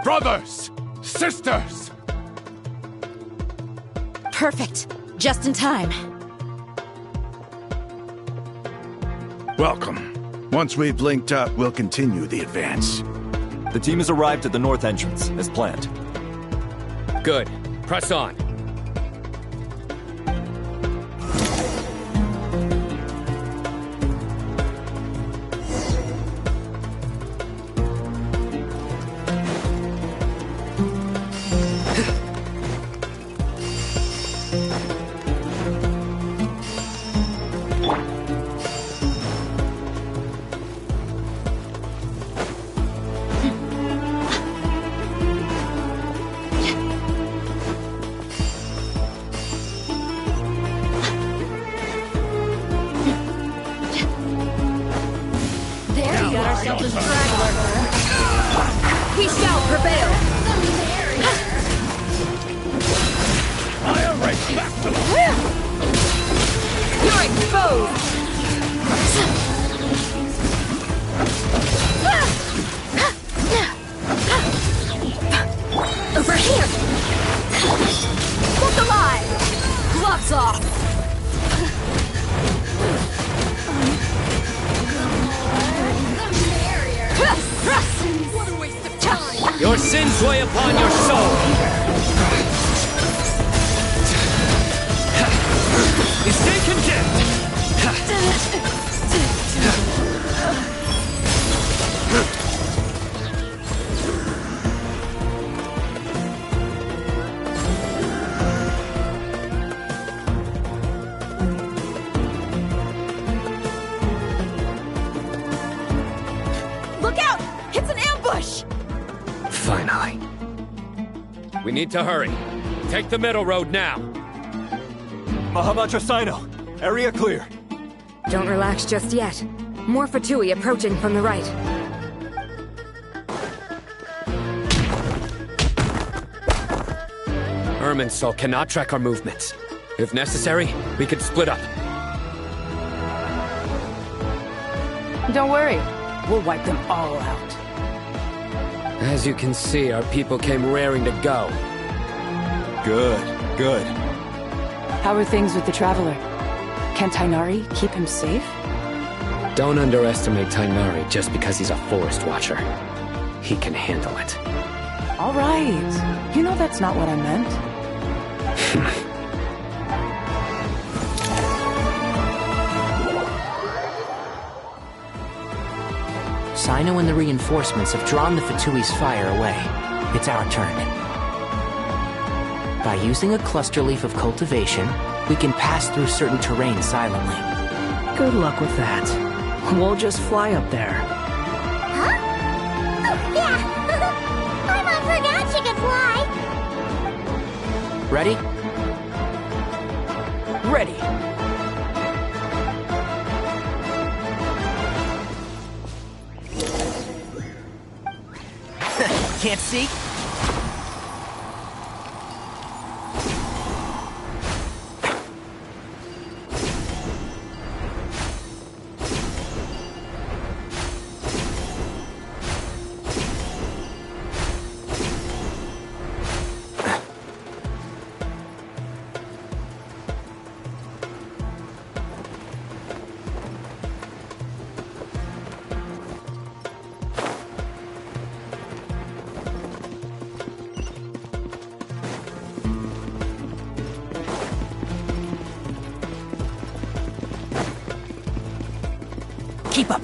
Speaker 24: Brothers! Sisters!
Speaker 17: Perfect. Just in time.
Speaker 10: Welcome. Once we've linked up, we'll continue the advance.
Speaker 3: The team has arrived at the north entrance, as planned.
Speaker 25: Good. Press on.
Speaker 16: We shall prevail!
Speaker 19: Fire right back to them.
Speaker 16: You're exposed! Over here! Look alive! Gloves off!
Speaker 25: What a waste of time! Your sins weigh upon your soul! Stay condemned!
Speaker 16: Look out! It's an ambush!
Speaker 25: Finally. We need to hurry. Take the middle road now.
Speaker 3: Mahamacha Sino, area clear.
Speaker 2: Don't relax just yet. More Fatui approaching from the right.
Speaker 25: Irminsul cannot track our movements. If necessary, we could split up.
Speaker 16: Don't worry. We'll wipe them all out.
Speaker 25: As you can see, our people came raring to go.
Speaker 3: Good, good.
Speaker 16: How are things with the Traveler? Can Tainari keep him safe?
Speaker 25: Don't underestimate Tainari just because he's a forest watcher. He can handle it.
Speaker 16: All right. You know that's not what I meant.
Speaker 13: Sino and the reinforcements have drawn the Fatui's fire away. It's our turn. By using a cluster leaf of cultivation, we can pass through certain terrain silently.
Speaker 7: Good luck with that. We'll just fly up there.
Speaker 12: Huh? Oh, yeah! Paimon forgot she could fly!
Speaker 13: Ready?
Speaker 16: Ready. Can't see? Keep up.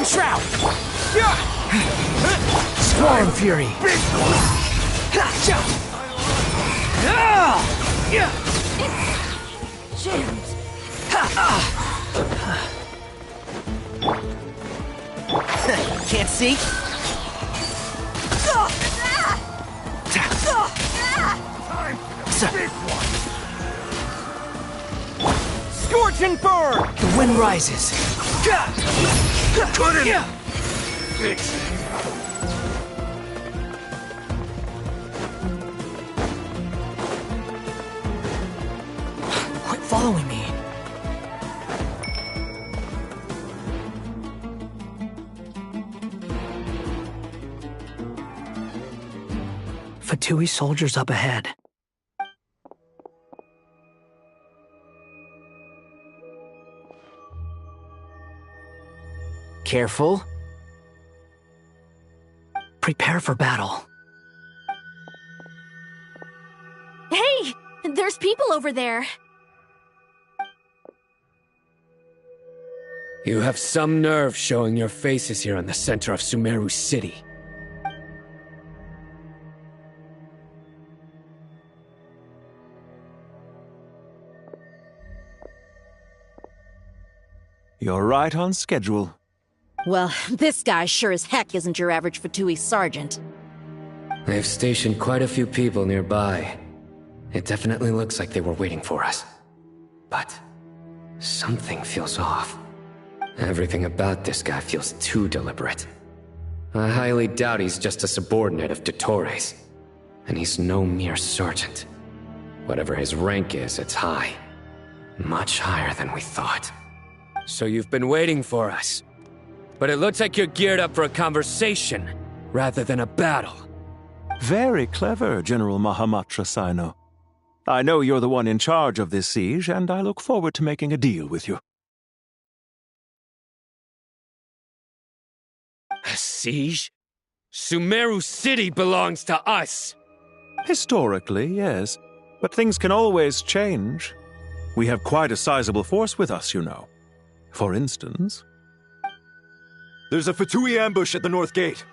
Speaker 16: Shroud!
Speaker 7: Swarm Fury!
Speaker 16: Jammed. Can't see? Scorch and burn!
Speaker 7: The wind rises.
Speaker 16: Couldn't
Speaker 7: fix it. Quit following me. Fatui soldiers up ahead.
Speaker 13: Careful.
Speaker 7: Prepare for battle.
Speaker 4: Hey! There's people over there.
Speaker 25: You have some nerve showing your faces here in the center of Sumeru City.
Speaker 23: You're right on schedule.
Speaker 17: Well, this guy sure as heck isn't your average Fatui sergeant.
Speaker 25: They've stationed quite a few people nearby. It definitely looks like they were waiting for us. But something feels off. Everything about this guy feels too deliberate. I highly doubt he's just a subordinate of Dottores. And he's no mere sergeant. Whatever his rank is, it's high. Much higher than we thought. So you've been waiting for us. But it looks like you're geared up for a conversation, rather than a battle.
Speaker 23: Very clever, General Mahamatra Sino. I know you're the one in charge of this siege, and I look forward to making a deal with you.
Speaker 25: A siege? Sumeru City belongs to us!
Speaker 23: Historically, yes. But things can always change. We have quite a sizable force with us, you know. For instance...
Speaker 3: There's a Fatui ambush at the north gate.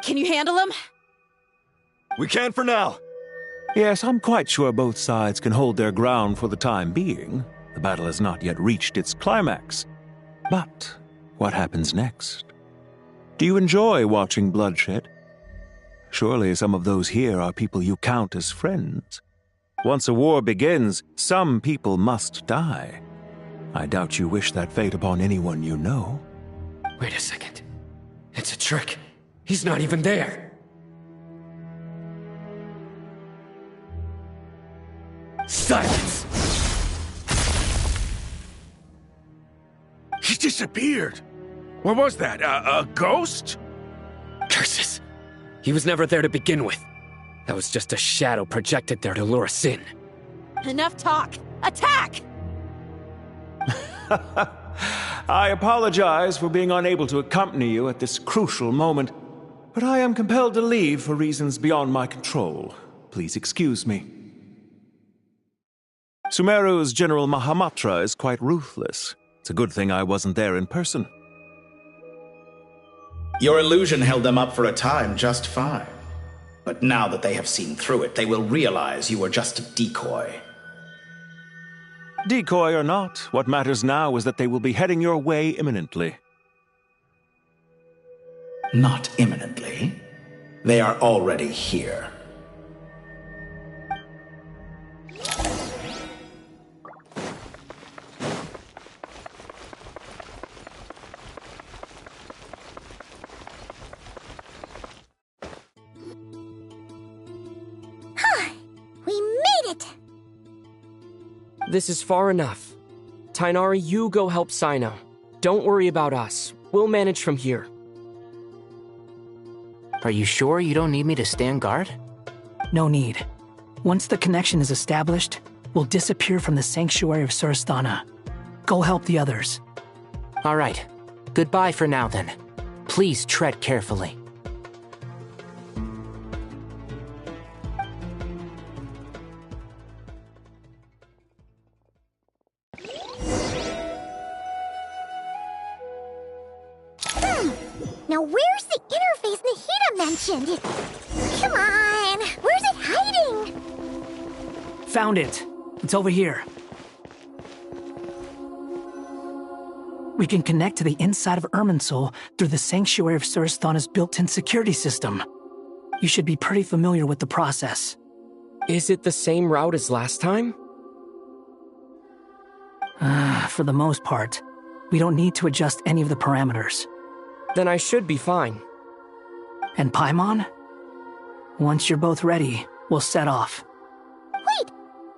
Speaker 17: Can you handle him?
Speaker 3: We can for now.
Speaker 23: Yes, I'm quite sure both sides can hold their ground for the time being. The battle has not yet reached its climax. But what happens next? Do you enjoy watching bloodshed? Surely some of those here are people you count as friends. Once a war begins, some people must die. I doubt you wish that fate upon anyone you know.
Speaker 8: Wait a second. It's a trick. He's not even there. Silence!
Speaker 10: He disappeared. What was that? A ghost?
Speaker 8: Curses. He was never there to begin with. That was just a shadow projected there to lure us in.
Speaker 16: Enough talk! Attack!
Speaker 23: I apologize for being unable to accompany you at this crucial moment, but I am compelled to leave for reasons beyond my control. Please excuse me. Sumeru's General Mahamatra is quite ruthless. It's a good thing I wasn't there in person.
Speaker 15: Your illusion held them up for a time just fine. But now that they have seen through it, they will realize you were just a decoy.
Speaker 23: Decoy or not, what matters now is that they will be heading your way imminently.
Speaker 15: Not imminently. They are already here.
Speaker 12: We made it!
Speaker 8: This is far enough. Tainari, you go help Sino. Don't worry about us. We'll manage from here.
Speaker 13: Are you sure you don't need me to stand guard?
Speaker 7: No need. Once the connection is established, we'll disappear from the sanctuary of Surasthana. Go help the others.
Speaker 13: All right. Goodbye for now, then. Please tread carefully.
Speaker 12: Now where's the interface Nahida mentioned? Come on, where's it hiding?
Speaker 7: Found it. It's over here. We can connect to the inside of Irminsul through the Sanctuary of Surasthana's built-in security system. You should be pretty familiar with the process.
Speaker 8: Is it the same route as last time?
Speaker 7: For the most part. We don't need to adjust any of the parameters.
Speaker 8: Then I should be fine.
Speaker 7: And Paimon? Once you're both ready, we'll set off.
Speaker 12: Wait!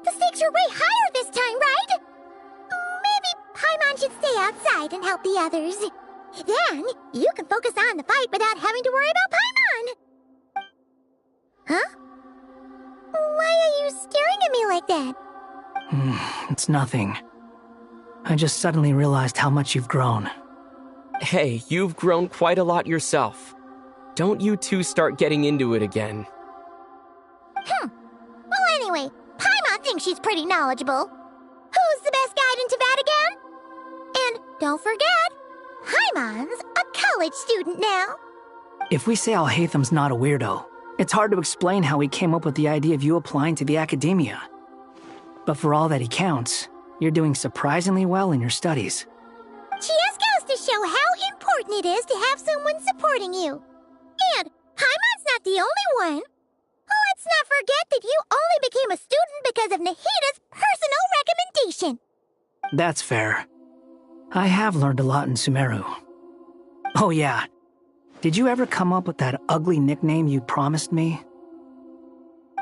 Speaker 12: The stakes are way higher this time, right? Maybe Paimon should stay outside and help the others. Then, you can focus on the fight without having to worry about Paimon! Huh? Why are you staring at me like that?
Speaker 7: It's nothing. I just suddenly realized how much you've grown.
Speaker 8: Hey, you've grown quite a lot yourself. Don't you two start getting into it again.
Speaker 12: Well, anyway, Paimon thinks she's pretty knowledgeable. Who's the best guide in Teyvat again? And don't forget, Paimon's a college student now.
Speaker 7: If we say Alhatham's not a weirdo, it's hard to explain how he came up with the idea of you applying to the academia. But for all that he counts, you're doing surprisingly well in your studies.
Speaker 12: Just goes to show how important it is to have someone supporting you. And Paimon's not the only one. Let's not forget that you only became a student because of Nahida's personal recommendation.
Speaker 7: That's fair. I have learned a lot in Sumeru. Oh yeah. Did you ever come up with that ugly nickname you promised me?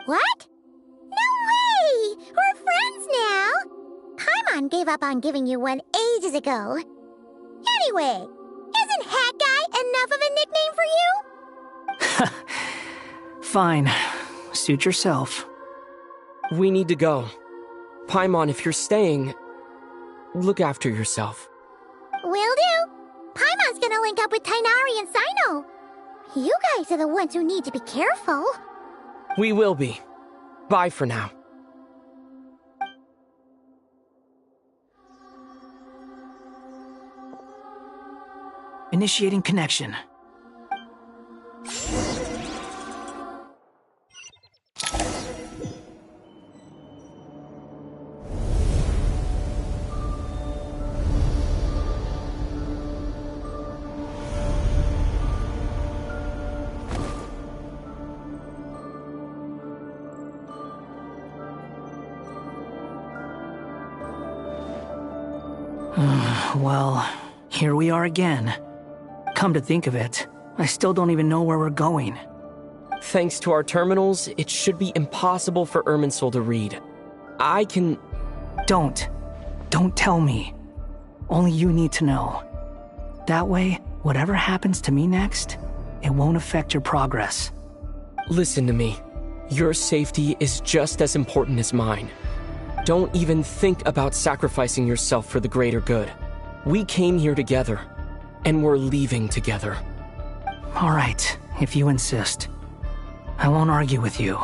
Speaker 12: What? No way! We're friends now! Paimon gave up on giving you one ages ago. Anyway, isn't Hat Guy enough of a nickname for you?
Speaker 7: Fine. Suit yourself.
Speaker 8: We need to go. Paimon, if you're staying, look after yourself.
Speaker 12: Will do. Paimon's gonna link up with Tainari and Sino. You guys are the ones who need to be careful.
Speaker 8: We will be. Bye for now.
Speaker 7: Initiating connection. Well, here we are again. Come to think of it, I still don't even know where we're going.
Speaker 8: Thanks to our terminals, it should be impossible for Irminsul to read. I can...
Speaker 7: Don't tell me. Only you need to know. That way, whatever happens to me next, it won't affect your progress.
Speaker 8: Listen to me. Your safety is just as important as mine. Don't even think about sacrificing yourself for the greater good. We came here together, and we're leaving together.
Speaker 7: All right, if you insist. I won't argue with you.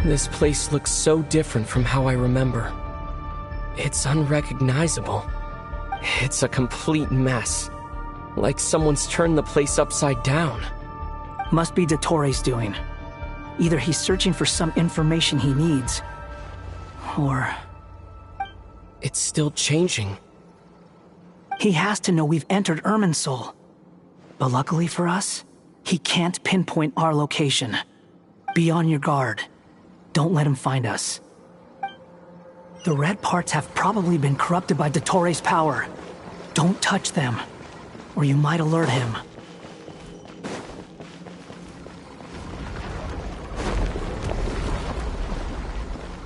Speaker 8: This place looks so different from how I remember. It's unrecognizable. It's a complete mess. Like someone's turned the place upside down.
Speaker 7: Must be Dottore doing. Either he's searching for some information he needs, or...
Speaker 8: It's still changing.
Speaker 7: He has to know we've entered Irminsul. But luckily for us, he can't pinpoint our location. Be on your guard. Don't let him find us. The red parts have probably been corrupted by Dottore's power. Don't touch them, or you might alert him.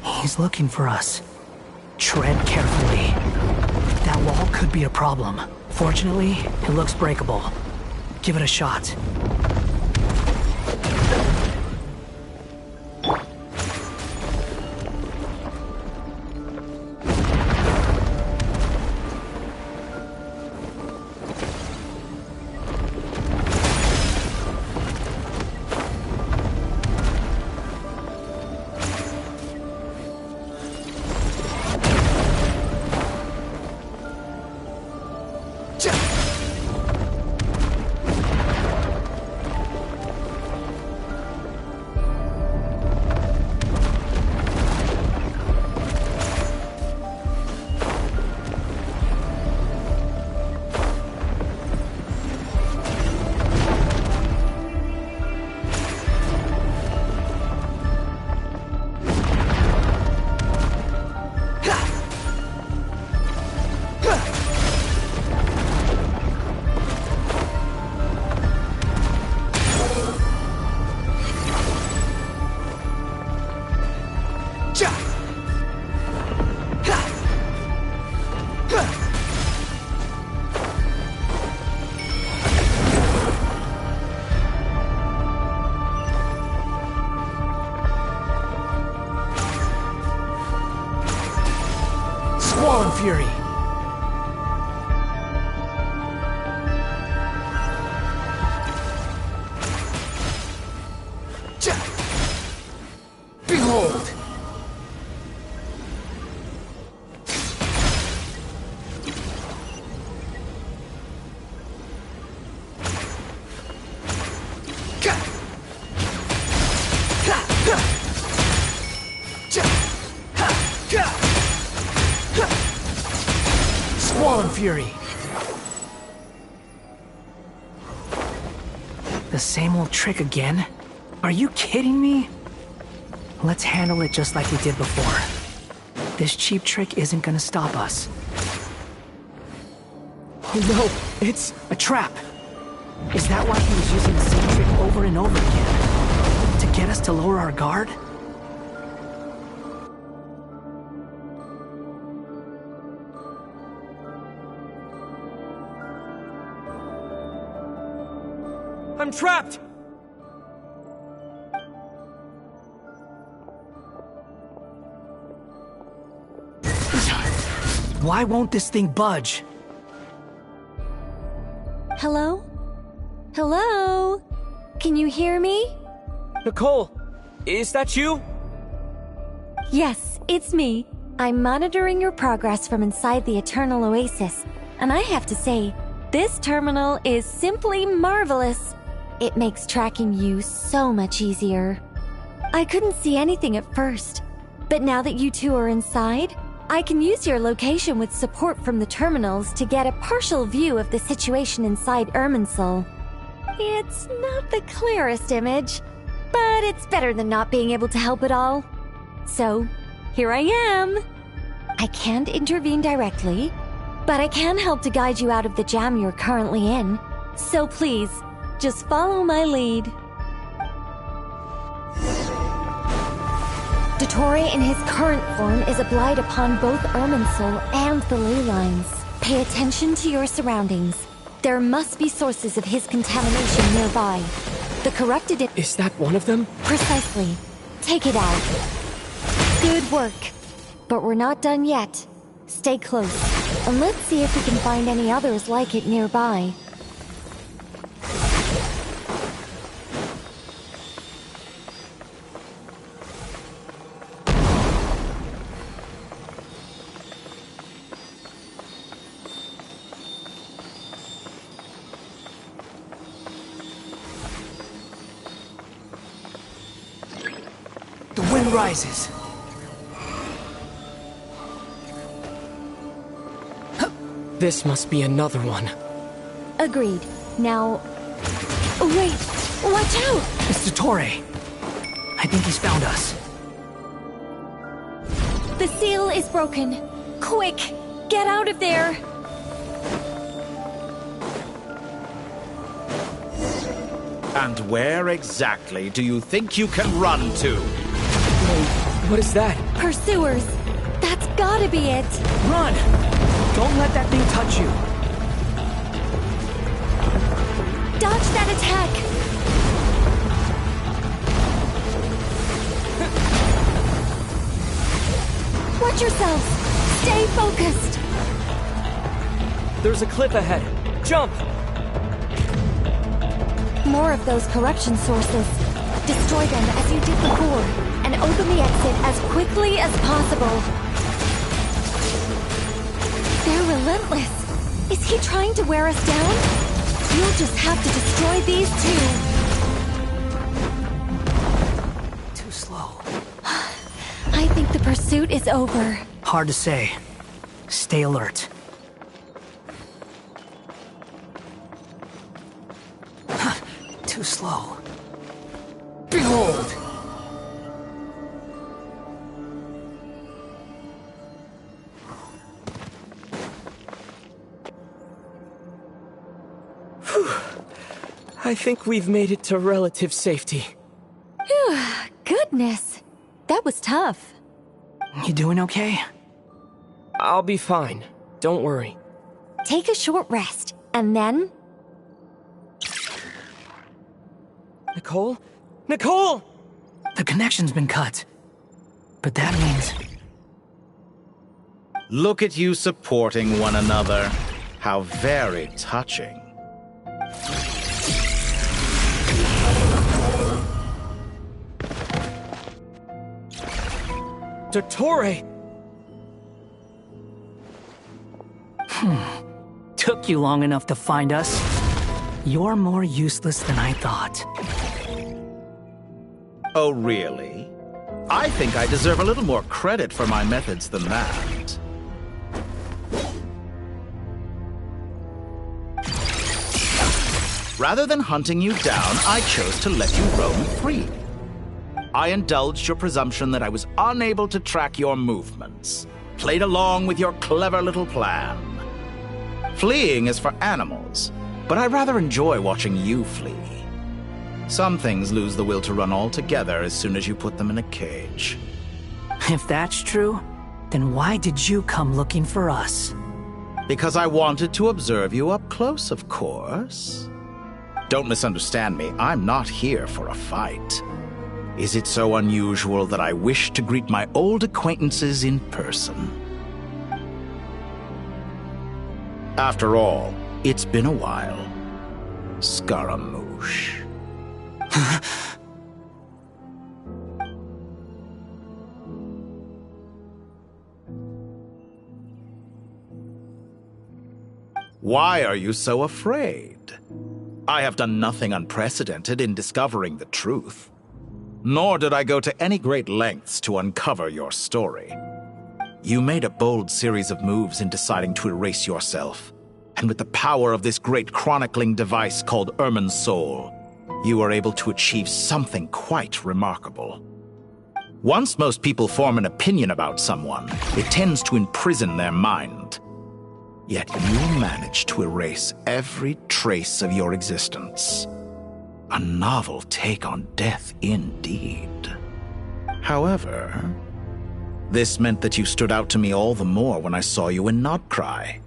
Speaker 7: He's looking for us. Tread carefully. That wall could be a problem. Fortunately, it looks breakable. Give it a shot. Fury. Behold! Fury. The same old trick again? Are you kidding me? Let's handle it just like we did before. This cheap trick isn't gonna stop us.
Speaker 8: Oh no, it's
Speaker 7: a trap. Is that why he was using the same trick over and over again? To get us to lower our guard?
Speaker 8: I'm trapped!
Speaker 7: Why won't this thing budge?
Speaker 6: Hello? Hello? Can you hear me?
Speaker 8: Nicole, is that you?
Speaker 6: Yes, it's me. I'm monitoring your progress from inside the Eternal Oasis, and I have to say, this terminal is simply marvelous. It makes tracking you so much easier. I couldn't see anything at first, but now that you two are inside, I can use your location with support from the terminals to get a partial view of the situation inside Irminsul. It's not the clearest image, but it's better than not being able to help at all. So, here I am. I can't intervene directly, but I can help to guide you out of the jam you're currently in. So please, just follow my lead. Dottore in his current form is a blight upon both Irminsul and the ley lines. Pay attention to your surroundings. There must be sources of his contamination nearby. The corrupted...
Speaker 8: Is that one of them?
Speaker 6: Precisely. Take it out. Good work. But we're not done yet. Stay close, and let's see if we can find any others like it nearby.
Speaker 7: The wind rises.
Speaker 8: This must be another one.
Speaker 6: Agreed. Now... Wait! Watch out!
Speaker 7: It's Dottore. I think he's found us.
Speaker 6: The seal is broken. Quick! Get out of there!
Speaker 15: And where exactly do you think you can run to?
Speaker 8: Wait, what is that?
Speaker 6: Pursuers! That's gotta be it!
Speaker 7: Run! Don't let that thing touch you.
Speaker 6: Dodge that attack! Watch yourselves! Stay focused!
Speaker 8: There's a cliff ahead. Jump!
Speaker 6: More of those corruption sources. Destroy them as you did before, and open the exit as quickly as possible. They're relentless. Is he trying to wear us down? You'll just have to destroy these two.
Speaker 7: Too slow.
Speaker 6: I think the pursuit is over.
Speaker 7: Hard to say. Stay alert. Too slow. Behold!
Speaker 8: I think we've made it to relative safety.
Speaker 6: Phew, goodness. That was tough.
Speaker 7: You doing okay?
Speaker 8: I'll be fine. Don't worry.
Speaker 6: Take a short rest, and then...
Speaker 8: Nicole? Nicole!
Speaker 7: The connection's been cut. But that means...
Speaker 15: Look at you supporting one another. How very touching.
Speaker 8: Dottore!
Speaker 7: Took you long enough to find us. You're more useless than I thought.
Speaker 15: Oh, really? I think I deserve a little more credit for my methods than that. Rather than hunting you down, I chose to let you roam free. I indulged your presumption that I was unable to track your movements, played along with your clever little plan. Fleeing is for animals, but I rather enjoy watching you flee. Some things lose the will to run altogether as soon as you put them in a cage.
Speaker 7: If that's true, then why did you come looking for us?
Speaker 15: Because I wanted to observe you up close, of course. Don't misunderstand me, I'm not here for a fight. Is it so unusual that I wish to greet my old acquaintances in person? After all, it's been a while. Scaramouche. Why are you so afraid? I have done nothing unprecedented in discovering the truth. Nor did I go to any great lengths to uncover your story. You made a bold series of moves in deciding to erase yourself. And with the power of this great chronicling device called Ermin's Soul, you are able to achieve something quite remarkable. Once most people form an opinion about someone, it tends to imprison their mind. Yet you manage to erase every trace of your existence. A novel take on death indeed. However, this meant that you stood out to me all the more when I saw you in Nodcry.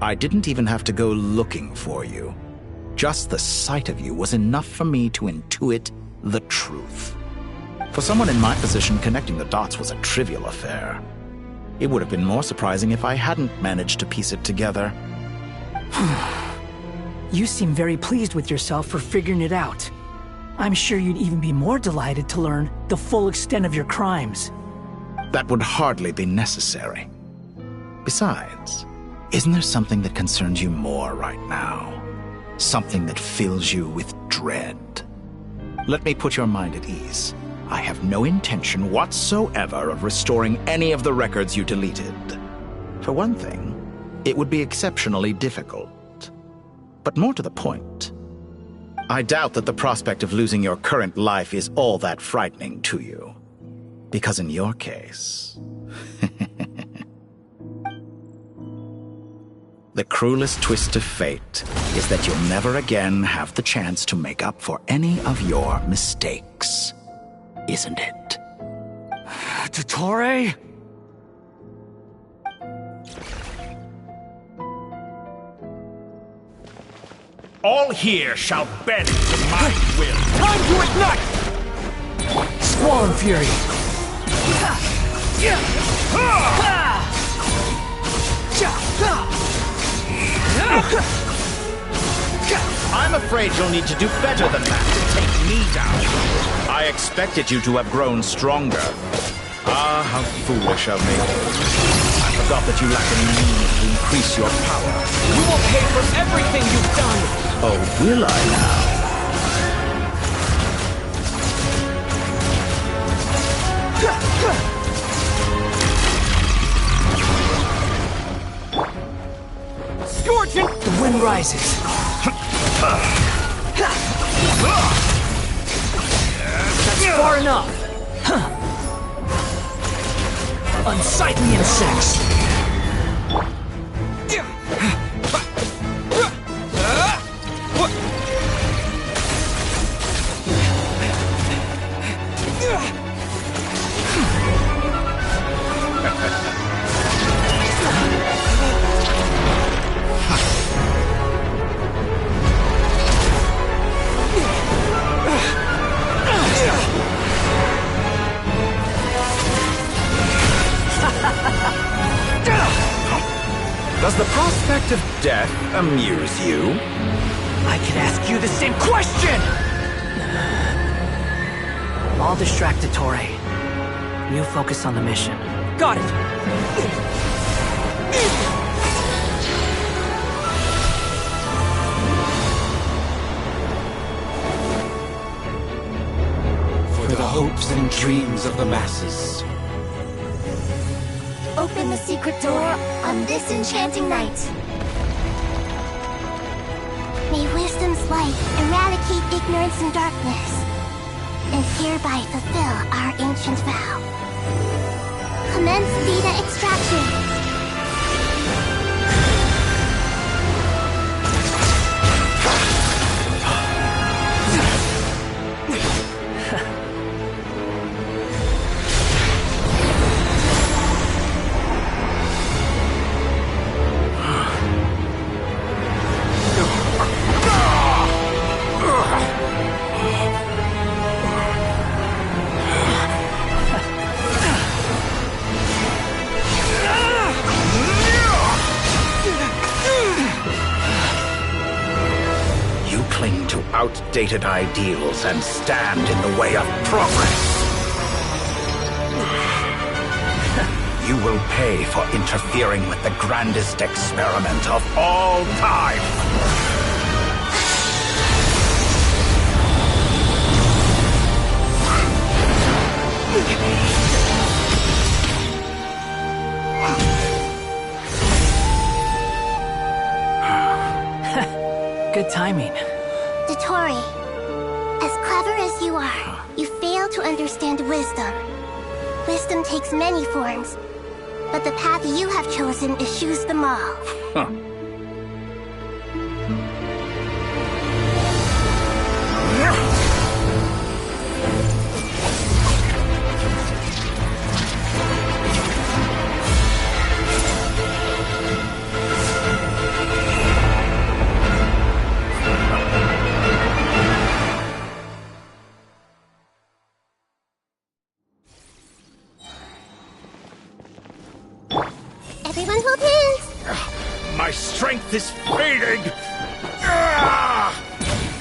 Speaker 15: I didn't even have to go looking for you. Just the sight of you was enough for me to intuit the truth. For someone in my position, connecting the dots was a trivial affair. It would have been more surprising if I hadn't managed to piece it together.
Speaker 7: You seem very pleased with yourself for figuring it out. I'm sure you'd even be more delighted to learn the full extent of your crimes.
Speaker 15: That would hardly be necessary. Besides, isn't there something that concerns you more right now? Something that fills you with dread? Let me put your mind at ease. I have no intention whatsoever of restoring any of the records you deleted. For one thing, it would be exceptionally difficult. But more to the point, I doubt that the prospect of losing your current life is all that frightening to you. Because in your case, the cruelest twist of fate is that you'll never again have the chance to make up for any of your mistakes. Isn't it?
Speaker 7: Dottore?
Speaker 10: All here shall bend to my will.
Speaker 7: Time to ignite! Squall Fury!
Speaker 15: I'm afraid you'll need to do better than that to take me down. I expected you to have grown stronger. Ah, how foolish of me. I forgot that you lack any means to increase your power.
Speaker 8: You will pay for everything you've done!
Speaker 15: Oh, will I now?
Speaker 7: Scorching! The wind rises. That's far enough. Unsightly insects.
Speaker 15: Does the prospect of death amuse you?
Speaker 7: I can ask you the same question! I'll distract Dottore. You focus on the mission. Got it!
Speaker 1: For the hopes and dreams of the masses.
Speaker 12: Open the secret door on this enchanting night. May wisdom's light eradicate ignorance and darkness, and hereby fulfill our ancient vow. Commence data extraction.
Speaker 15: Outdated ideals and stand in the way of progress. You will pay for interfering with the grandest experiment of all time.
Speaker 7: Good timing.
Speaker 12: Dottore, as clever as you are, you fail to understand wisdom. Wisdom takes many forms, but the path you have chosen eschews them all.
Speaker 10: Huh.
Speaker 12: Everyone hold hands!
Speaker 10: My strength is fading!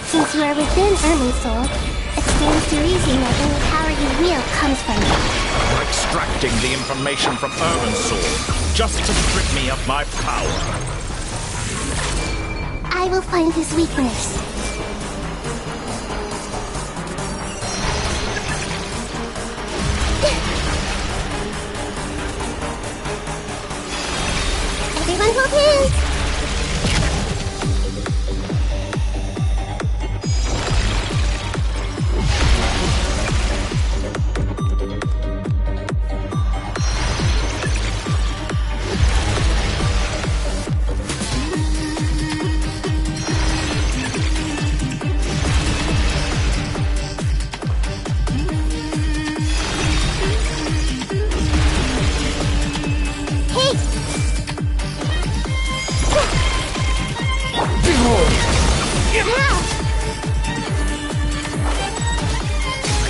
Speaker 12: Since you are within Irminsul, it stands to reason that any power you wield comes from it.
Speaker 15: You're extracting the information from Irminsul just to strip me of my power.
Speaker 12: I will find his weakness. Everyone hold hands!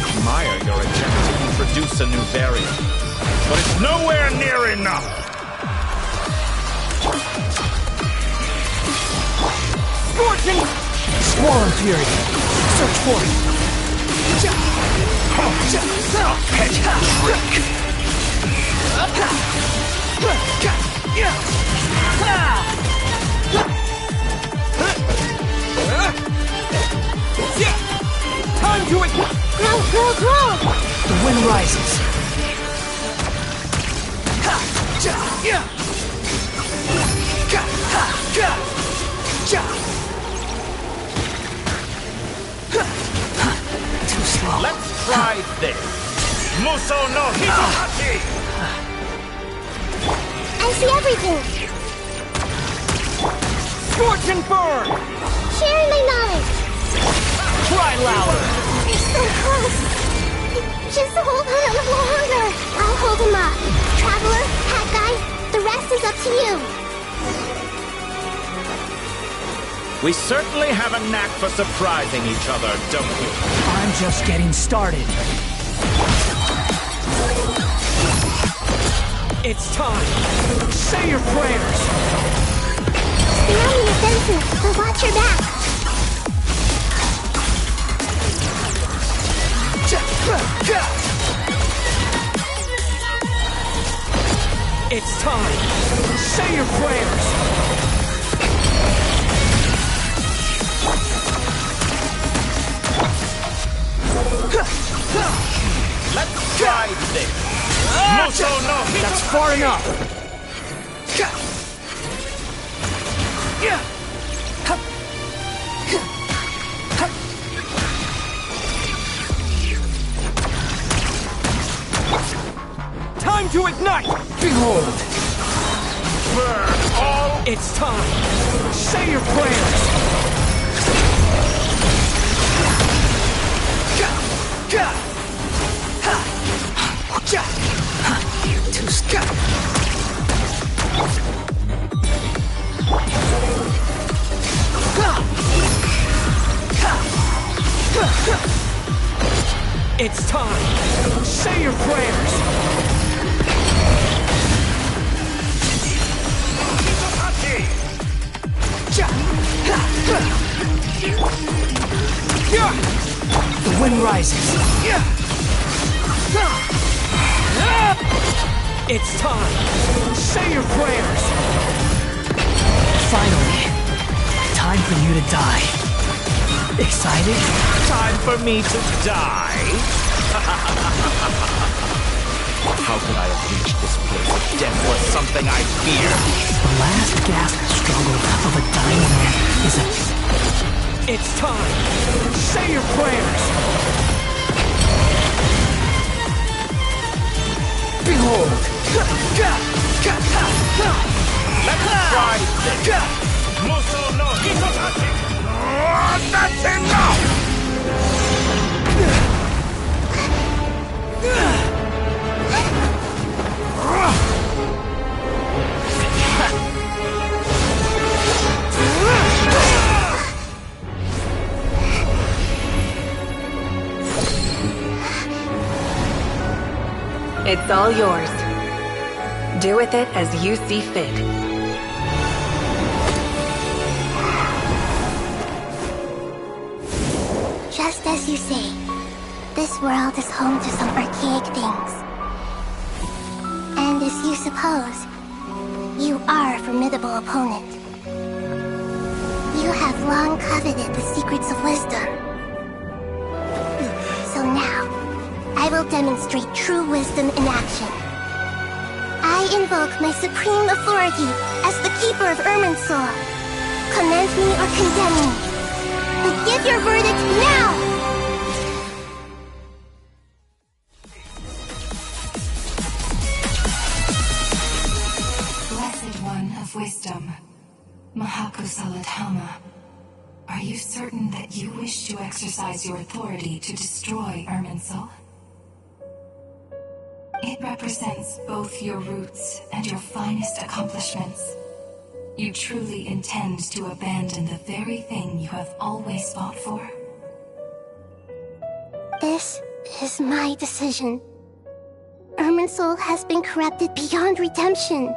Speaker 15: Admire your attempt to introduce a new variant, but it's nowhere near enough!
Speaker 7: Scorching! Squall and Fury. Search for it. A pet trick! Time to it!
Speaker 12: Grow, grow, grow!
Speaker 7: The wind rises. Too slow.
Speaker 15: Let's try this. Muso no Hitohachi!
Speaker 12: I see everything!
Speaker 7: Scorch and burn!
Speaker 12: Sharing my knowledge!
Speaker 7: Try louder!
Speaker 12: You're so close! Just hold on a little longer! I'll hold him up. Traveler, Hat Guy, the rest is up to you.
Speaker 15: We certainly have a knack for surprising each other, don't we?
Speaker 7: I'm just getting started. It's time. Say your prayers.
Speaker 12: Stay on the offensive, but watch your back.
Speaker 7: It's time. Say your prayers.
Speaker 15: Let's try this. Muso no Hitohachi!
Speaker 7: That's far enough. Time to ignite! Behold!
Speaker 15: Burn all!
Speaker 7: It's time! Say your prayers! Too scared. It's time! Say your prayers! The wind rises. It's time. Say your prayers. Finally, time for you to die. Excited?
Speaker 15: Time for me to die? How could I have reached this place if death was something I feared?
Speaker 7: The last gasp struggle of a dying man is a
Speaker 8: It's time! Say your prayers! Behold!
Speaker 24: Let's try this! Muso no Hitotachi! That's enough!
Speaker 2: It's all yours. Do with it as you see fit.
Speaker 12: Just as you say, this world is home to some archaic things. And as you suppose, you are a formidable opponent. You have long coveted the secrets of wisdom. So now, I will demonstrate true wisdom in action. I invoke my supreme authority as the keeper of Irminsul. Commend me or condemn me, but give your verdict now!
Speaker 5: Blessed One of Wisdom, Mahakusaladhama, are you certain that you wish to exercise your authority to destroy Irminsul? It represents both your roots and your finest accomplishments. You truly intend to abandon the very thing you have always fought for?
Speaker 12: This is my decision. Irminsul has been corrupted beyond redemption.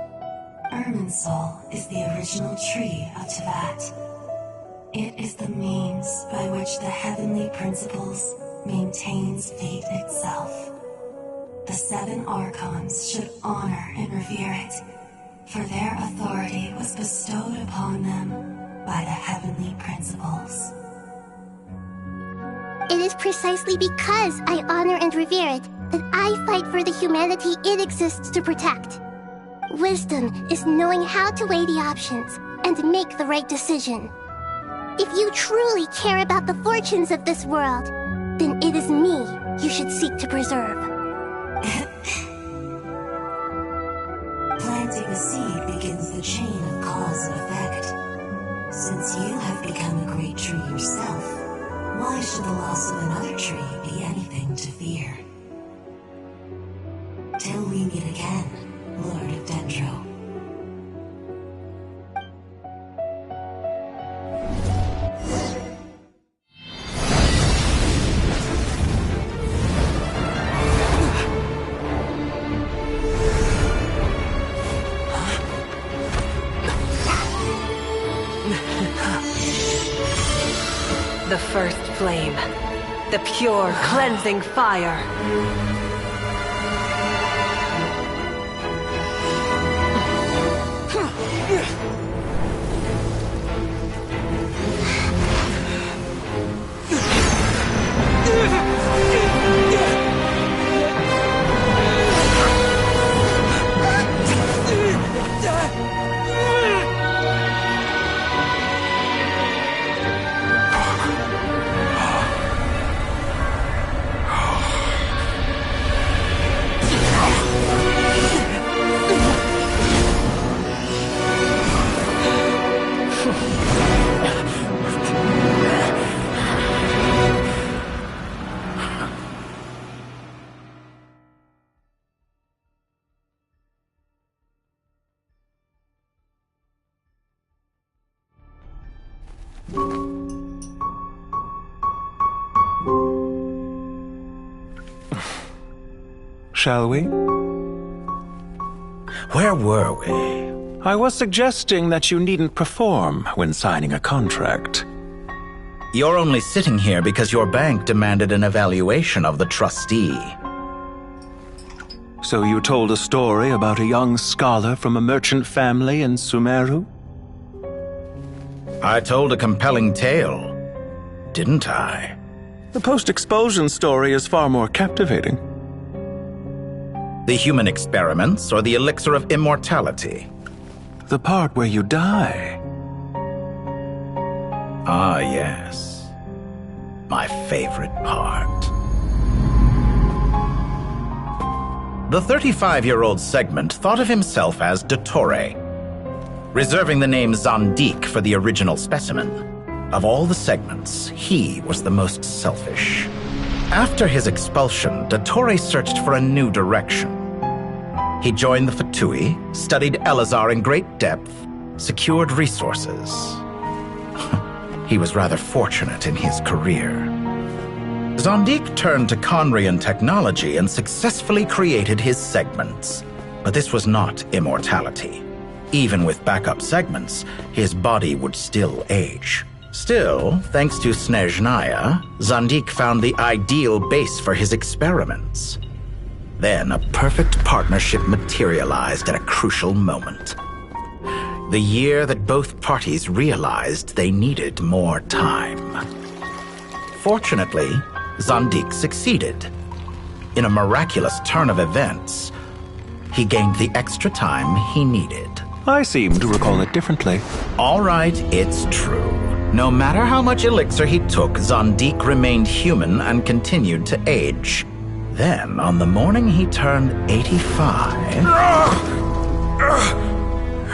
Speaker 5: Irminsul is the original tree of Teyvat. It is the means by which the heavenly principles maintains fate itself. The 7 Archons should honor and revere it, for their authority was bestowed upon them by the heavenly principles.
Speaker 12: It is precisely because I honor and revere it that I fight for the humanity it exists to protect. Wisdom is knowing how to weigh the options and make the right decision. If you truly care about the fortunes of this world, then it is me you should seek to preserve.
Speaker 5: Planting a seed begins the chain of cause and effect. Since you have become a great tree yourself, why should the loss of another tree be anything to fear? Till we meet again, Lord of Dendro.
Speaker 2: The first flame. The pure, cleansing fire.
Speaker 23: Shall we?
Speaker 15: Where were we?
Speaker 23: I was suggesting that you needn't perform when signing a contract.
Speaker 15: You're only sitting here because your bank demanded an evaluation of the trustee.
Speaker 23: So you told a story about a young scholar from a merchant family in Sumeru?
Speaker 15: I told a compelling tale, didn't I?
Speaker 23: The post-expulsion story is far more captivating.
Speaker 15: The human experiments or the elixir of immortality?
Speaker 23: The part where you die.
Speaker 15: Ah, yes. My favorite part. The 35-year-old Segment thought of himself as Dottore, reserving the name Zandik for the original specimen. Of all the Segments, he was the most selfish. After his expulsion, Dottore searched for a new direction. He joined the Fatui, studied Elazar in great depth, secured resources. He was rather fortunate in his career. Zandik turned to Conrian technology and successfully created his segments. But this was not immortality. Even with backup segments, his body would still age. Still, thanks to Snezhnaya, Zandik found the ideal base for his experiments. Then a perfect partnership materialized at a crucial moment. The year that both parties realized they needed more time. Fortunately, Zandik succeeded. In a miraculous turn of events, he gained the extra time he needed.
Speaker 23: I seem to recall it differently.
Speaker 15: All right, it's true. No matter how much elixir he took, Zandik remained human and continued to age. Then, on the morning he turned 85...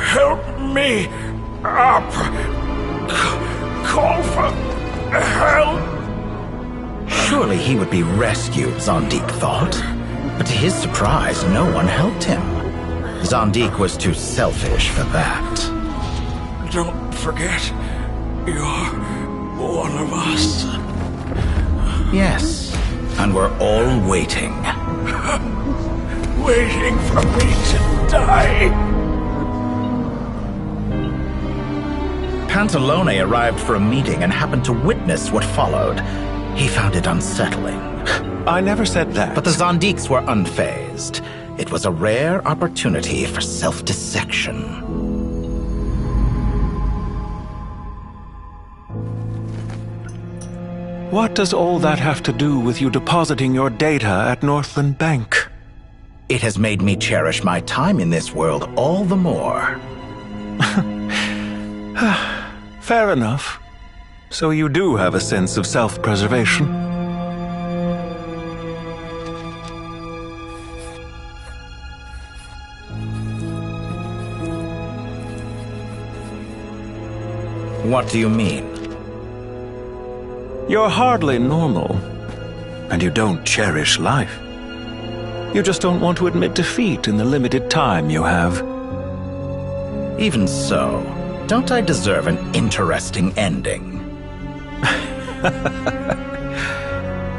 Speaker 10: Help me up! Call for help!
Speaker 15: Surely he would be rescued, Zandik thought. But to his surprise, no one helped him. Zandik was too selfish for that.
Speaker 10: Don't forget, you're one of us.
Speaker 15: Yes, and we're all waiting.
Speaker 10: Waiting for me to die.
Speaker 15: Pantalone arrived for a meeting and happened to witness what followed. He found it unsettling.
Speaker 23: I never said that.
Speaker 15: But the Zandiks were unfazed. It was a rare opportunity for self-dissection.
Speaker 23: What does all that have to do with you depositing your data at Northland Bank?
Speaker 15: It has made me cherish my time in this world all the more.
Speaker 23: Fair enough. So you do have a sense of self-preservation.
Speaker 15: What do you mean?
Speaker 23: You're hardly normal, and you don't cherish life. You just don't want to admit defeat in the limited time you have.
Speaker 15: Even so, don't I deserve an interesting ending?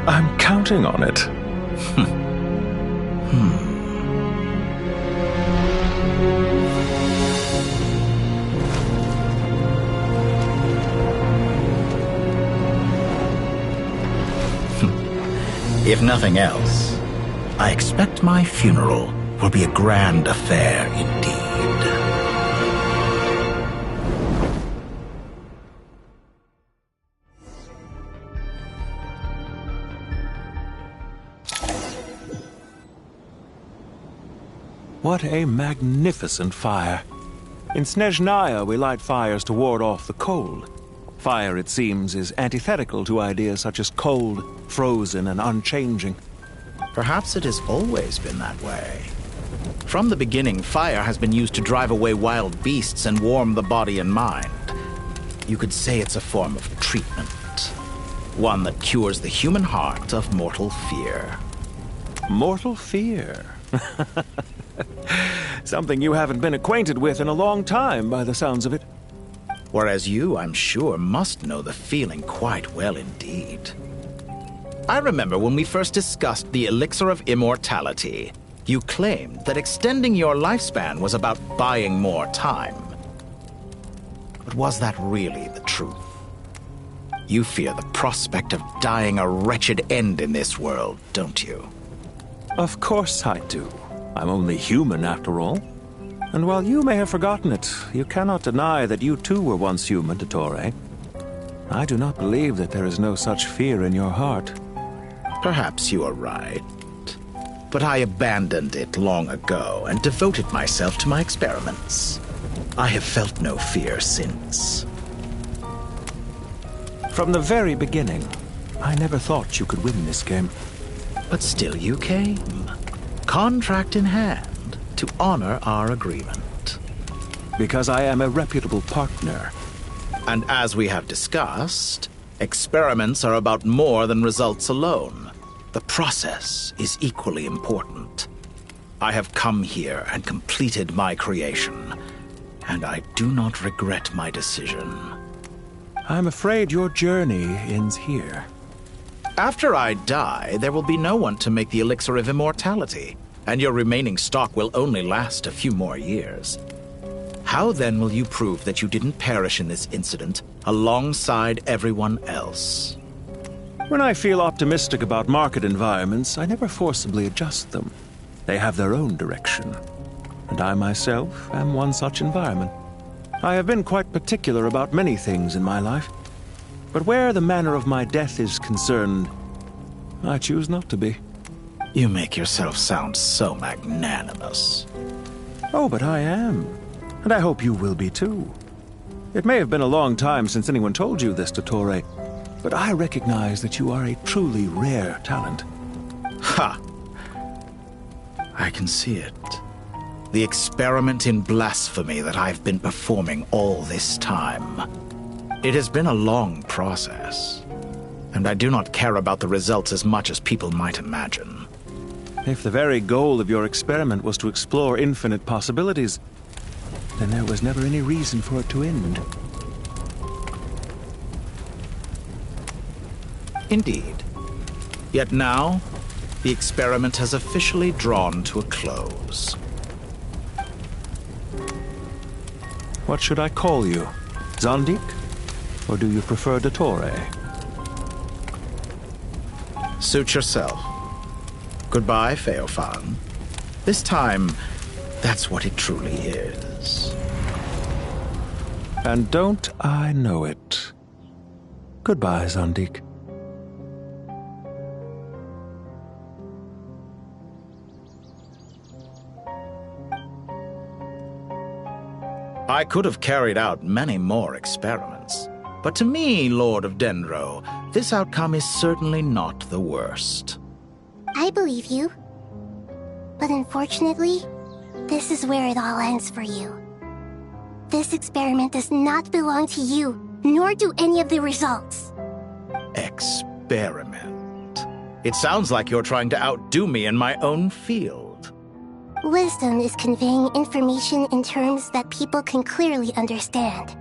Speaker 23: I'm counting on it.
Speaker 15: If nothing else, I expect my funeral will be a grand affair indeed.
Speaker 23: What a magnificent fire. In Snezhnaya, we light fires to ward off the cold. Fire, it seems, is antithetical to ideas such as cold, frozen, and unchanging.
Speaker 15: Perhaps it has always been that way. From the beginning, fire has been used to drive away wild beasts and warm the body and mind. You could say it's a form of treatment. One that cures the human heart of mortal fear.
Speaker 23: Mortal fear? Something you haven't been acquainted with in a long time, by the sounds of it.
Speaker 15: Whereas you, I'm sure, must know the feeling quite well indeed. I remember when we first discussed the elixir of immortality, you claimed that extending your lifespan was about buying more time. But was that really the truth? You fear the prospect of dying a wretched end in this world, don't you?
Speaker 23: Of course I do. I'm only human, after all. And while you may have forgotten it, you cannot deny that you too were once human, Dottore. I do not believe that there is no such fear in your heart.
Speaker 15: Perhaps you are right. But I abandoned it long ago and devoted myself to my experiments. I have felt no fear since.
Speaker 23: From the very beginning, I never thought you could win this game.
Speaker 15: But still you came. Contract in hand, to honor our agreement.
Speaker 23: Because I am a reputable partner.
Speaker 15: And as we have discussed, experiments are about more than results alone. The process is equally important. I have come here and completed my creation, and I do not regret my decision.
Speaker 23: I'm afraid your journey ends here.
Speaker 15: After I die, there will be no one to make the elixir of immortality, and your remaining stock will only last a few more years. How then will you prove that you didn't perish in this incident alongside everyone else?
Speaker 23: When I feel optimistic about market environments, I never forcibly adjust them. They have their own direction, and I myself am one such environment. I have been quite particular about many things in my life, but where the manner of my death is concerned, I choose not to be.
Speaker 15: You make yourself sound so magnanimous.
Speaker 23: Oh, but I am, and I hope you will be too. It may have been a long time since anyone told you this, Dottore, but I recognize that you are a truly rare talent.
Speaker 15: Ha! I can see it. The experiment in blasphemy that I've been performing all this time. It has been a long process, and I do not care about the results as much as people might imagine.
Speaker 23: If the very goal of your experiment was to explore infinite possibilities, then there was never any reason for it to end.
Speaker 15: Indeed. Yet now, the experiment has officially drawn to a close.
Speaker 23: What should I call you? Zandik? Or do you prefer Dottore?
Speaker 15: Suit yourself. Goodbye, Feofan. This time, that's what it truly is.
Speaker 23: And don't I know it? Goodbye, Zandik.
Speaker 15: I could have carried out many more experiments, but to me, Lord of Dendro, this outcome is certainly not the worst.
Speaker 12: I believe you. But unfortunately, this is where it all ends for you. This experiment does not belong to you, nor do any of the results.
Speaker 15: Experiment? It sounds like you're trying to outdo me in my own field.
Speaker 12: Wisdom is conveying information in terms that people can clearly understand.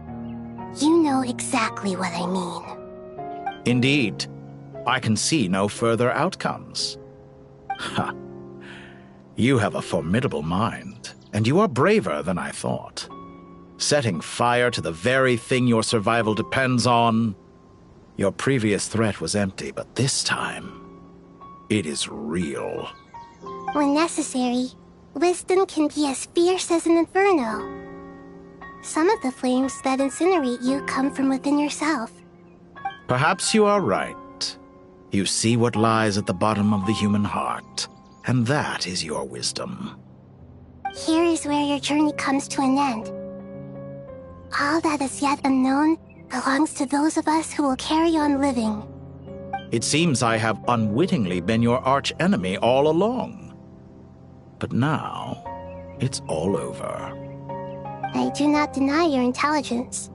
Speaker 12: You know exactly what I mean.
Speaker 15: Indeed. I can see no further outcomes. Ha. You have a formidable mind, and you are braver than I thought. Setting fire to the very thing your survival depends on. Your previous threat was empty, but this time, it is real.
Speaker 12: When necessary, wisdom can be as fierce as an inferno. Some of the flames that incinerate you come from within yourself.
Speaker 15: Perhaps you are right. You see what lies at the bottom of the human heart, and that is your wisdom.
Speaker 12: Here is where your journey comes to an end. All that is yet unknown belongs to those of us who will carry on living.
Speaker 15: It seems I have unwittingly been your arch-enemy all along. But now, it's all over.
Speaker 12: I do not deny your intelligence.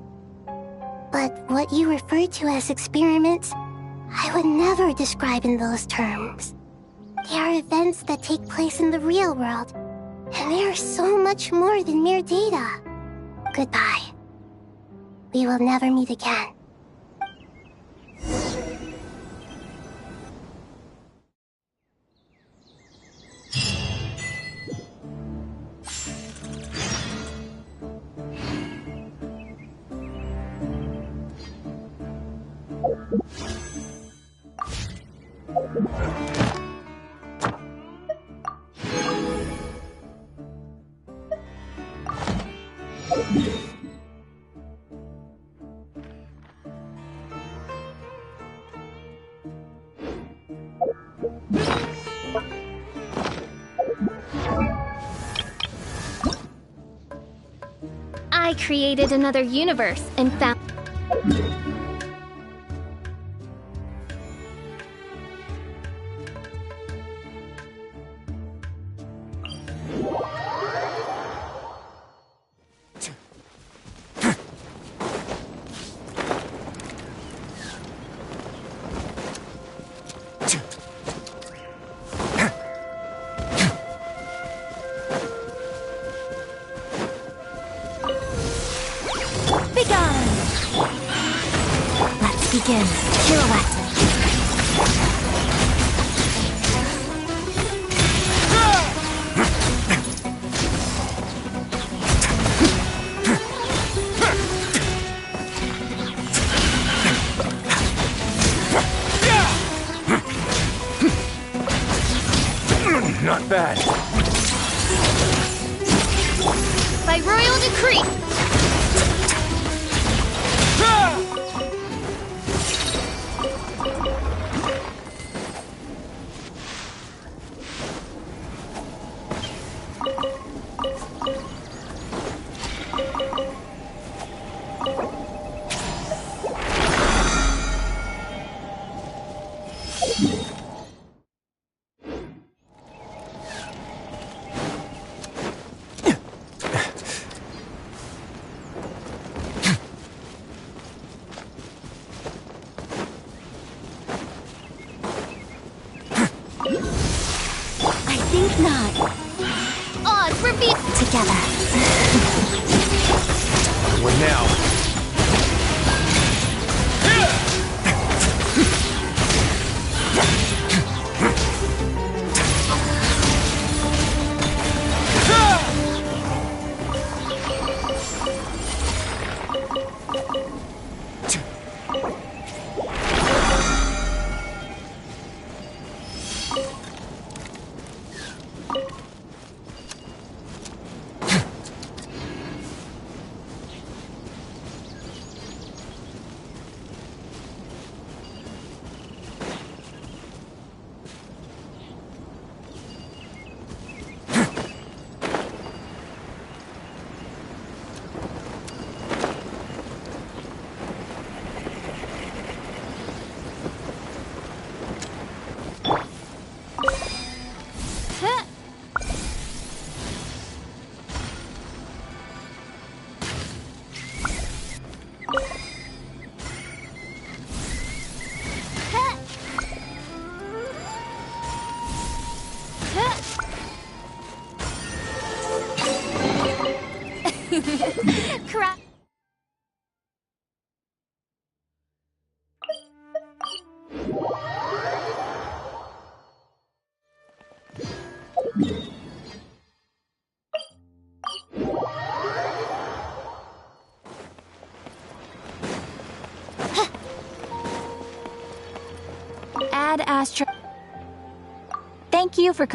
Speaker 12: But what you refer to as experiments, I would never describe in those terms. They are events that take place in the real world, and they are so much more than mere data. Goodbye. We will never meet again.
Speaker 4: I created another universe and found...
Speaker 6: begin. Pirouette.
Speaker 23: Not bad.
Speaker 12: By royal decree.
Speaker 6: Think not.
Speaker 12: Odds reveal
Speaker 6: together.
Speaker 23: What now?
Speaker 12: Crap.
Speaker 6: Add Astra. Thank you for